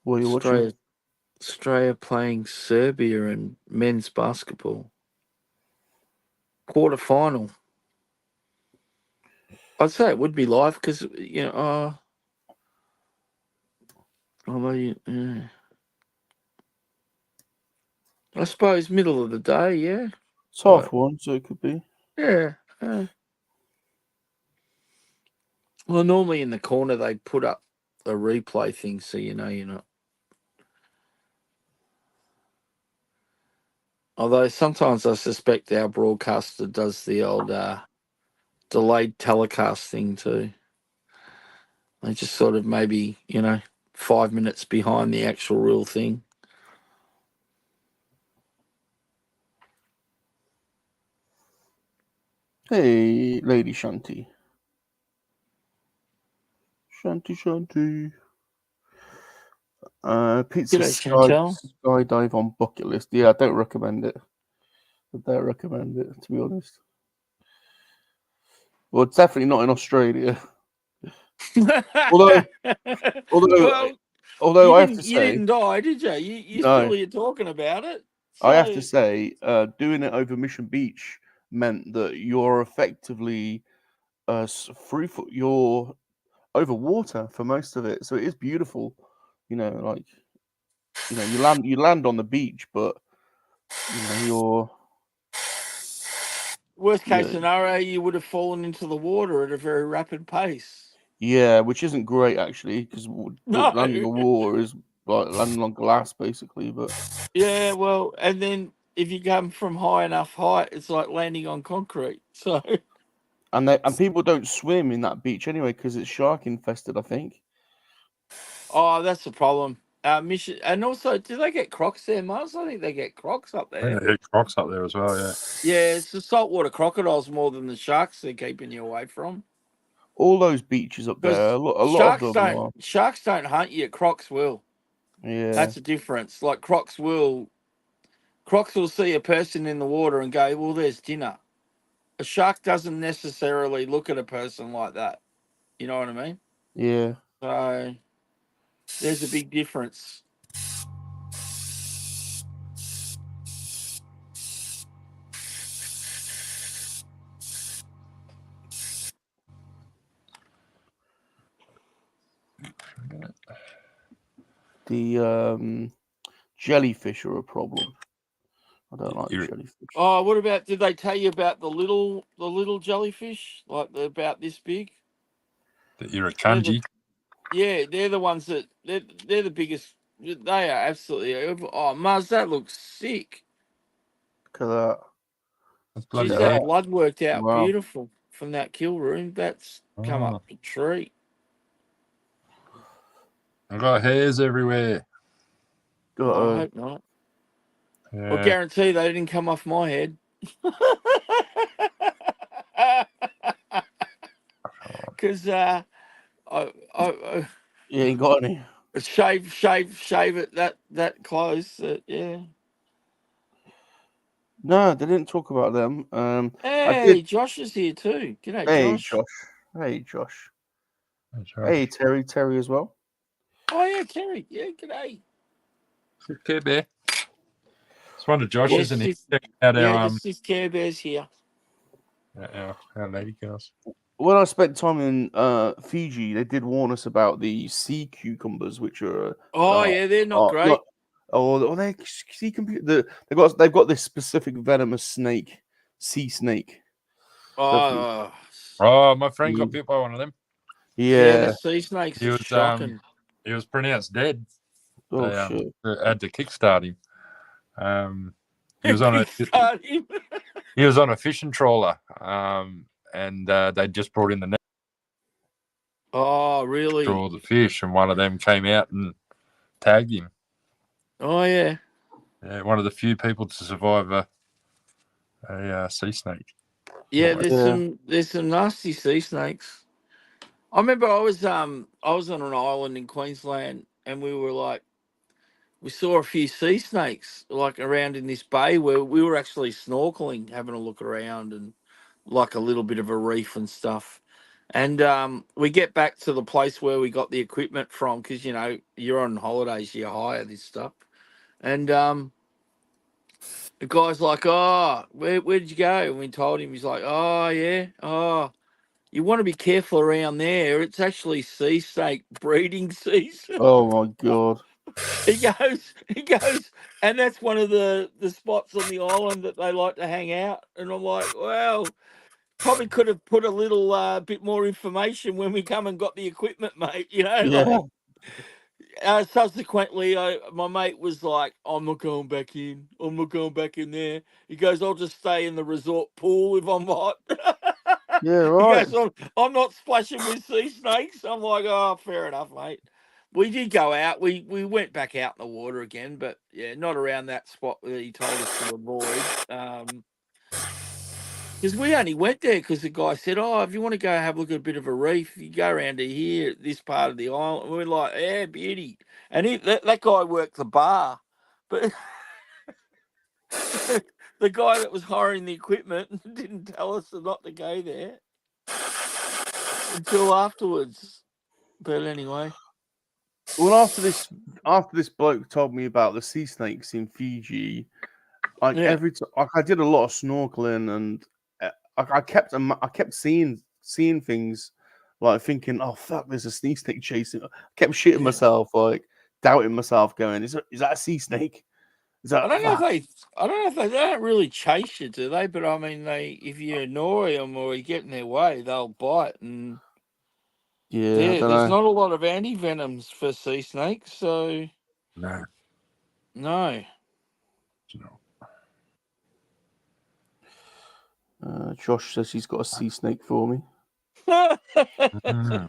What are you watching? Australia playing Serbia in men's basketball. Quarterfinal. I'd say it would be live because, you know, yeah. I suppose middle of the day, yeah. It's half one, so it could be. Yeah. Well, normally in the corner they put up a replay thing, so you know you're not. Although sometimes I suspect our broadcaster does the old delayed telecast thing too. They just sort of maybe, 5 minutes behind the actual real thing. Hey, Lady Shanti. Shanti. Pizza G'day, Chantel. skydive on bucket list. Yeah, I don't recommend it. To be honest. Well, it's definitely not in Australia. Although you I have to didn't you say, didn't die, did you? You no, still here talking about it. I have to So say, doing it over Mission Beach meant that you're effectively free foot. You're over water for most of it, so it is beautiful. You know, like you land on the beach, but you're worst case yeah scenario, you would have fallen into the water at a very rapid pace. yeah, which isn't great actually, because No. landing on water is like landing on glass basically. But Yeah, well, and then if you come from high enough height, it's like landing on concrete. So and people don't swim in that beach anyway because it's shark infested, I think. oh, that's the problem. Mission, and also, do they get crocs there, Mars? I think they get crocs up there. Yeah, crocs up there as well. Yeah. Yeah, it's the saltwater crocodiles more than the sharks they're keeping you away from. All those beaches up there, a lot of them are. Sharks don't hunt you. Crocs will. Yeah, That's the difference. Like crocs will see a person in the water and go, "Well, there's dinner." A shark doesn't necessarily look at a person like that. You know what I mean? yeah. So there's a big difference. The jellyfish are a problem. I don't like the jellyfish. Oh, what about? Did they tell you about the little jellyfish, like they're about this big? The irukandji. They're the ones that they're the biggest. They are absolutely. Oh, Mars, that looks sick. Look at that. That's Geez, bloody that hair. blood worked out Wow. beautiful from that kill room. That's come up a tree. I've got hairs everywhere. Oh, I hope not. Yeah. I guarantee they didn't come off my head. Because I You ain't got any. shave it that close. Yeah. No, they didn't talk about them. I Hey, did. Josh is here too. G'day, Hey, Josh. Josh. Hey, Josh. That's right. Hey, Terry as well. Oh, yeah, Terry. Yeah, g'day. Care Bear. It's one of Josh's, Yes, and he sis- checked out yeah, the Sis Care Bears here. our lady girls. When I spent time in Fiji, they did warn us about the sea cucumbers, which are Oh, yeah, they're not great. they sea cucumber. They've got this specific venomous snake, sea snake. Oh, Oh, my friend got bit by one of them. yeah, the Yeah. sea snakes He are was shocking. he was pronounced dead. Oh They shit. had to kickstart him. He was on Kickstart him. he was on a fishing trawler, and they just brought in the net Oh, really? for all the fish, and one of them came out and tagged him. Oh, yeah. Yeah, one of the few people to survive a sea snake. Yeah, there's some nasty sea snakes. I remember I was on an island in Queensland, and we saw a few sea snakes like around in this bay where we were actually snorkeling, having a look around and like a little bit of a reef and stuff. And we get back to the place where we got the equipment from because you're on holidays, you hire this stuff, and the guy's like, "Oh, where did you go?" And we told him. He's like, "Oh yeah, oh." You want to be careful around there. It's actually sea snake breeding season. Oh my god. He goes, and that's one of the spots on the island that they like to hang out. And I'm like, well, probably could have put a little bit more information when we come and got the equipment, mate. Yeah. Subsequently, my mate was like, I'm not going back in. I'm not going back in there. He goes, I'll just stay in the resort pool if I'm hot. Yeah, He right. goes, I'm not splashing with sea snakes. I'm like, oh, fair enough, mate. We did go out. We went back out in the water again, but yeah, not around that spot that he told us to avoid. Because we only went there because the guy said, "Oh, if you want to go have a look at a bit of a reef, you go around to here, this part of the island." And we're like, "Yeah, beauty." And that guy worked the bar, but the guy that was hiring the equipment didn't tell us not to go there until afterwards. But anyway, Well, after this bloke told me about the sea snakes in Fiji, like yeah, every time, like I did a lot of snorkeling, and I kept seeing things, like thinking, oh fuck, there's a sea snake chasing. I kept shitting yeah. myself, like doubting myself, going, is that a sea snake? Is I that don't know if fuck? they don't really chase you, do they? But I mean, if you annoy them or you get in their way, they'll bite. And Yeah, I don't there's know. not a lot of anti venoms for sea snakes, so No. no. Josh says he's got a sea snake for me. Mm.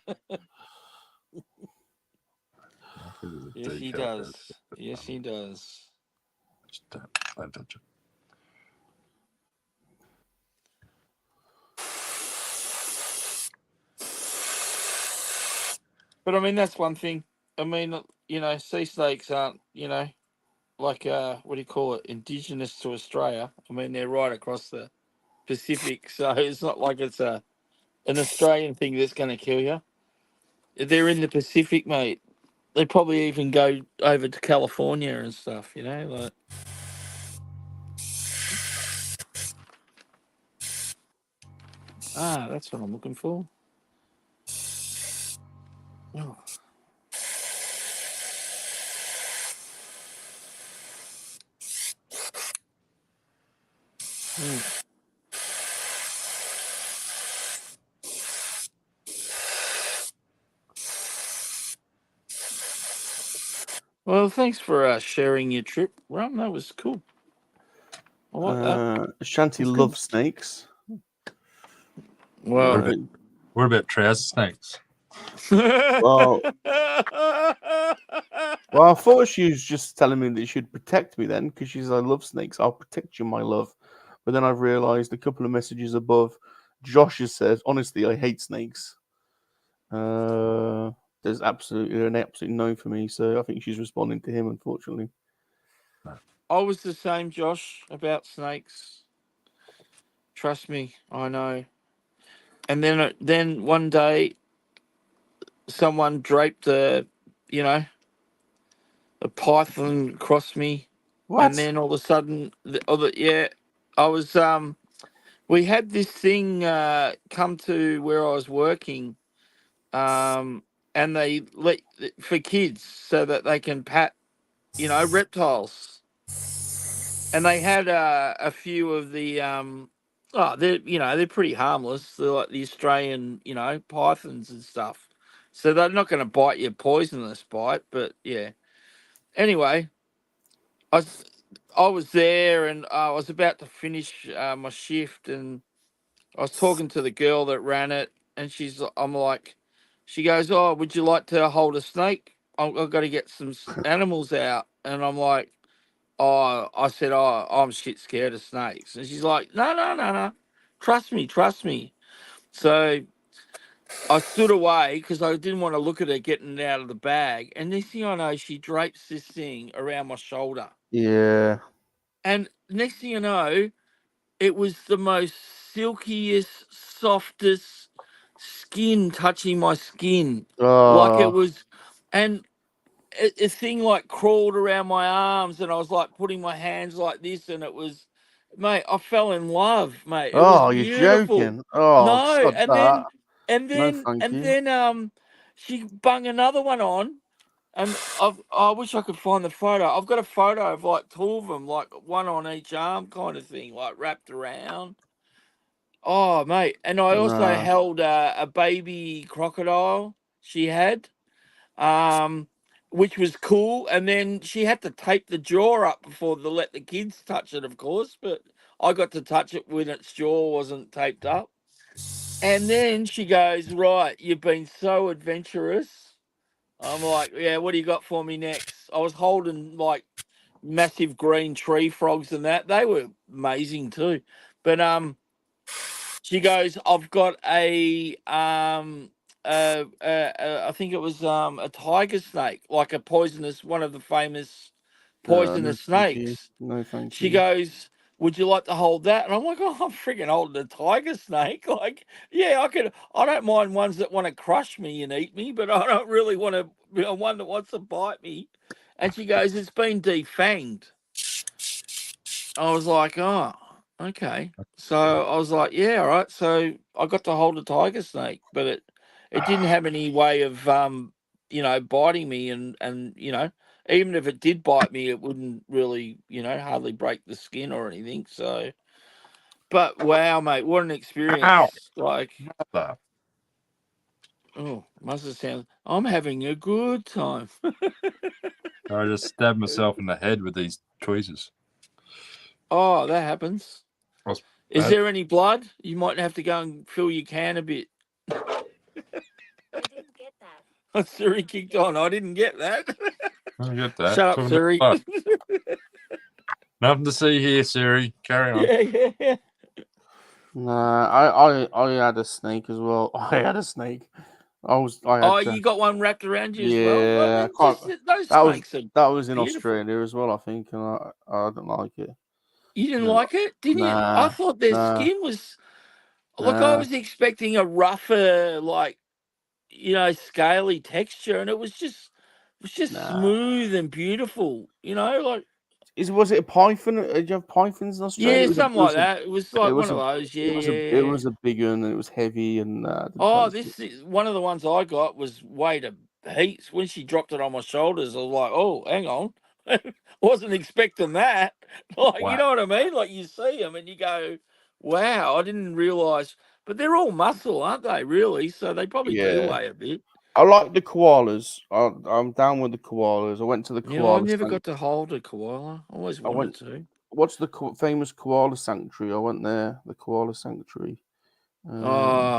Yes, he does. Yes, he does. Just don't touch it. But I mean, that's one thing. I mean, sea snakes aren't, like what do you call it, indigenous to Australia. I mean, they're right across the Pacific, so it's not like it's an Australian thing that's going to kill you. They're in the Pacific, mate. They probably even go over to California and stuff, like. Ah, that's what I'm looking for. Oh. Hmm. Well, thanks for sharing your trip, Rum. That was cool. I like that. Shanti That's good. loves snakes. Well, What about trouser snakes? Well, I thought she was just telling me that she'd protect me then, because she's I love snakes. I'll protect you, my love. But then I've realised a couple of messages above, Josh has said, honestly, I hate snakes. There's absolutely an absolute no for me, so I think she's responding to him, unfortunately. I was the same, Josh, about snakes. Trust me, I know. And then one day, someone draped a you know, a python crossed me, What? and then all of a sudden, I was we had this thing come to where I was working, and they let for kids so that they can pat, reptiles, and they had a few of the they're pretty harmless. They're like the Australian pythons and stuff, so they're not going to bite you poisonous bite, but yeah. Anyway, I was, I was there and I was about to finish my shift, and I was talking to the girl that ran it, and I'm like, she goes, "Oh, would you like to hold a snake? I've got to get some animals out." And I'm like, "Oh," I said, "Oh, I'm shit scared of snakes." And she's like, "No, no, no, no. Trust me, trust me." So I stood away because I didn't want to look at her getting it out of the bag. And next thing I know, she drapes this thing around my shoulder. Yeah. And next thing you know, it was the most silkiest, softest skin touching my skin. Like it Oh. was, and a thing like crawled around my arms, and I was like putting my hands like this, and it was, mate, I fell in love, mate. It was Oh, you're beautiful. joking. Oh, No, sod that. No, thank and you. then she bung another one on. And I wish I could find the photo. I've got a photo of like two of them, like one on each arm, kind of thing, like wrapped around. Oh, mate! And I also No. held a baby crocodile. She had, um, which was cool. And then she had to tape the jaw up before they let the kids touch it, of course. But I got to touch it when its jaw wasn't taped up. And then she goes, "Right, you've been so adventurous." I'm like, "Yeah, what do you got for me next?" I was holding like massive green tree frogs and that. They were amazing too. But she goes, "I've got I think it was a tiger snake, like a poisonous, one of the famous No, poisonous thank you. snakes." No, thank She you. goes, "Would you like to hold that?" And I'm like, "Oh, I'm freaking holding a tiger snake." Like, yeah, I could. I don't mind ones that want to crush me and eat me, but I don't really want to. One that wants to bite me. And she goes, "It's been defanged." I was like, "Oh, okay." So I was like, "Yeah, all right." So I got to hold a tiger snake, but it didn't have any way of biting me, and even if it did bite me, it wouldn't really hardly break the skin or anything. So, but wow, mate, what an Ow! experience! Like, Mother. oh, must have sounded. I'm having a good time. I just stabbed myself in the head with these tweezers. Oh, that happens. I was Is bad. there any blood? You might have to go and fill your can a bit. Siri kicked on. I didn't get that. I don't get that. Shut up, Talking about Siri. blood. Nothing to see here, Siri. Carry on. Yeah. Nah, I had a snake as well. I had a snake. I Oh, had to. you got one wrapped around you as well. Well, Yeah, I then can't. those That was snakes are that was in beautiful. Australia as well, I think, and I don't like it. You didn't Didn't- like it, didn't you? I Nah, thought their nah, skin was. Look, I nah, was expecting a rougher, like scaly texture, and it was just nah. smooth and beautiful. Like Was it a python? Did you have pythons in Australia? yeah, something like that. It was It like one was of a, those. Yeah, it yeah, yeah. was a big one, and it was heavy, and I didn't Oh, fancy it. this is one of the ones I got was weighed a heaps. When she dropped it on my shoulders, I was like, "Oh, hang on." Wasn't expecting that. Like, you Wow. know what I mean? Like, you see them and you go, "Wow, I didn't realize." But they're all muscle, aren't they? Really? So they probably do Yeah, weigh a bit. I like the koalas. I'm down with the koalas. I went to the Yeah, I koala never sanctuary. got to hold a koala. I always I wanted went. to. What's the famous koala sanctuary? I went there. The koala sanctuary. Um,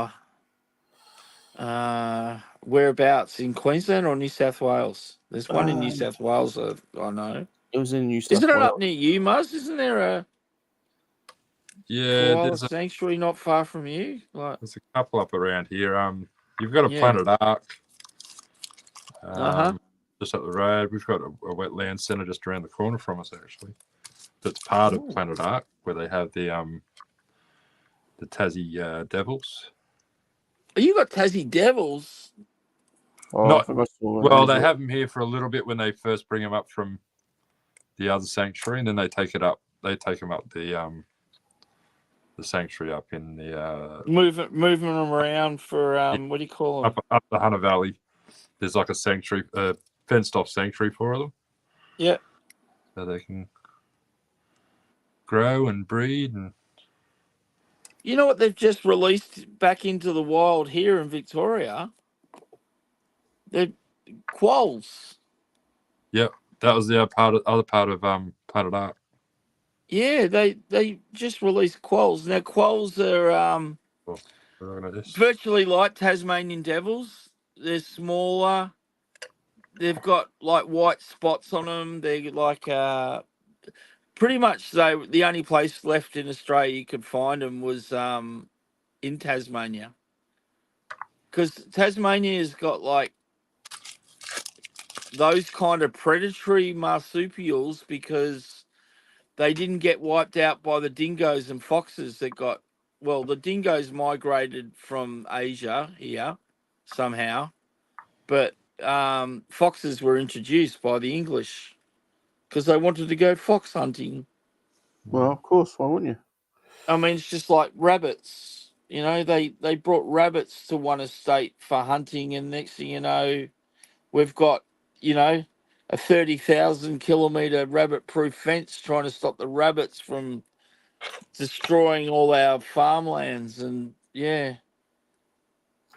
Oh, whereabouts in Queensland or New South Wales? There's one in New um, South Wales. I know. it was in New Isn't South it up Wales. near you, Muzz? Isn't there a Yeah, koala sanctuary not far from you? Like, there's a couple up around here. You've got a yeah. Planet Ark. Uh-huh. Just up the road. We've got a wetland centre just around the corner from us, actually. That's part of Ooh. Planet Ark, where they have the Tassie Devils. You got Tassie Devils. Oh, I Not think I saw well. that. They have them here for a little bit when they first bring them up from the other sanctuary, and then they take it up. They take them up the sanctuary up in the moving them around for what do you call them? up the Hunter Valley. There's like a sanctuary, fenced off sanctuary for them. Yeah. So they can grow and breed. And You know what they've just released back into the wild here in Victoria? They're quolls. yep, that was the other part of Planet Art. Yeah, they just released quolls. Now quolls are virtually like Tasmanian devils. They're smaller. They've got like white spots on them. They're like pretty much the only place left in Australia you could find them was in Tasmania, because Tasmania has got like those kind of predatory marsupials because they didn't get wiped out by the dingoes and foxes that got. Well, the dingoes migrated from Asia here somehow, but foxes were introduced by the English because they wanted to go fox hunting. Well, of course. Why wouldn't you? I mean, it's just like rabbits. You know, they brought rabbits to one estate for hunting, and next thing you know, we've got, you know, a 30,000 kilometre rabbit-proof fence trying to stop the rabbits from destroying all our farmlands, and yeah.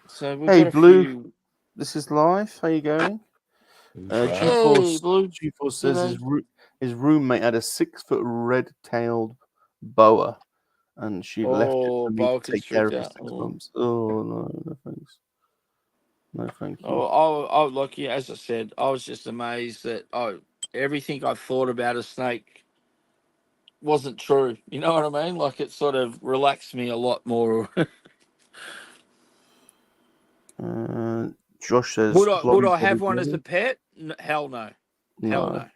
So we've Hey, got a Blue. few. This is live. How you going? Hey, Blue. G4 says G'day. his roommate had a 6-foot red-tailed boa, and she left it Oh, for me to boa take care of for constrictor. 6 Oh. months. Oh no, thanks. No, thank you. Oh, like yeah, as I said, I was just amazed that everything I thought about a snake wasn't true. You know what I mean? Like it sort of relaxed me a lot more. Josh says, Would I Blobby have one as a Blobby. pet? Hell no. Hell No, no.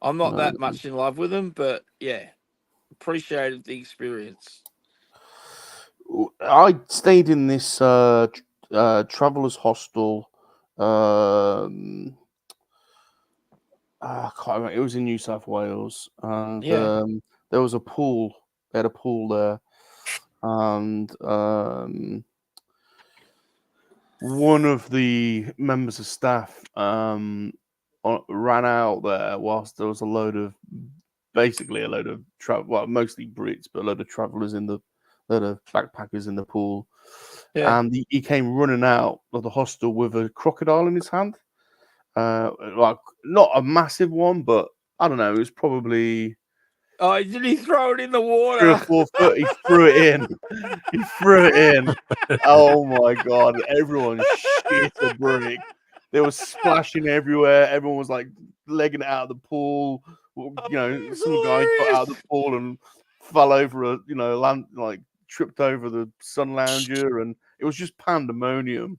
I'm not no. that much in love with them, but yeah, appreciated the experience. I stayed in this travelers hostel. I can't remember. It was in New South Wales, and Yeah. there was a pool. They had a pool there, and one of the members of staff ran out there whilst there was basically a load of well, mostly Brits, but a load of travellers load of backpackers in the pool. Yeah. And he came running out of the hostel with a crocodile in his hand. Like not a massive one, but I don't know. It was probably Oh, did he throw it in the 3 or water? 4 foot. He threw it in. He threw it in. Oh my god! Everyone shit a brick. They were splashing everywhere. Everyone was like legging it out of the pool. You know, It's some guy got out of the hilarious. pool and fell over tripped over the sun lounger, and it was just pandemonium.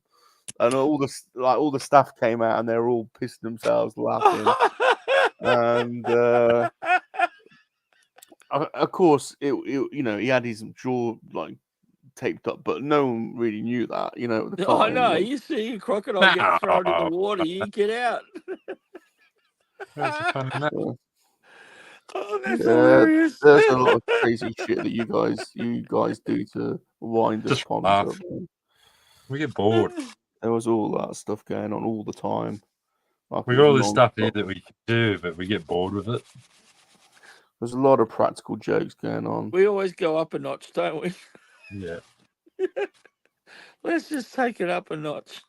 And all the staff came out, and they were all pissing themselves laughing. And of course, he had his jaw like taped up, but no one really knew that, at the time. I know. You see a crocodile get thrown in the water, you get out. That's a fun name. Oh, that's Yeah, hilarious. there's a lot of crazy shit that you guys do to wind Just up on. laugh. We get bored. There was all that stuff going on all the time. Like We it got was all this stuff here non-stop. that we can do, but we get bored with it. There's a lot of practical jokes going on. We always go up a notch, don't we? Yeah. Let's just take it up a notch.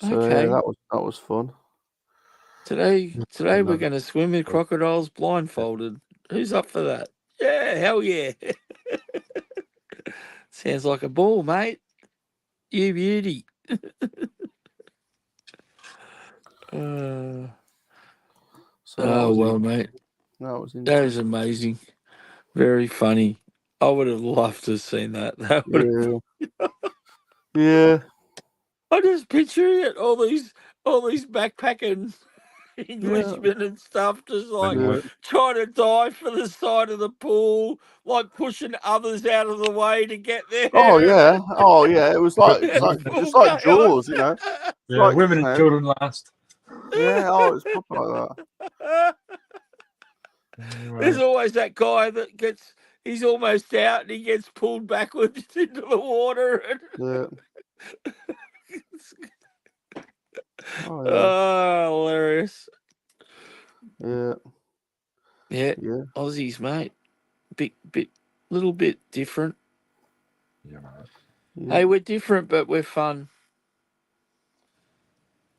So Okay. that was fun. Today we're going to swim with crocodiles blindfolded. Who's up for that? Yeah, hell yeah. Sounds like a ball, mate. You beauty. So Oh, well, mate. That was That is amazing. Very funny. I would have loved to have seen that. Yeah. I just picture it. All these backpacking Englishmen and stuff, just like Yeah. trying to dive for the side of the pool, like pushing others out of the way to get there. Oh yeah. Oh yeah. It was like it's Full like chaos. Jaws, you know. It's Yeah, like, women you and know, children last. yeah. Oh, it's proper like that. There's Anyway, always that guy that he's almost out and he gets pulled backwards into the water. Yeah. Oh yeah. Oh, hilarious. Yeah. Yeah, Yeah. Aussies, mate. Little bit different. yeah, mate. Yeah. Hey, we're different, but we're fun.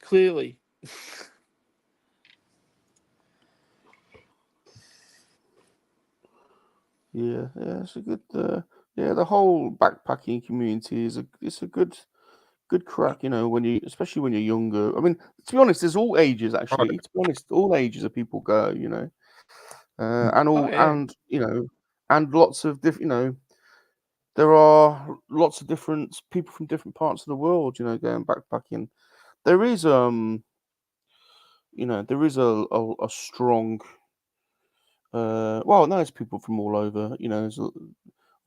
Clearly. Yeah. Yeah. It's a good. Yeah. The whole backpacking community is a good crack. You know, especially when you're younger. I mean, to be honest, there's all ages Oh, actually. To be honest, all ages of people go. You know, Oh, yeah. and you know, and lots of different. You know, there are lots of different people from different parts of the world. You know, going backpacking. There is you know, there is a strong. Well, no, it's people from all over. You know,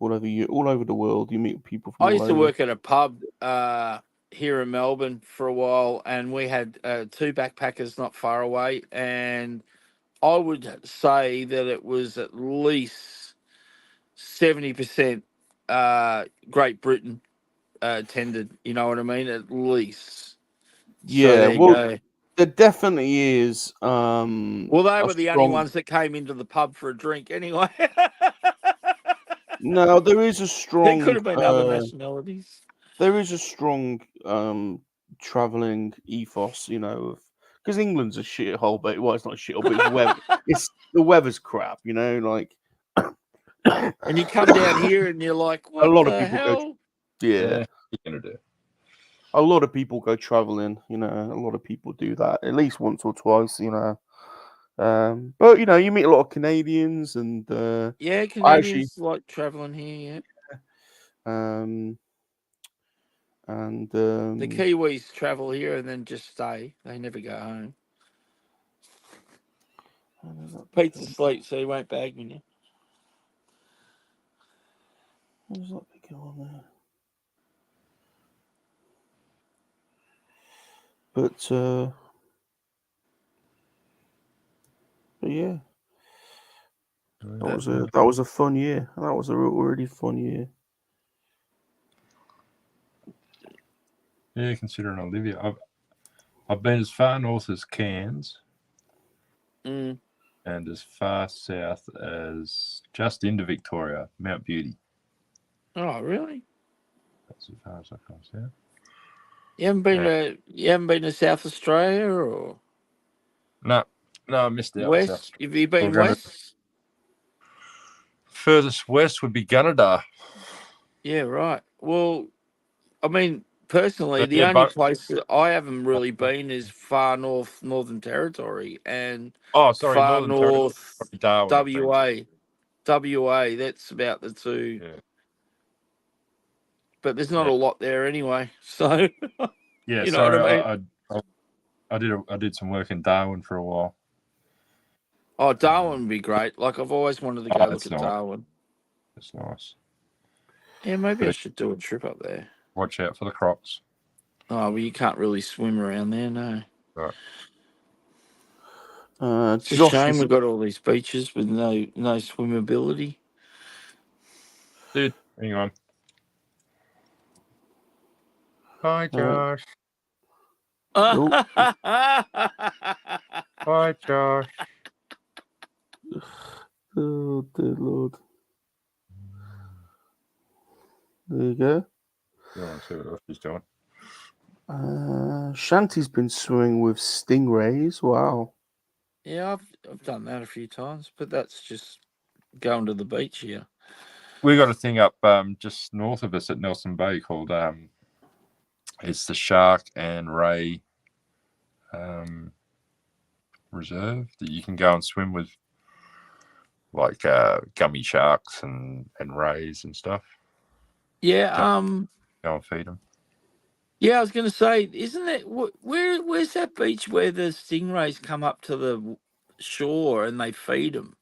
all over the world. You meet people from I all used to over. work at a pub here in Melbourne for a while, and we had two backpackers not far away, and I would say that it was at least 70% Great Britain attended. You know what I mean? At least. So Yeah, there you well, go. there definitely is Well, they a were the only strong. ones that came into the pub for a drink anyway. No, there is a There could strong. have been other nationalities. There is a strong traveling ethos. You know, because England's a shithole, but well, it's not a shithole, but it's weather. It's the weather's crap. You know, like And you come down here and you're like, a what lot of the people go. hell? Yeah, Yeah, you're gonna do. a lot of people go traveling. You know, a lot of people do that at least once or twice. You know, but you know, you meet a lot of Canadians, and Yeah, I actually, Canadians like traveling here, yeah. um, and The Kiwis travel here and then just stay. They never go home. Pete's asleep, so he won't bag me now. What does that pick on there? But yeah, that was a fun year. That was a really fun year. Yeah, considering Olivia, I've been as far north as Cairns Mm. and as far south as just into Victoria, Mount Beauty. Oh, really? That's as far as I come south. You haven't been to South Australia or No, I missed out. West? Have you been We're gonna- west? Furthest west would be Gunnedah. Yeah, right. Well, I mean, personally, But the yeah, only place that I haven't really been is far north, Northern Territory, and sorry, far Northern Territory, north, Darwin. I've been to. WA. That's about the two. Yeah, But there's not yeah, a lot there anyway. So yeah. you know what Sorry, I mean? I did some work in Darwin for a while. Oh, Darwin would be great. Like I've always wanted to go look That's at nice. Darwin. That's nice. Yeah, maybe I But should do a trip up there. watch out for the crocs. Oh, well, you can't really swim around there, no. Right. It's a Josh shame is we've got all these beaches with no swimmability. Dude, hang on. Hi, Josh. oh, Hi, Josh. oh dear Lord. There you go. You want to see what else she's doing? Shanti's been swimming with stingrays. Wow. Yeah, I've done that a few times, but that's just going to the beach here. We got a thing up just north of us at Nelson Bay called it's the Shark and Ray Reserve that you can go and swim with, like gummy sharks and rays and stuff. Yeah, Go and feed them. Yeah, I was going to say, isn't it? Where's that beach where the stingrays come up to the shore and they feed them?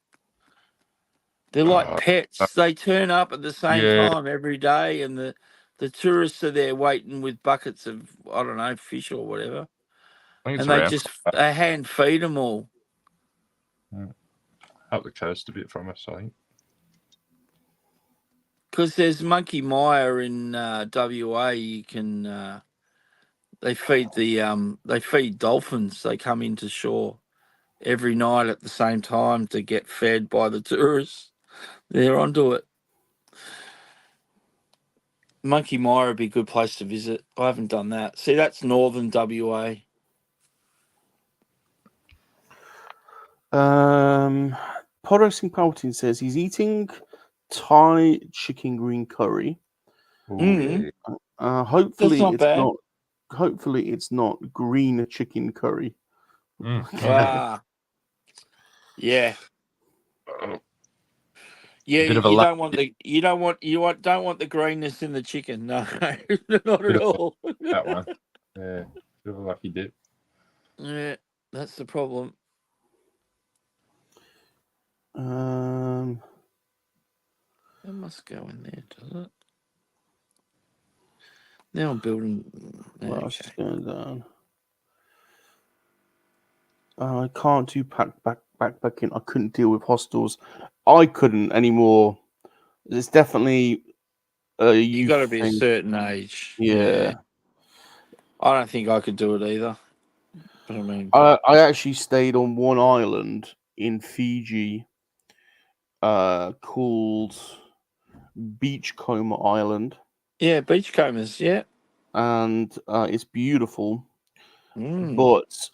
They're like pets. They turn up at the same Yeah, time every day, and the tourists are there waiting with buckets of, I don't know, fish or whatever, I think it's and they around just they hand feed them all. up the coast a bit from us, I think. Because there's Monkey Mire in WA. You can they feed dolphins. They come into shore every night at the same time to get fed by the tourists. They're onto it. Monkey Mire would be a good place to visit. I haven't done that. See, that's northern WA. Podosing Palpatine says he's eating Thai chicken green curry. Mm. That's Hopefully not it's bad. not. Hopefully it's not green chicken curry. Ah, yeah. Yeah, Bit of a you la- don't want don't want the greenness in the chicken. No, not Bit at of all. that one. Yeah, bit of a lucky dip. Yeah, that's the problem. It must go in there, does it? Now I'm building. What else Okay. is going down? I can't do backpacking. I couldn't deal with hostels. I couldn't anymore. It's definitely a You got to youth be a thing. certain age. Yeah. I don't think I could do it either. But I mean, I actually stayed on one island in Fiji called Beachcomber Island, yeah, beachcombers. Yeah. and it's beautiful. Mm. But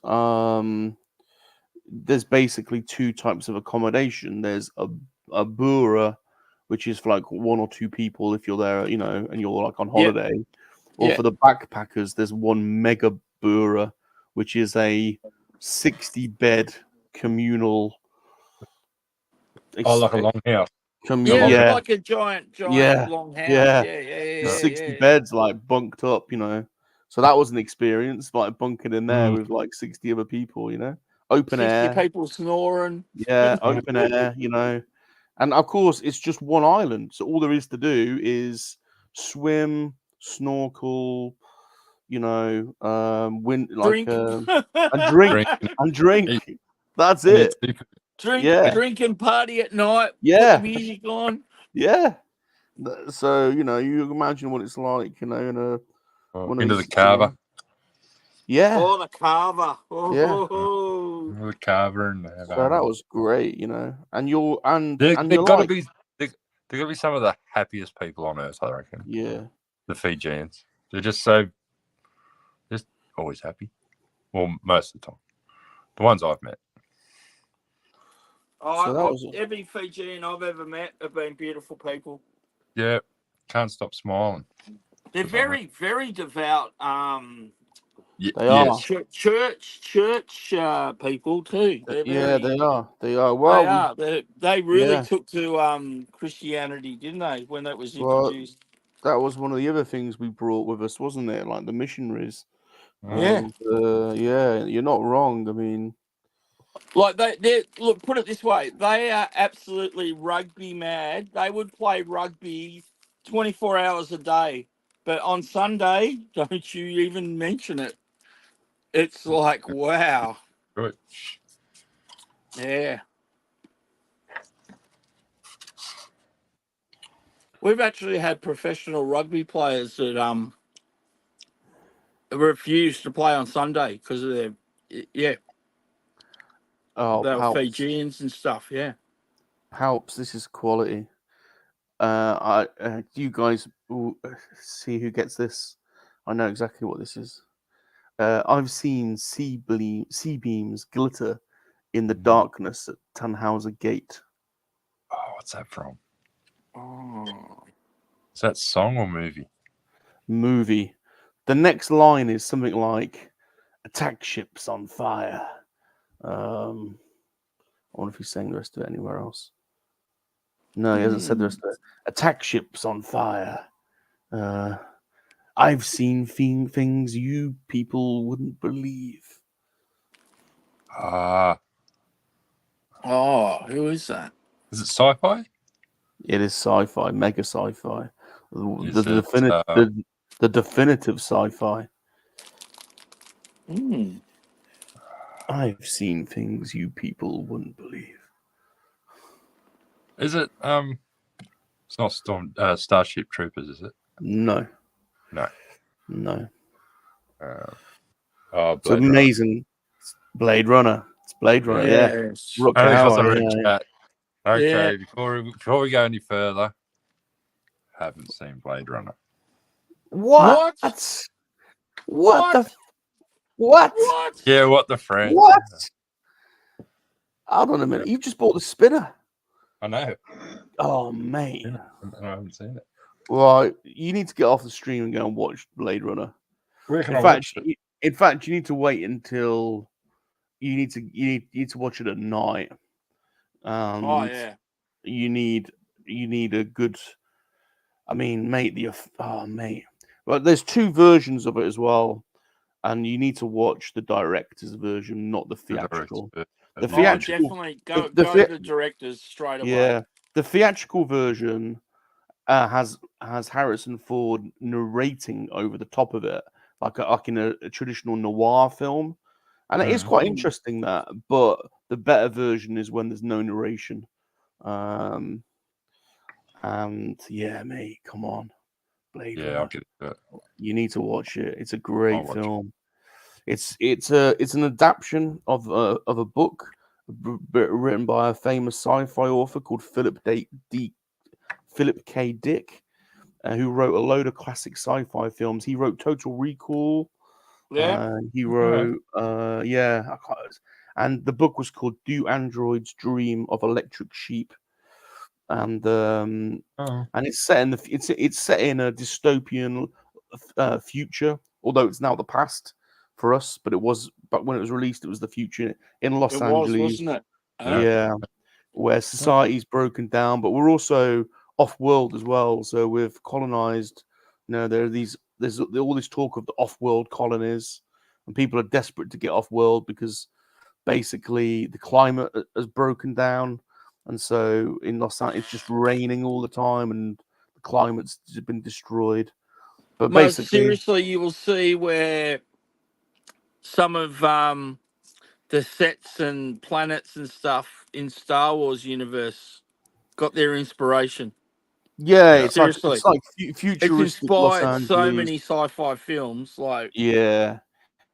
there's basically two types of accommodation. There's a bura, which is for like one or two people if you're there, and you're like on Yeah. holiday. Or Yeah. for the backpackers, there's one mega bura, which is a 60-bed communal. Oh, like a long house. Yeah, Yeah, like a giant yeah, long house. yeah. Yeah. 60 beds like bunked up, So that was an experience, like bunking in there Mm. with like 60 other people, Open 60 air. people snoring. Yeah, open air, And of course, it's just one island. So all there is to do is swim, snorkel, win like Drink. and drink Drink and drink. and That's and eat it. seafood. Yeah, Drink and party at night. Put the yeah, music on. yeah. So you imagine what it's like, in one of Into the these, carver. Yeah, Oh, the carver. yeah. Oh. The carver and the So that was great, and you're They you're got to like, be they got to be some of the happiest people on earth, I reckon. yeah. The Fijians. They're just always happy. Well, most of the time. The ones I've met. So that was Every Fijian I've ever met have been beautiful people. Yeah. Can't stop smiling. They're very, very devout. They are. Church people too. They're Yeah, they are. They are. They Well, are. They really yeah. took to Christianity, didn't they? When that was Well, introduced. that was one of the other things we brought with us, wasn't it? Like the missionaries. Yeah. And yeah, you're not wrong. I mean, Like they look. Put it this way: they are absolutely rugby mad. They would play rugby 24 hours a day, but on Sunday, don't you even mention it. It's like wow. Good. Yeah. We've actually had professional rugby players that refused to play on Sunday because of their they were Palps. Fijians and stuff. Yeah. Palps. This is quality. You guys will see who gets this. I know exactly what this is. I've seen sea beams glitter in the darkness at Tannhauser Gate. Oh, what's that from? Oh. Is that song or movie? Movie. The next line is something like "Attack ships on fire." I wonder if he's saying the rest of it anywhere else. No, he hasn't said the rest of it. Attack ships on fire. I've seen things you people wouldn't believe. Ah, Oh, who is that? is it sci-fi? It is sci-fi, mega sci-fi. Is it, The definitive sci-fi. Hmm. I've seen things you people wouldn't believe. Is it? It's not Starship Troopers, is it? No. No. No. It's It's amazing. It's Blade Runner. It's Blade Runner, yeah. Yes. Rock Only because Hour, I'm in yeah. chat. Okay, Yeah. before we go any further, haven't seen Blade Runner. What? What the? What? What? Yeah, what the friend? What? Hold on a minute. You just bought the spinner. I know. Oh, mate. Yeah, I haven't seen it. Right. You need to get off the stream and go and watch Blade Runner. Where can In I fact, watch it? you need to wait until you need to watch it at night. Oh yeah. You need a good. I mean, mate, mate. Well, there's two versions of it as well, and you need to watch the director's version, not the theatrical. The Oh, theatrical, Definitely go the to the directors straight away. yeah, the theatrical version has Harrison Ford narrating over the top of it, like in a traditional noir film, and it is quite interesting that. But the better version is when there's no narration. And yeah, mate, come on, Blade Runner. I'll get it. You need to watch it. It's a great film. It's an adaptation of a book written by a famous sci-fi author called Philip K. Dick, who wrote a load of classic sci-fi films. He wrote Total Recall. Yeah. He wrote and the book was called Do Androids Dream of Electric Sheep? And it's set in it's set in a dystopian future, although it's now the past for us. But when it was released, it was the future in Los Angeles. Wasn't it? Yeah, where society's broken down, but we're also off-world as well. So we've colonized. There's all this talk of the off-world colonies, and people are desperate to get off-world because basically the climate has broken down. And so in Los Angeles, it's just raining all the time, and the climate's been destroyed. But Most basically, seriously, you will see where some of the sets and planets and stuff in Star Wars universe got their inspiration. yeah, Yeah. it's like Seriously. It's futuristic Los inspired so Angeles. many sci-fi films. Like, Yeah,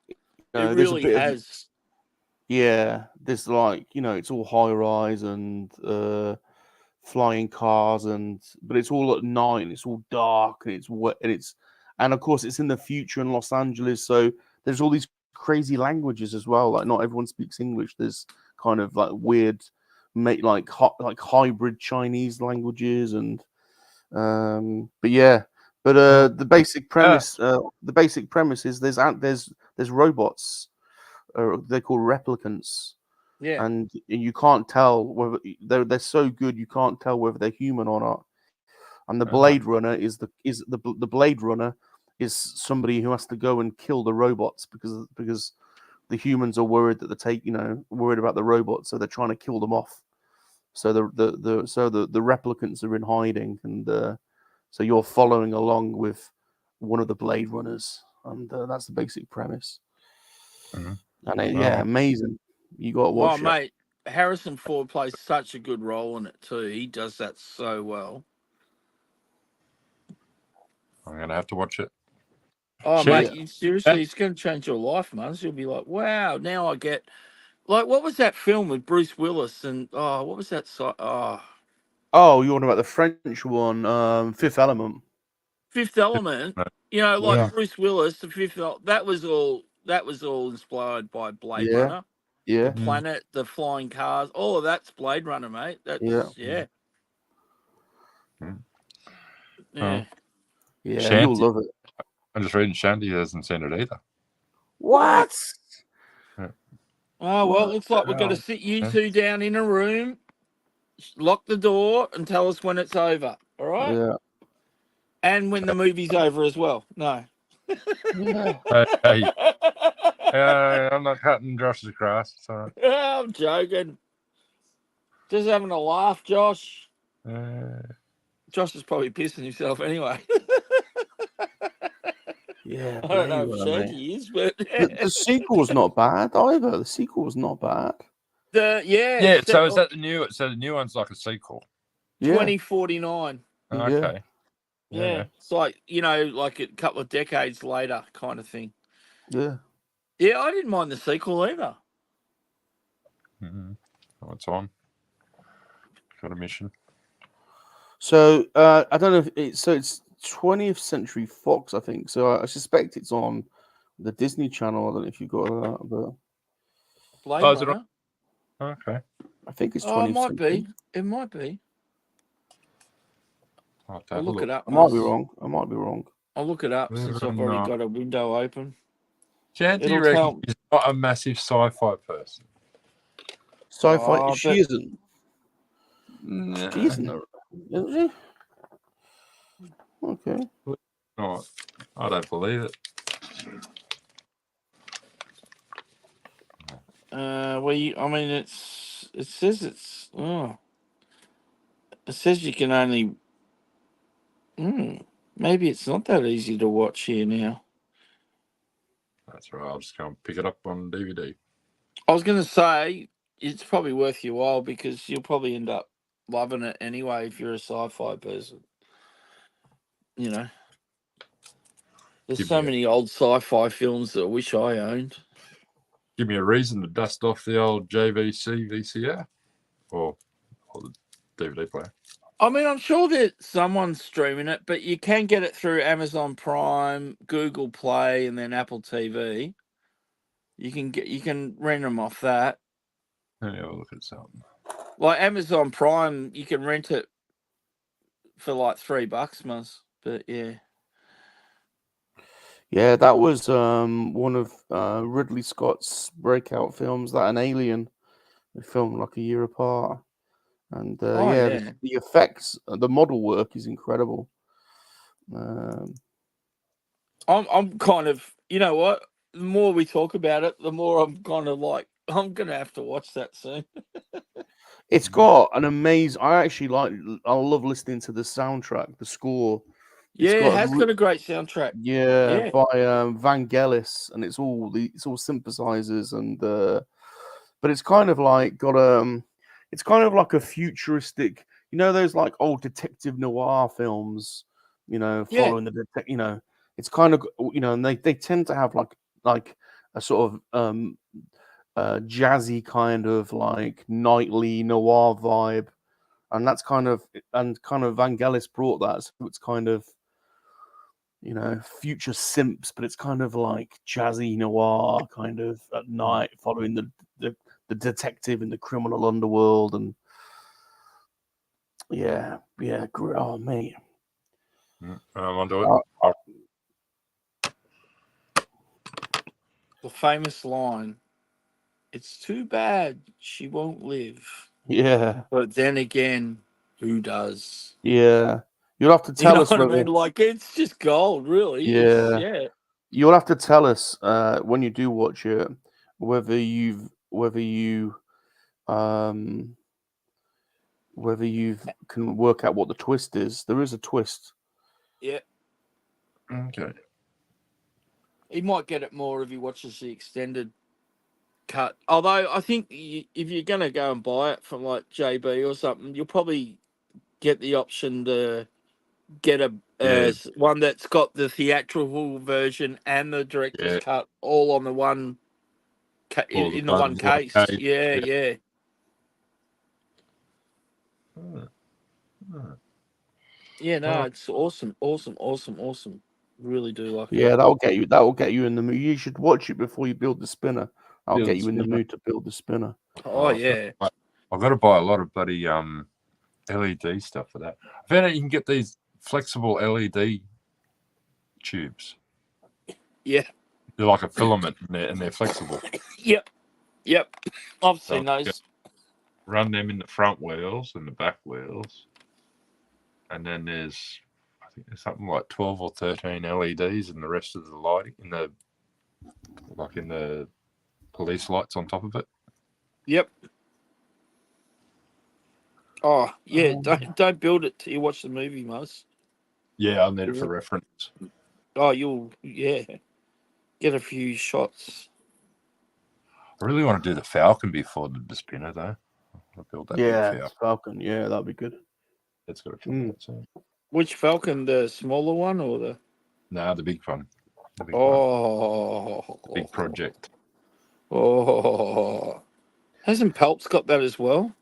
it there's a really bit has. of there's it's all high rise and flying cars, but it's all at night and it's all dark and it's wet and of course it's in the future in Los Angeles, so there's all these crazy languages as well. Like not everyone speaks English. There's kind of like weird like hybrid Chinese languages and the basic premise is there's robots. They're called replicants. Yeah. And you can't tell whether they're so good you can't tell whether they're human or not. And the Blade Runner the Blade Runner is somebody who has to go and kill the robots because the humans are worried that worried about the robots, so they're trying to kill them off. So the replicants are in hiding, and so you're following along with one of the Blade Runners, and that's the basic premise. And amazing. You got to watch it. Mate, Harrison Ford plays such a good role in it too. He does that so well. I'm gonna have to watch it. Oh, mate, seriously, it's going to change your life, man. You'll be like, wow, now I get... Like, what was that film with Bruce Willis and... Oh, what was that... Oh, you're talking about the French one, Fifth Element. Fifth Element. Bruce Willis, the Fifth Element, that was all inspired by Blade Runner. Yeah. The planet, the flying cars, all of that's Blade Runner, mate. That's yeah. Shanty, you'll love it. I'm just reading Shanty hasn't seen it either. What? Oh, well, looks like we're going to sit you two down in a room, lock the door, and tell us when it's over. All right? Yeah. And when the movie's over as well. No. Yeah. Hey, I'm not cutting Josh's grass. So, I'm joking. Just having a laugh, Josh. Josh is probably pissing himself anyway. Yeah, I don't know bloody if well, mate. Shanky is, but The sequel's not bad either. The sequel was not bad. yeah. So is that the new? So the new one's like a sequel. Yeah. 2049. Okay. Yeah. It's like, like a couple of decades later kind of thing. Yeah. Yeah, I didn't mind the sequel either. Oh, it's on. Got a mission. So I don't know if it's 20th Century Fox, I think. So I suspect it's on the Disney Channel. I don't know if you've got that, but Blade Oh, is it Runner. Okay. I think it's 20th Oh, it might Century. be. It might be. I'll have to I'll have a look it up. I might be Muzz. wrong. I might be wrong. I'll look it up since I've already got a window open. Shanty It'll reckons tell. he's not a massive sci-fi person. Sci-fi. Oh, She but- isn't. Nah. She isn't. Isn't she? Okay. No, I don't believe it. it says it's. Oh, it says you can only. Maybe it's not that easy to watch here now. That's right. I'll just go and pick it up on DVD. I was going to say it's probably worth your while because you'll probably end up loving it anyway if you're a sci-fi person. There's Give so me a- many old sci-fi films that I wish I owned. Give me a reason to dust off the old JVC VCR or the DVD player. I mean, I'm sure that someone's streaming it, but you can get it through Amazon Prime, Google Play, and then Apple TV. You can rent them off that. Let me have a look at something. Like Amazon Prime, you can rent it for like $3, Muzz. But yeah. Yeah, that was one of Ridley Scott's breakout films. That and Alien, they filmed like a year apart. And the effects, the model work is incredible. I'm kind of, you know what? The more we talk about it, the more I'm kind of like, I'm gonna have to watch that soon. It's got an amazing. I love listening to the soundtrack, the score. It has got a great soundtrack. Yeah, by Vangelis, and it's all synthesizers and but it's kind of like it's kind of like a futuristic, those like old detective noir films, following the it's kind of, and they tend to have like a sort of jazzy kind of like nightly noir vibe, and Vangelis brought that, so it's kind of, future simps, but it's kind of like jazzy noir, kind of at night, following the detective in the criminal underworld, and oh mate, I'm onto it. The famous line, "It's too bad she won't live." Yeah, but then again, who does? Yeah, you'll have to tell us what I whether. mean? Like, it's just gold, really. Yeah. You'll have to tell us when you do watch it whether you can work out what the twist is. There is a twist. Yeah. Okay. He might get it more if he watches the extended cut. Although I think if you're going to go and buy it from like JB or something, you'll probably get the option to get a one that's got the theatrical version and the director's cut all on the one in the one case. Yeah. Yeah, no, it's awesome. Really do like it. Yeah, that'll get you in the mood. You should watch it before you build the spinner. I'll get you in the mood to build the spinner. Oh yeah. I've got to buy a lot of bloody LED stuff for that. I found out you can get these flexible LED tubes. Yeah. They're like a filament and they're flexible. Yep. I've seen those. Run them in the front wheels and the back wheels. And then there's, I think there's something like 12 or 13 LEDs, and the rest of the lighting in the police lights on top of it. Yep. Oh yeah, don't build it till you watch the movie, Muzz. Yeah, I'll need it for reference. Oh, you'll get a few shots. I really want to do the Falcon before the spinner, though. I'll build that big Falcon. Falcon. Yeah, that'd be good. It's got to come out soon. Which Falcon? The smaller one or the? No, the big one. The big one. Big project. Oh, hasn't Pelps got that as well?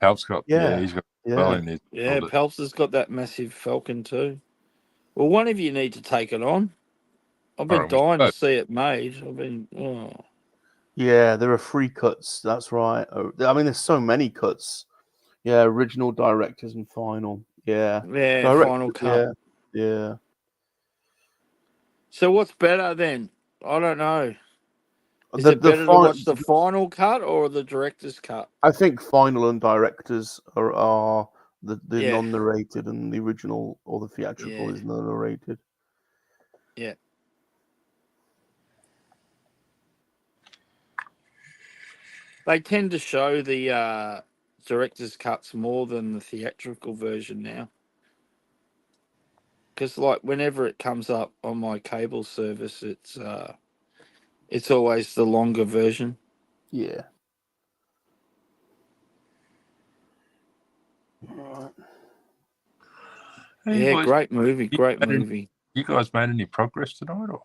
Pelps got he's got well in his. Yeah, Pelps has got that massive Falcon too. Well, one of you need to take it on. I've been dying to see it made. Yeah, there are 3 cuts. That's right. I mean, there's so many cuts. Yeah, original, directors, and final. Yeah. Final cut. Yeah. So what's better then? I don't know. Is it better to watch the final cut or the director's cut? I think final and directors are the non-narrated, and the original or the theatrical is non-narrated. Yeah. They tend to show the director's cuts more than the theatrical version now. Because like whenever it comes up on my cable service, it's always the longer version. Yeah. Right. Hey, boys, great movie. You guys made any progress tonight, or?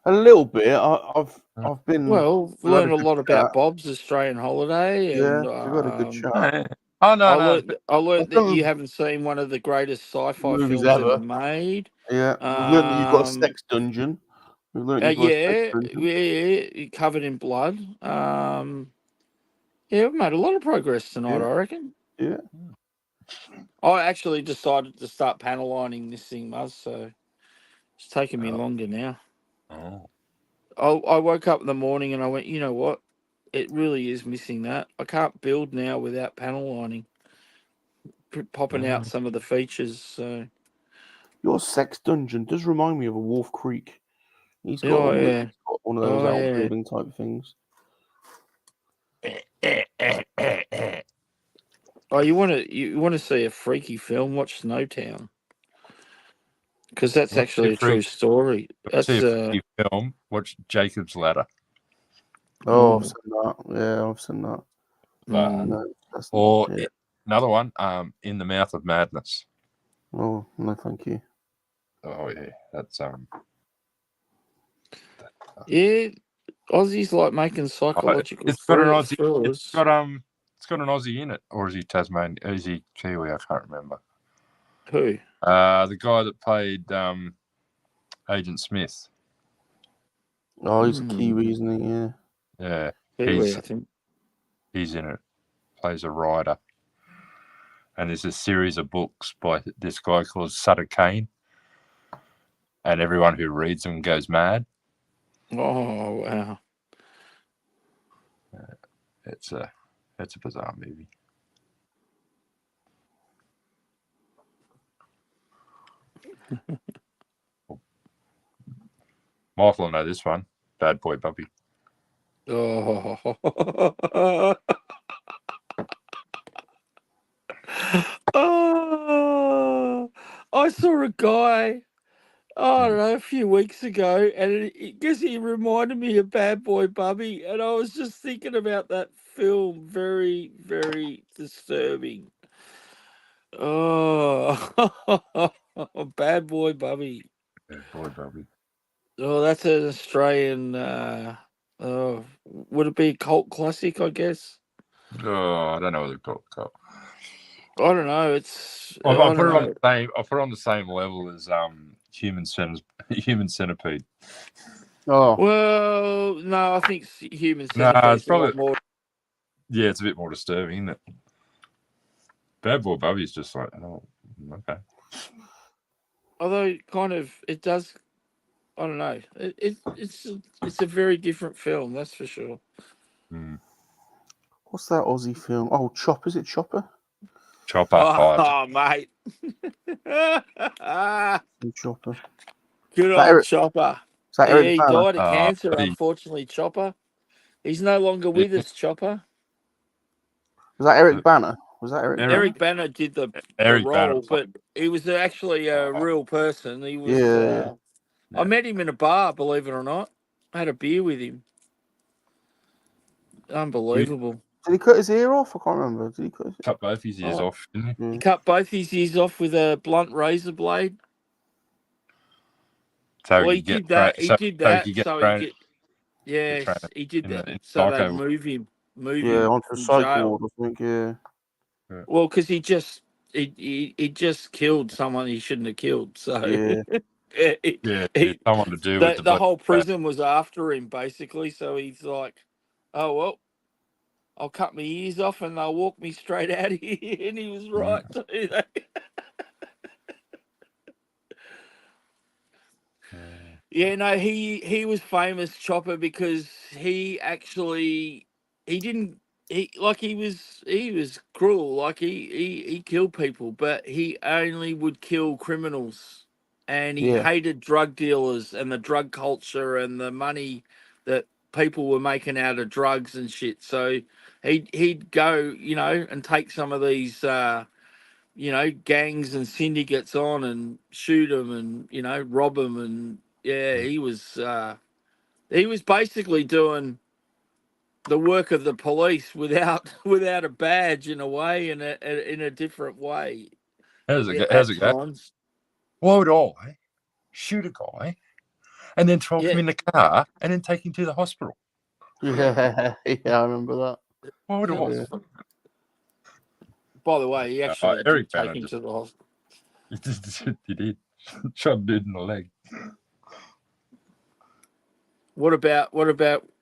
A little bit. I've been learned a lot about Bob's Australian holiday, and we've had a good chat. Oh no, I learned that you haven't seen one of the greatest sci-fi films ever made. Yeah, we've learned that you've got a sex dungeon. We've learned you've got a sex dungeon. Covered in blood. We've made a lot of progress tonight, I reckon. Yeah. I actually decided to start panel lining this thing, Muzz, so it's taking me longer now. I woke up in the morning and I went, you know what? It really is missing that. I can't build now without panel lining. Popping out some of the features. So your sex dungeon does remind me of a Wolf Creek. He's got one of those outbuilding type things. Oh, you want to see a freaky film? Watch Snowtown, because that's actually a true story. That's a freaky film. Watch Jacob's Ladder. Oh, I've seen that. Yeah, I've seen that. Another one. In the Mouth of Madness. Oh no, thank you. Oh yeah, that's Yeah, Aussies like making psychological. It's got an Aussie. It's got an Aussie in it, or is he Tasmanian? Is he Kiwi? I can't remember. Who? The guy that played Agent Smith. Oh, he's a Kiwi, isn't he? Yeah. Yeah. Kiwi, I think. He's in it. Plays a writer. And there's a series of books by this guy called Sutter Kane. And everyone who reads them goes mad. Oh, wow. It's a bizarre movie. Michael will know this one. Bad Boy Bubby. Oh. I saw a guy, I don't know, a few weeks ago, and I guess he reminded me of Bad Boy Bubby, and I was just thinking about that film. Very, very disturbing. Oh, Bad Boy Bubby. Bad Boy Bubby. Oh, that's an Australian. Would it be a cult classic? I guess. Oh, I don't know what it's called. I don't know. I'll put it on the same level as Human Centipede. Oh well, no, I think Human Centipede. It's probably more. Yeah, it's a bit more disturbing, isn't it? Bad Boy Bubby is just like, oh, okay. Although, kind of, it does. I don't know. It's a very different film, that's for sure. What's that Aussie film? Oh, Chopper. Is it Chopper? Chopper hot. Oh, mate. Chopper. Good that old Eric- Chopper. Is that Yeah, Eric he Banner? died of cancer, Bloody- unfortunately, Chopper. He's no longer with us, Chopper. Was that Eric Banner? Was that Eric? Eric Banner did the Eric role, Banner. but he was actually a real person. He was. Yeah. I met him in a bar, believe it or not. I had a beer with him. Unbelievable. Did he cut his ear off? I can't remember. Did he cut his Cut both his ears Oh. off, didn't he? He cut both his ears off with a blunt razor blade. So Well, he he could did get that. trained. He did that. He get So trained. he get. Yes, trained he did in that. in So they'd psycho. move him Yeah, onto a from psych jail. ward, I think. Yeah. Well, because he just killed someone he shouldn't have killed. So Yeah. Someone to do with the whole prison was after him basically. So he's like, "Oh well, I'll cut my ears off and they'll walk me straight out of here." And he was right to do that. Yeah, no, he was famous, Chopper, because he was cruel, like he killed people, but he only would kill criminals, and he Yeah. hated drug dealers and the drug culture and the money that people were making out of drugs and shit. So he'd go, and take some of these gangs and syndicates on and shoot them and rob them, and he was basically doing the work of the police without a badge, in a way, in a different way. How's it At go? times. Why would I shoot a guy and then throw him in the car and then take him to the hospital? Yeah, I remember that. Why would I? By the way, he actually Eric did take Banner him to the hospital. He did. Shot a dude in the leg. What about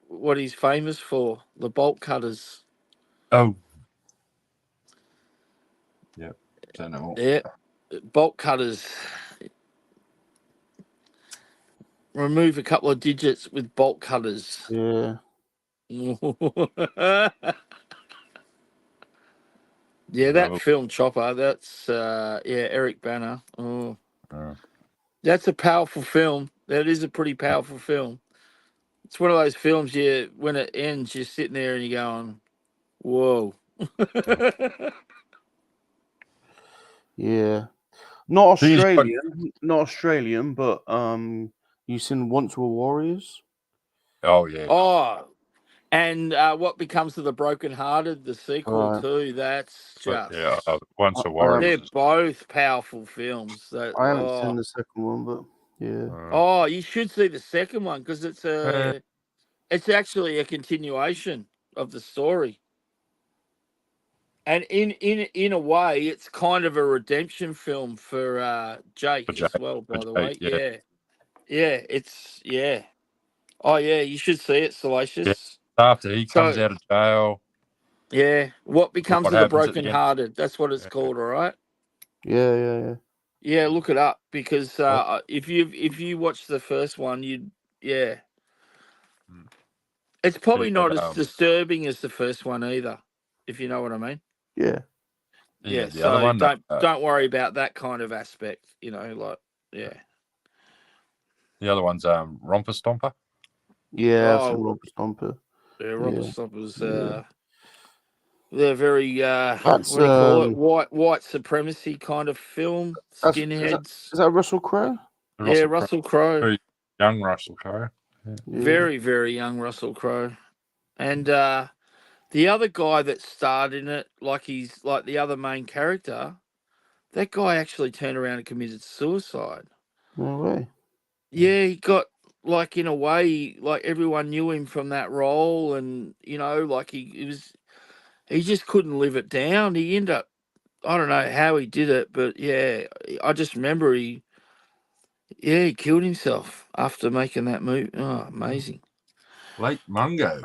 what he's famous for? The bolt cutters. Oh. Yep. Don't know. Yeah. Bolt cutters. Remove a couple of digits with bolt cutters. Yeah. Yeah, that film Chopper, that's Eric Banner. Oh. That's a powerful film. That is a pretty powerful film. It's one of those films when it ends, you're sitting there and you're going, whoa. Yeah. Not Australian, but you seen Once Were Warriors? Oh yeah. Oh, and What Becomes of the Broken Hearted, the sequel too. That's just Once a Warrior. They're both powerful films. I haven't seen the second one, but yeah. Oh, you should see the second one because it's actually a continuation of the story. And in a way, it's kind of a redemption film for Jake as well. By the way, yeah. Oh yeah, you should see it, Salacious. Yeah. After he comes out of jail. Yeah, What Becomes of the Broken Hearted? That's what it's called. All right. Yeah. Yeah, look it up because if you watch the first one, it's probably not as disturbing as the first one either, if you know what I mean. Yeah. Yeah. The So other one, don't worry about that kind of aspect. The other one's Romper Stomper. Yeah, Romper Stomper. Yeah, Romper Stompers. They're very That's, what do you call it? White supremacy kind of film. Skinheads. Is that Russell Crowe? Yeah, Russell Crowe. Very young Russell Crowe. Yeah. Very, very young Russell Crowe. And the other guy that starred in it, he's like the other main character, that guy actually turned around and committed suicide. No way. Yeah, he got, in a way, everyone knew him from that role, and he just couldn't live it down. He ended up, I don't know how he did it, but yeah, I just remember he killed himself after making that movie. Oh, amazing. Lake Mungo.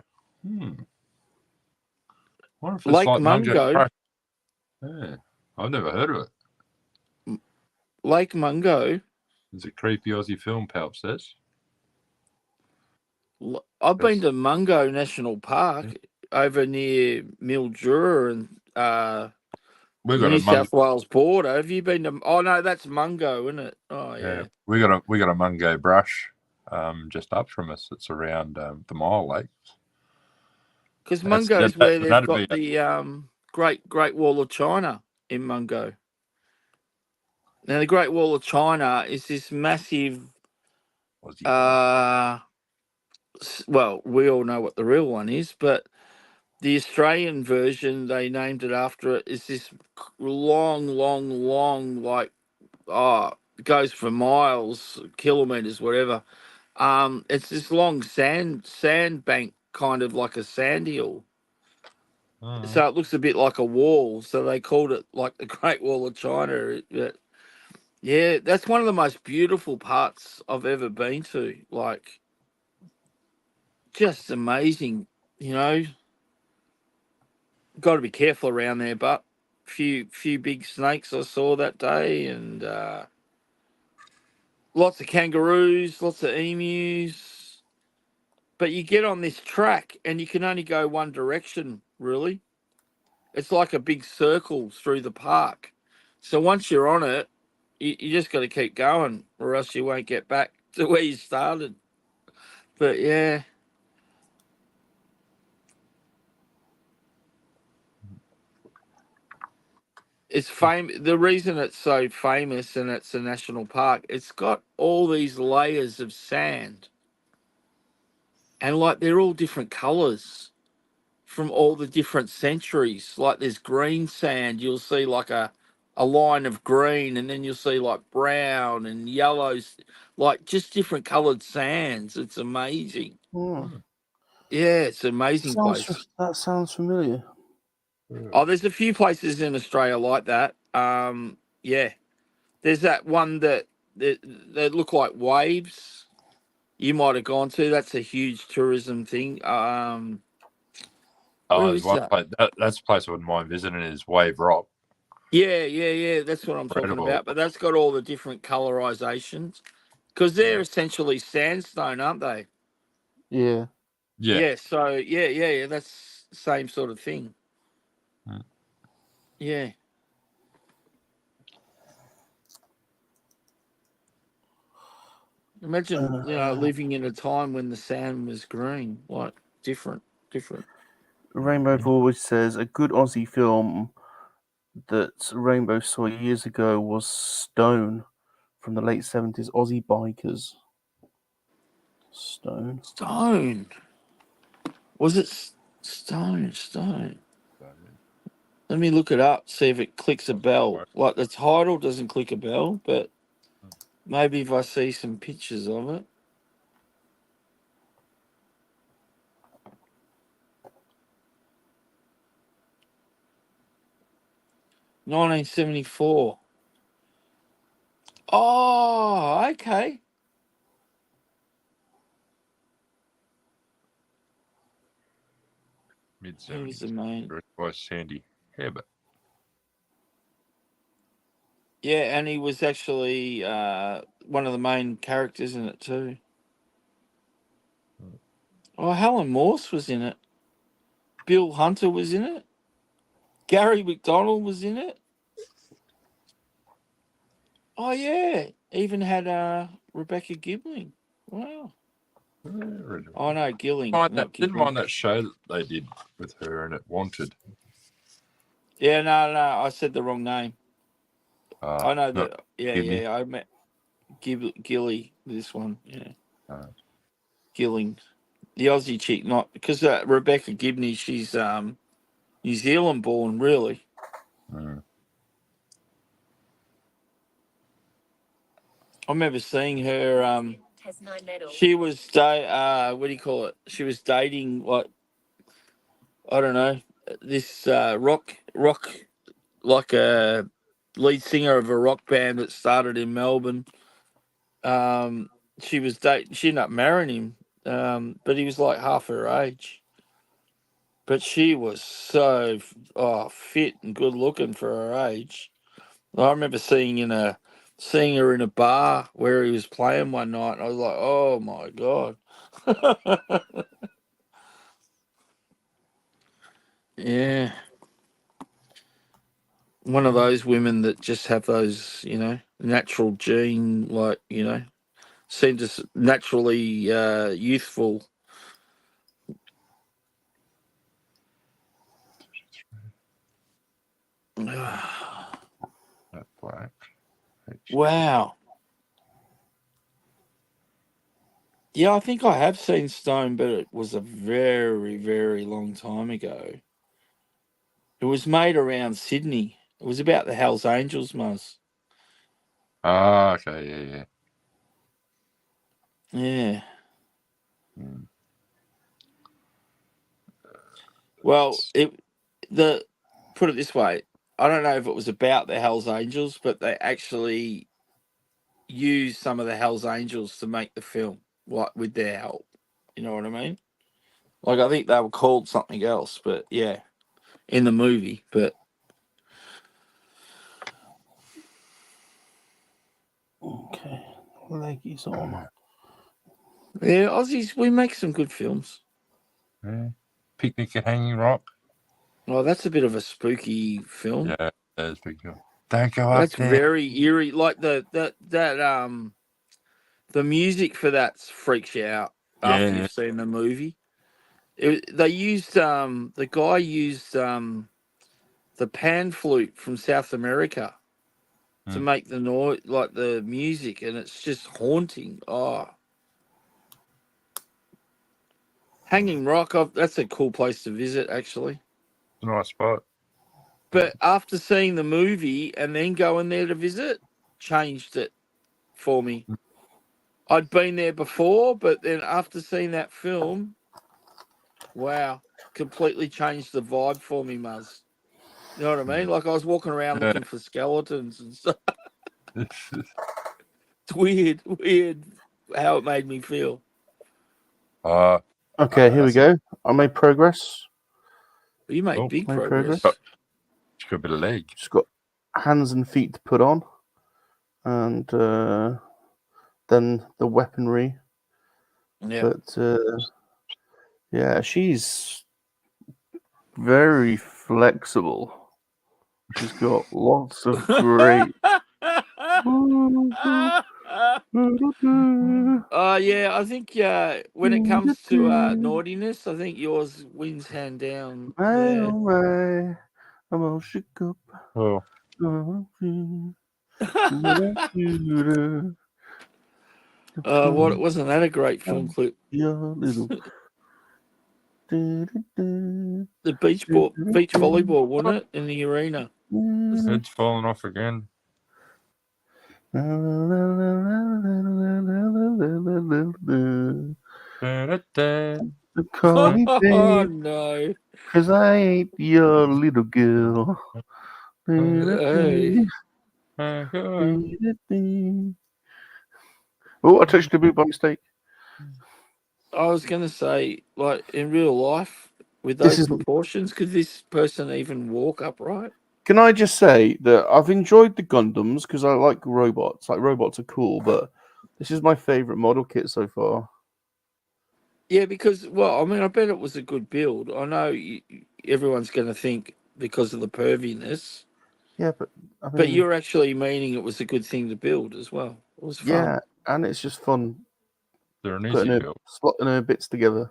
What if it's Lake like Mungo? Yeah, I've never heard of it. Lake Mungo. It's a creepy Aussie film, Palp says. I've been to Mungo National Park over near Mildura and we got New a South Wales border. Have you been to? Oh no, that's Mungo, isn't it? Oh yeah. yeah. We got a mungo brush just up from us. It's around the Mile Lake. Because Mungo's where they've that'd got be the Great Wall of China in Mungo. Now the Great Wall of China is this massive. Well, we all know what the real one is, but the Australian version, they named it after it, is this long, like, it goes for miles, kilometres, whatever. It's this long sand bank, kind of like a sand hill. So it looks a bit like a wall. So they called it like the Great Wall of China. Yeah, that's one of the most beautiful parts I've ever been to. Like, just amazing, you know. Got to be careful around there, but few big snakes I saw that day, and lots of kangaroos, lots of emus. But you get on this track, and you can only go one direction, really. It's like a big circle through the park. So once you're on it, you just got to keep going, or else you won't get back to where you started. But yeah. It's the reason it's so famous and it's a national park, it's got all these layers of sand. And like they're all different colours from all the different centuries. Like there's green sand, you'll see like a line of green, and then you'll see like brown and yellows, like just different coloured sands. It's amazing. Oh, Yeah, it's an amazing place. that sounds familiar. Oh, there's a few places in Australia like that. Yeah. There's that one that look like waves. You might have gone to. That's a huge tourism thing. Where there's is one that? place that's a place I wouldn't mind visiting is Wave Rock. Yeah. That's what I'm talking Incredible. about. But that's got all the different colorizations because they're essentially sandstone, aren't they? Yeah. Yeah. Yeah. So yeah. That's the same sort of thing. Mm. Yeah. Imagine, living in a time when the sand was green, like different. Rainbow always says a good Aussie film that Rainbow saw years ago was Stone from the late 70s. Aussie bikers. Stone. Was it Stone? Let me look it up, see if it clicks a bell. Like the title doesn't click a bell, but maybe if I see some pictures of it. $1974. Oh, okay. Who's the Mid-70s. main? By Sandy Herbert. Yeah, and he was actually one of the main characters in it too. Oh, Helen Morse was in it. Bill Hunter was in it. Gary McDonald was in it. Oh yeah, even had Rebecca Gibling. Wow. Oh no, Gilling, not Didn't Gibling. mind that show that they did with her and it Wanted. Yeah, no, I said the wrong name. I know not that. Yeah, Gilly. yeah, I met Gilly. This one, yeah, Gilling, the Aussie chick. Not because Rebecca Gibney. She's New Zealand born, really. Mm. I remember seeing her. She was what do you call it? She was dating what? I don't know. This rock like a lead singer of a rock band that started in Melbourne. She was dating. She ended up marrying him, but he was like half her age. But she was so fit and good looking for her age. I remember seeing her in a bar where he was playing one night, and I was like, "Oh my god!" Yeah. one of those women that just have those, natural gene, like, seem just naturally youthful. That black. Wow. Yeah, I think I have seen Stone, but it was a very, very long time ago. It was made around Sydney. It was about the Hells Angels, Muzz. Ah, okay, yeah. Yeah. Mm. Well, put it this way, I don't know if it was about the Hells Angels, but they actually used some of the Hells Angels to make the film, like with their help. You know what I mean? Like I think they were called something else, but yeah, in the movie. But Okay, leggies on. yeah, Aussies, we make some good films. Yeah. Picnic at Hanging Rock. Oh, that's a bit of a spooky film. Yeah, that's pretty cool. Don't go up That's there. very eerie. Like the music for that freaks you out after Yeah. you've seen the movie. They used the guy used the pan flute from South America to make the noise, like the music, and it's just haunting. Oh, Hanging Rock, that's a cool place to visit, actually. It's a nice spot. But after seeing the movie and then going there to visit, changed it for me. I'd been there before, but then after seeing that film, wow, completely changed the vibe for me, Muzz. You know what I mean? Like I was walking around Yeah. looking for skeletons and stuff. It's weird how it made me feel. Okay, here we go. I made progress. You made Oh, big made progress. progress. It's got a bit of leg. Just got hands and feet to put on, and then the weaponry. Yeah. But yeah, she's very flexible. She's got lots of great. Yeah, I think when it comes to naughtiness, I think yours wins hand down there. My, I'm all shook up. Oh. What wasn't that a great film clip? Your little. The beach volleyball, wasn't it, in the arena? His head's falling off again. Call me Oh babe, no! 'cause I ain't your little girl. Hey. Oh, I touched the boot by mistake. I was going to say, like in real life, with This those is. proportions, could this person even walk upright? Can I just say that I've enjoyed the Gundams because I like robots. Like robots are cool, but this is my favorite model kit so far. Yeah, because I mean, I bet it was a good build. I know everyone's going to think because of the perviness, Yeah, but I but mean, you're actually meaning it was a good thing to build as well. It was fun. yeah, and it's just fun They're an easy putting her, build. slotting her bits together.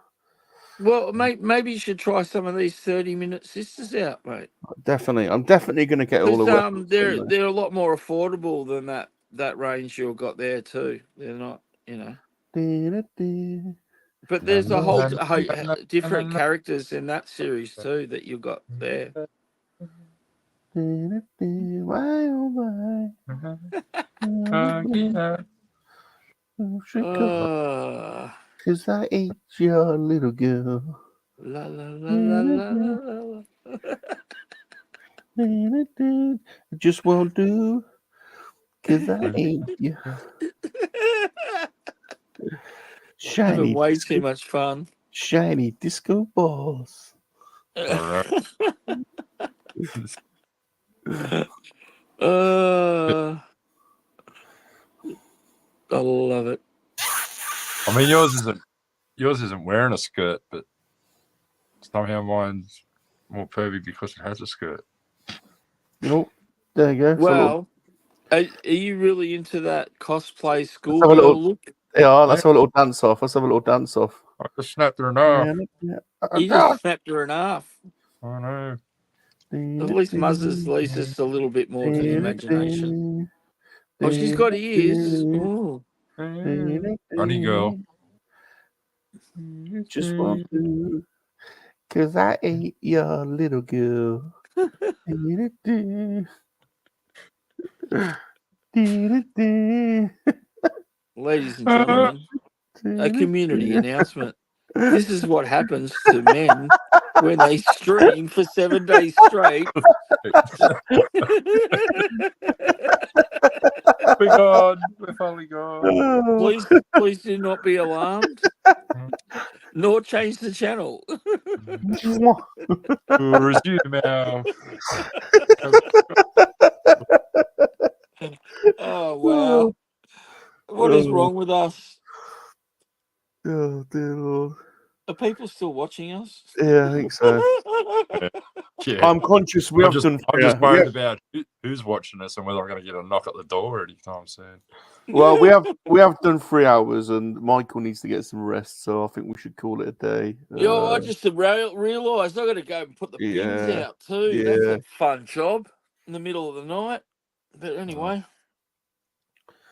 Well, maybe you should try some of these 30-minute sisters out, mate. Definitely, I'm definitely going to get all the Because weapons. they're a lot more affordable than that range you've got there too. They're not, But there's a whole different characters in that series too that you got there. Why, oh my. Cause I ain't your little girl. La la la la la la. I just won't do. Cause I ain't you. Having Shiny way disco, too much fun. shiny disco balls. All right. I love it. I mean, yours isn't wearing a skirt, but somehow mine's more pervy because it has a skirt. Nope. There you go. Well, are you really into that cosplay Let's have a schoolgirl little, look? let's have a little dance off. Let's have a little dance off. I just snapped her enough. You just snapped her in half. I know. At least Muzz's leaves just a little bit more to the imagination. Oh, she's got ears. Oh. Funny girl. Just want to, 'cause I ain't your little girl. Ladies and gentlemen, a community announcement. This is what happens to men when they stream for 7 days straight. We're gone. We're finally gone. Please do not be alarmed, nor change the channel. We'll resume now. Oh, wow. What is wrong with us? Oh, dear Lord. Are people still watching us? Yeah, I think so. Yeah. I'm conscious we I'm have just done. worried about who's watching us and whether I'm going to get a knock at the door anytime soon. Well, we have done 3 hours, and Michael needs to get some rest, so I think we should call it a day. Yo, I just realised I got to go and put the pins out too. Yeah. That's a fun job in the middle of the night. But anyway,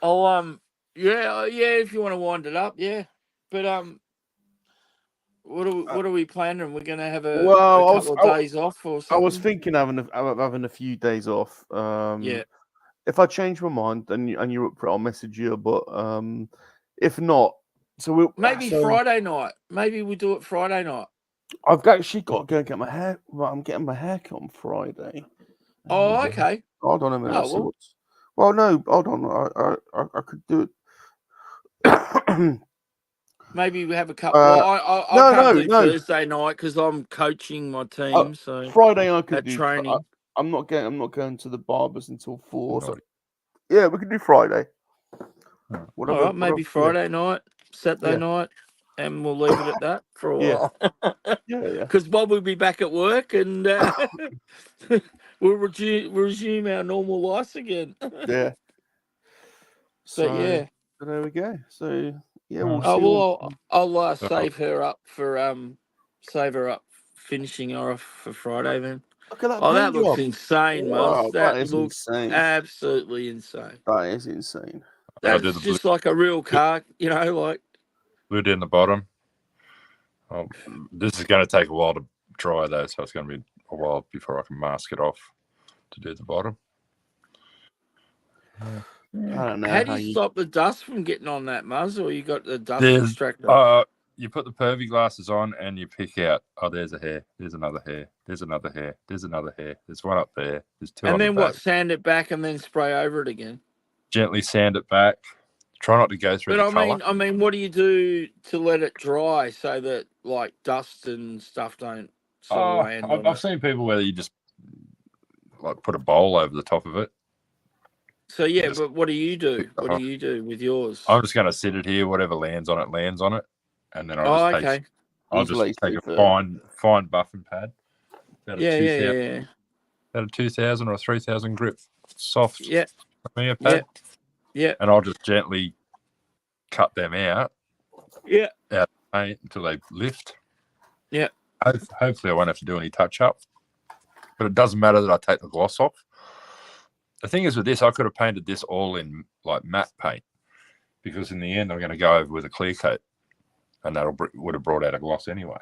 I'll if you want to wind it up, yeah. But what are we planning? We're gonna have a couple of days off or something. I was thinking having a few days off. Yeah. If I change my mind and you're up for it, I'll message you. But if not, maybe Friday night. Maybe we do it Friday night. I've actually got to go get my hair. Well, I'm getting my hair cut on Friday. Oh, okay. Hold on a minute. Oh, no, hold on. I could do it. Maybe we have a couple. I can't do Thursday night because I'm coaching my team. So Friday I could do training. I'm not going to the barbers until 4. So yeah, we can do Friday. All right, maybe Friday night, Saturday night, and we'll leave it at that for a while. Yeah. Because Bob will be back at work, and we'll resume our normal lives again. Yeah. So yeah. So there we go. So yeah, we'll see. I'll save her up finishing her off for Friday then. Look at that. Oh, that looks insane, Muzz. That looks insane. Absolutely insane. That is insane. That's just like a real car, like blue down the bottom. This is going to take a while to dry though, so it's going to be a while before I can mask it off to do the bottom. I don't know. How do you stop the dust from getting on that, Muzz, or you got the dust extractor? You put the pervy glasses on and you pick out, there's a hair, there's another hair, there's another hair, there's another hair, there's one up there, there's 2 and on then the back. sand it back and then spray over it again? Gently sand it back. Try not to go through the colour. I mean, what do you do to let it dry so that like dust and stuff don't land on I've seen people where you just like put a bowl over the top of it. So yeah, but what do you do? What do you do with yours? I'm just going to sit it here. Whatever lands on it, and then I'll just take a fine buffing pad. About a 2,000 or a 3,000 grip soft. Yeah. Pad. Yeah. And I'll just gently cut them out. Yeah. Out of paint until they lift. Yeah. Hopefully I won't have to do any touch up. But it doesn't matter that I take the gloss off. The thing is with this, I could have painted this all in like matte paint, because in the end I'm going to go over with a clear coat, and that would have brought out a gloss anyway.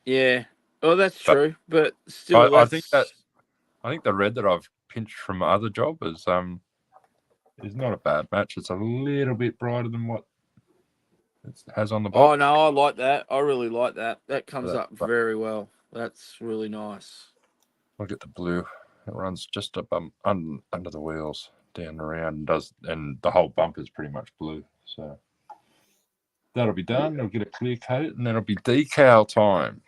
Yeah, well that's true, but still, I think the red that I've pinched from my other job is not a bad match. It's a little bit brighter than what it has on the bottom. Oh no, I like that. I really like that. That comes up very well. That's really nice. Look at the blue. It runs just up under the wheels, down around, and the whole bumper is pretty much blue. So that'll be done. I'll get a clear coat, and then it'll be decal time,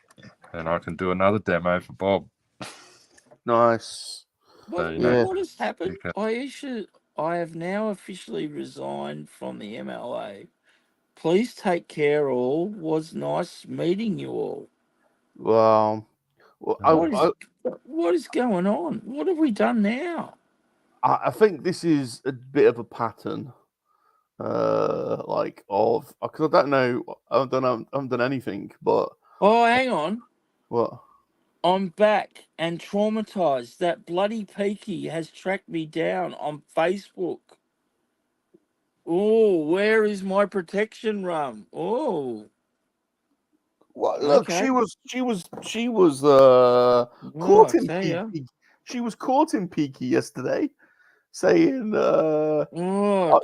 and I can do another demo for Bob. Nice. What has happened? I have now officially resigned from the MLA. Please take care, all. Was nice meeting you all. Wow. What is going on? What have we done now? I think this is a bit of a pattern, like of because I don't know, I haven't done anything, but Oh, hang on. what? I'm back and traumatized. That bloody Peaky has tracked me down on Facebook. Oh, where is my protection rum? Oh, Well, look, okay. she was Oh, I caught in tell ya. Peaky. She was caught in Peaky yesterday, saying Oh,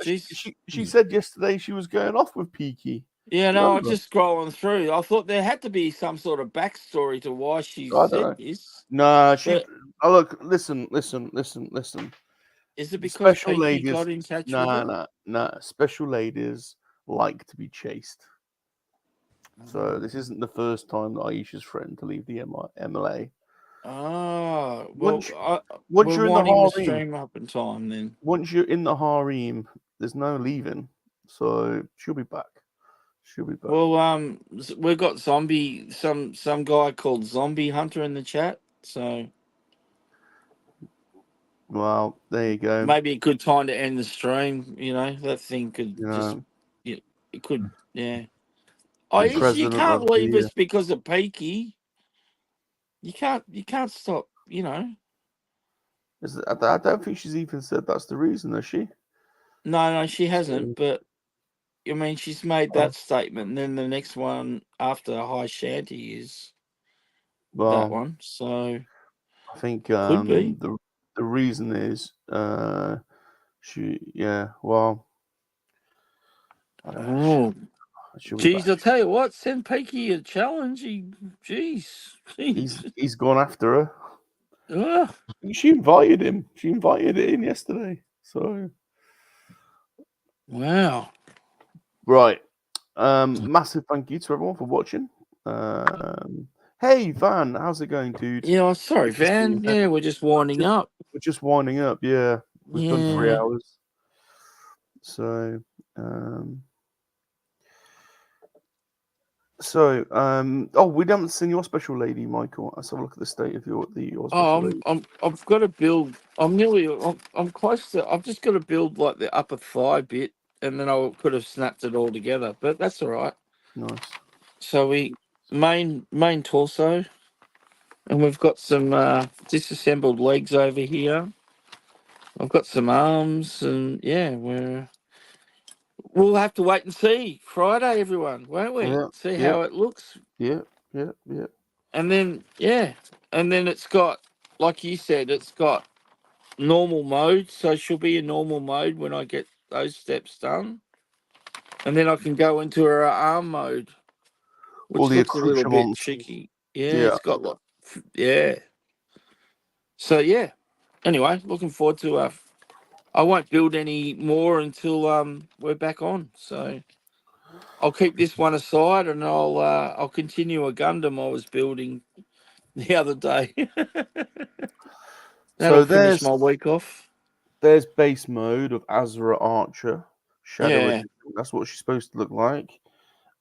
jeez. she said yesterday she was going off with Peaky. Yeah, no, I was Remember? just scrolling through. I thought there had to be some sort of backstory to why she I don't said know. this. Nah, she. But Oh, look, listen. is it because Special Peaky ladies. got in touch with Nah, her? nah, nah. Special ladies like to be chased. So this isn't the first time that Aisha's threatened to leave the MLA. Oh, well, Once, once we're you're in the winding the harem, stream up in time then. once you're in the harem, there's no leaving. So she'll be back. She'll be back. Well, we've got some guy called Zombie Hunter in the chat, so Well, there you go. maybe a good time to end the stream. You know, that thing could You just, know, it could, yeah. the You president can't of leave the. us because of Peaky. You can't stop. You know. I don't think she's even said that's the reason, has she? No, she hasn't. So, But I mean, she's made that statement, and then the next one after High Shanty is that well, one. So I think could be. the reason is well Oh, she'll be geez, back. I'll tell you what, send Peaky a challenge. Jeez. He's gone after her. Ugh. She invited him. She invited it in yesterday. So Wow. right. Massive thank you to everyone for watching. Hey Van, how's it going, dude? Yeah, sorry, Good to see Van. you. Yeah, we're just winding up. We're just winding up. Yeah, we've done 3 Yeah. hours. So oh, we haven't seen your special lady, Michael. Let's have a look at the state of your special lady. I've got to build. I'm close to. I've just got to build like the upper thigh bit, and then I could have snapped it all together. But that's all right. Nice. So we main torso, and we've got some disassembled legs over here. I've got some arms, and yeah, we'll have to wait and see Friday, everyone, won't we? Yeah, See yeah, how it looks, yeah. and then it's got, like you said, it's got normal mode, so she'll be in normal mode when I get those steps done, and then I can go into her arm mode, All which the looks a little bit accoutrements. cheeky. Yeah, Yeah. it's got like, yeah. So yeah. Anyway, looking forward to I won't build any more until we're back on. So I'll keep this one aside, and I'll continue a Gundam I was building the other day. That'll So finish my week off. there's base mode of Azra Archer, Shadow Yeah. Edition. That's what she's supposed to look like.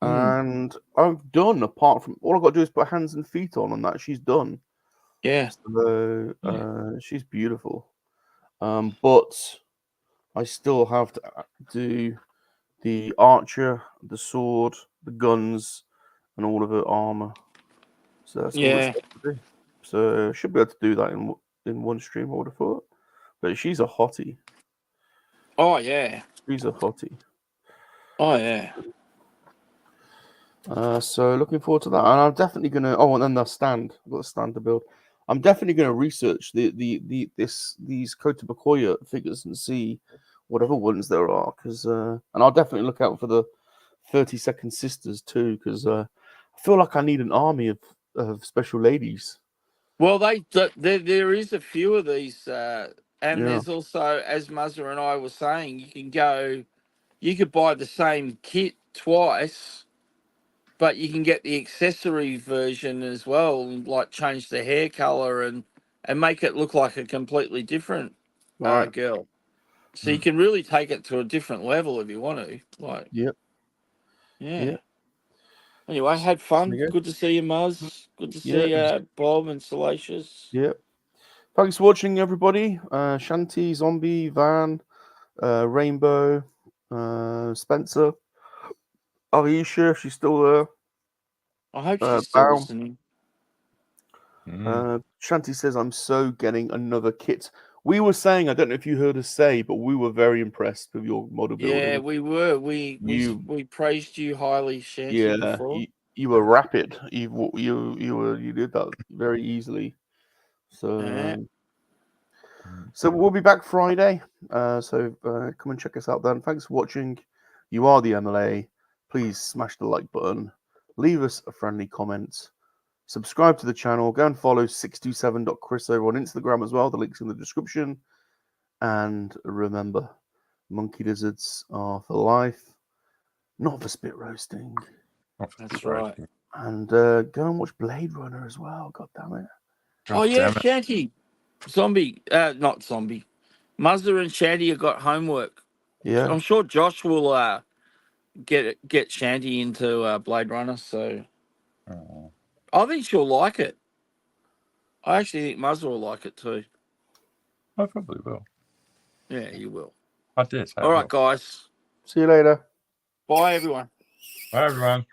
Mm, And I've done, apart from all I've got to do is put hands and feet on, and that she's done. yeah. So Yeah. she's beautiful. But I still have to do the archer, the sword, the guns, and all of her armor. So that's all it's Yeah. got to do. So I should be able to do that in one stream, I would have thought. But she's a hottie. Oh yeah. She's a hottie. Oh yeah. So looking forward to that, and I'm definitely gonna. Oh, and then the stand. I've got a stand to build. I'm definitely gonna research these KoWaKiaN figures and see what other ones there are, because and I'll definitely look out for the 30-second sisters too, because I feel like I need an army of special ladies. Well, there is a few of these, and Yeah, there's also, as Muzza and I were saying, you could buy the same kit twice, but you can get the accessory version as well, and like change the hair color and make it look like a completely different right. girl. So you can really take it to a different level if you want to. Like, Yep. yeah. Yep. Anyway, had fun. There you go. Good to see you, Muzz. Good to Yeah. see Bob and Salacious. Yep. Thanks for watching, everybody. Shanty, Zombie, Van, Rainbow, Spencer, Aisha, if she's still there. I hope she's still Bow. listening. Shanty says, I'm so getting another kit. We were saying, I don't know if you heard us say, but we were very impressed with your model building. Yeah, we were. We praised you highly, Shanty, before. You were rapid. You did that very easily. So so we'll be back Friday. So come and check us out then. Thanks for watching. You are the MLA. Please smash the like button. Leave us a friendly comment. Subscribe to the channel. Go and follow 627.chris over on Instagram as well. The link's in the description. And remember, monkey lizards are for life, not for spit roasting. That's right. And go and watch Blade Runner as well. God damn it. Oh yeah, Shanty. Zombie. Not zombie. Muzzer and Shanty have got homework. Yeah. I'm sure Josh will get Shanty into Blade Runner, so I think she'll like it. I actually think Muzzer will like it too. I probably will. Yeah, you will. I did. All right, guys. See you later. Bye, everyone. Bye, everyone.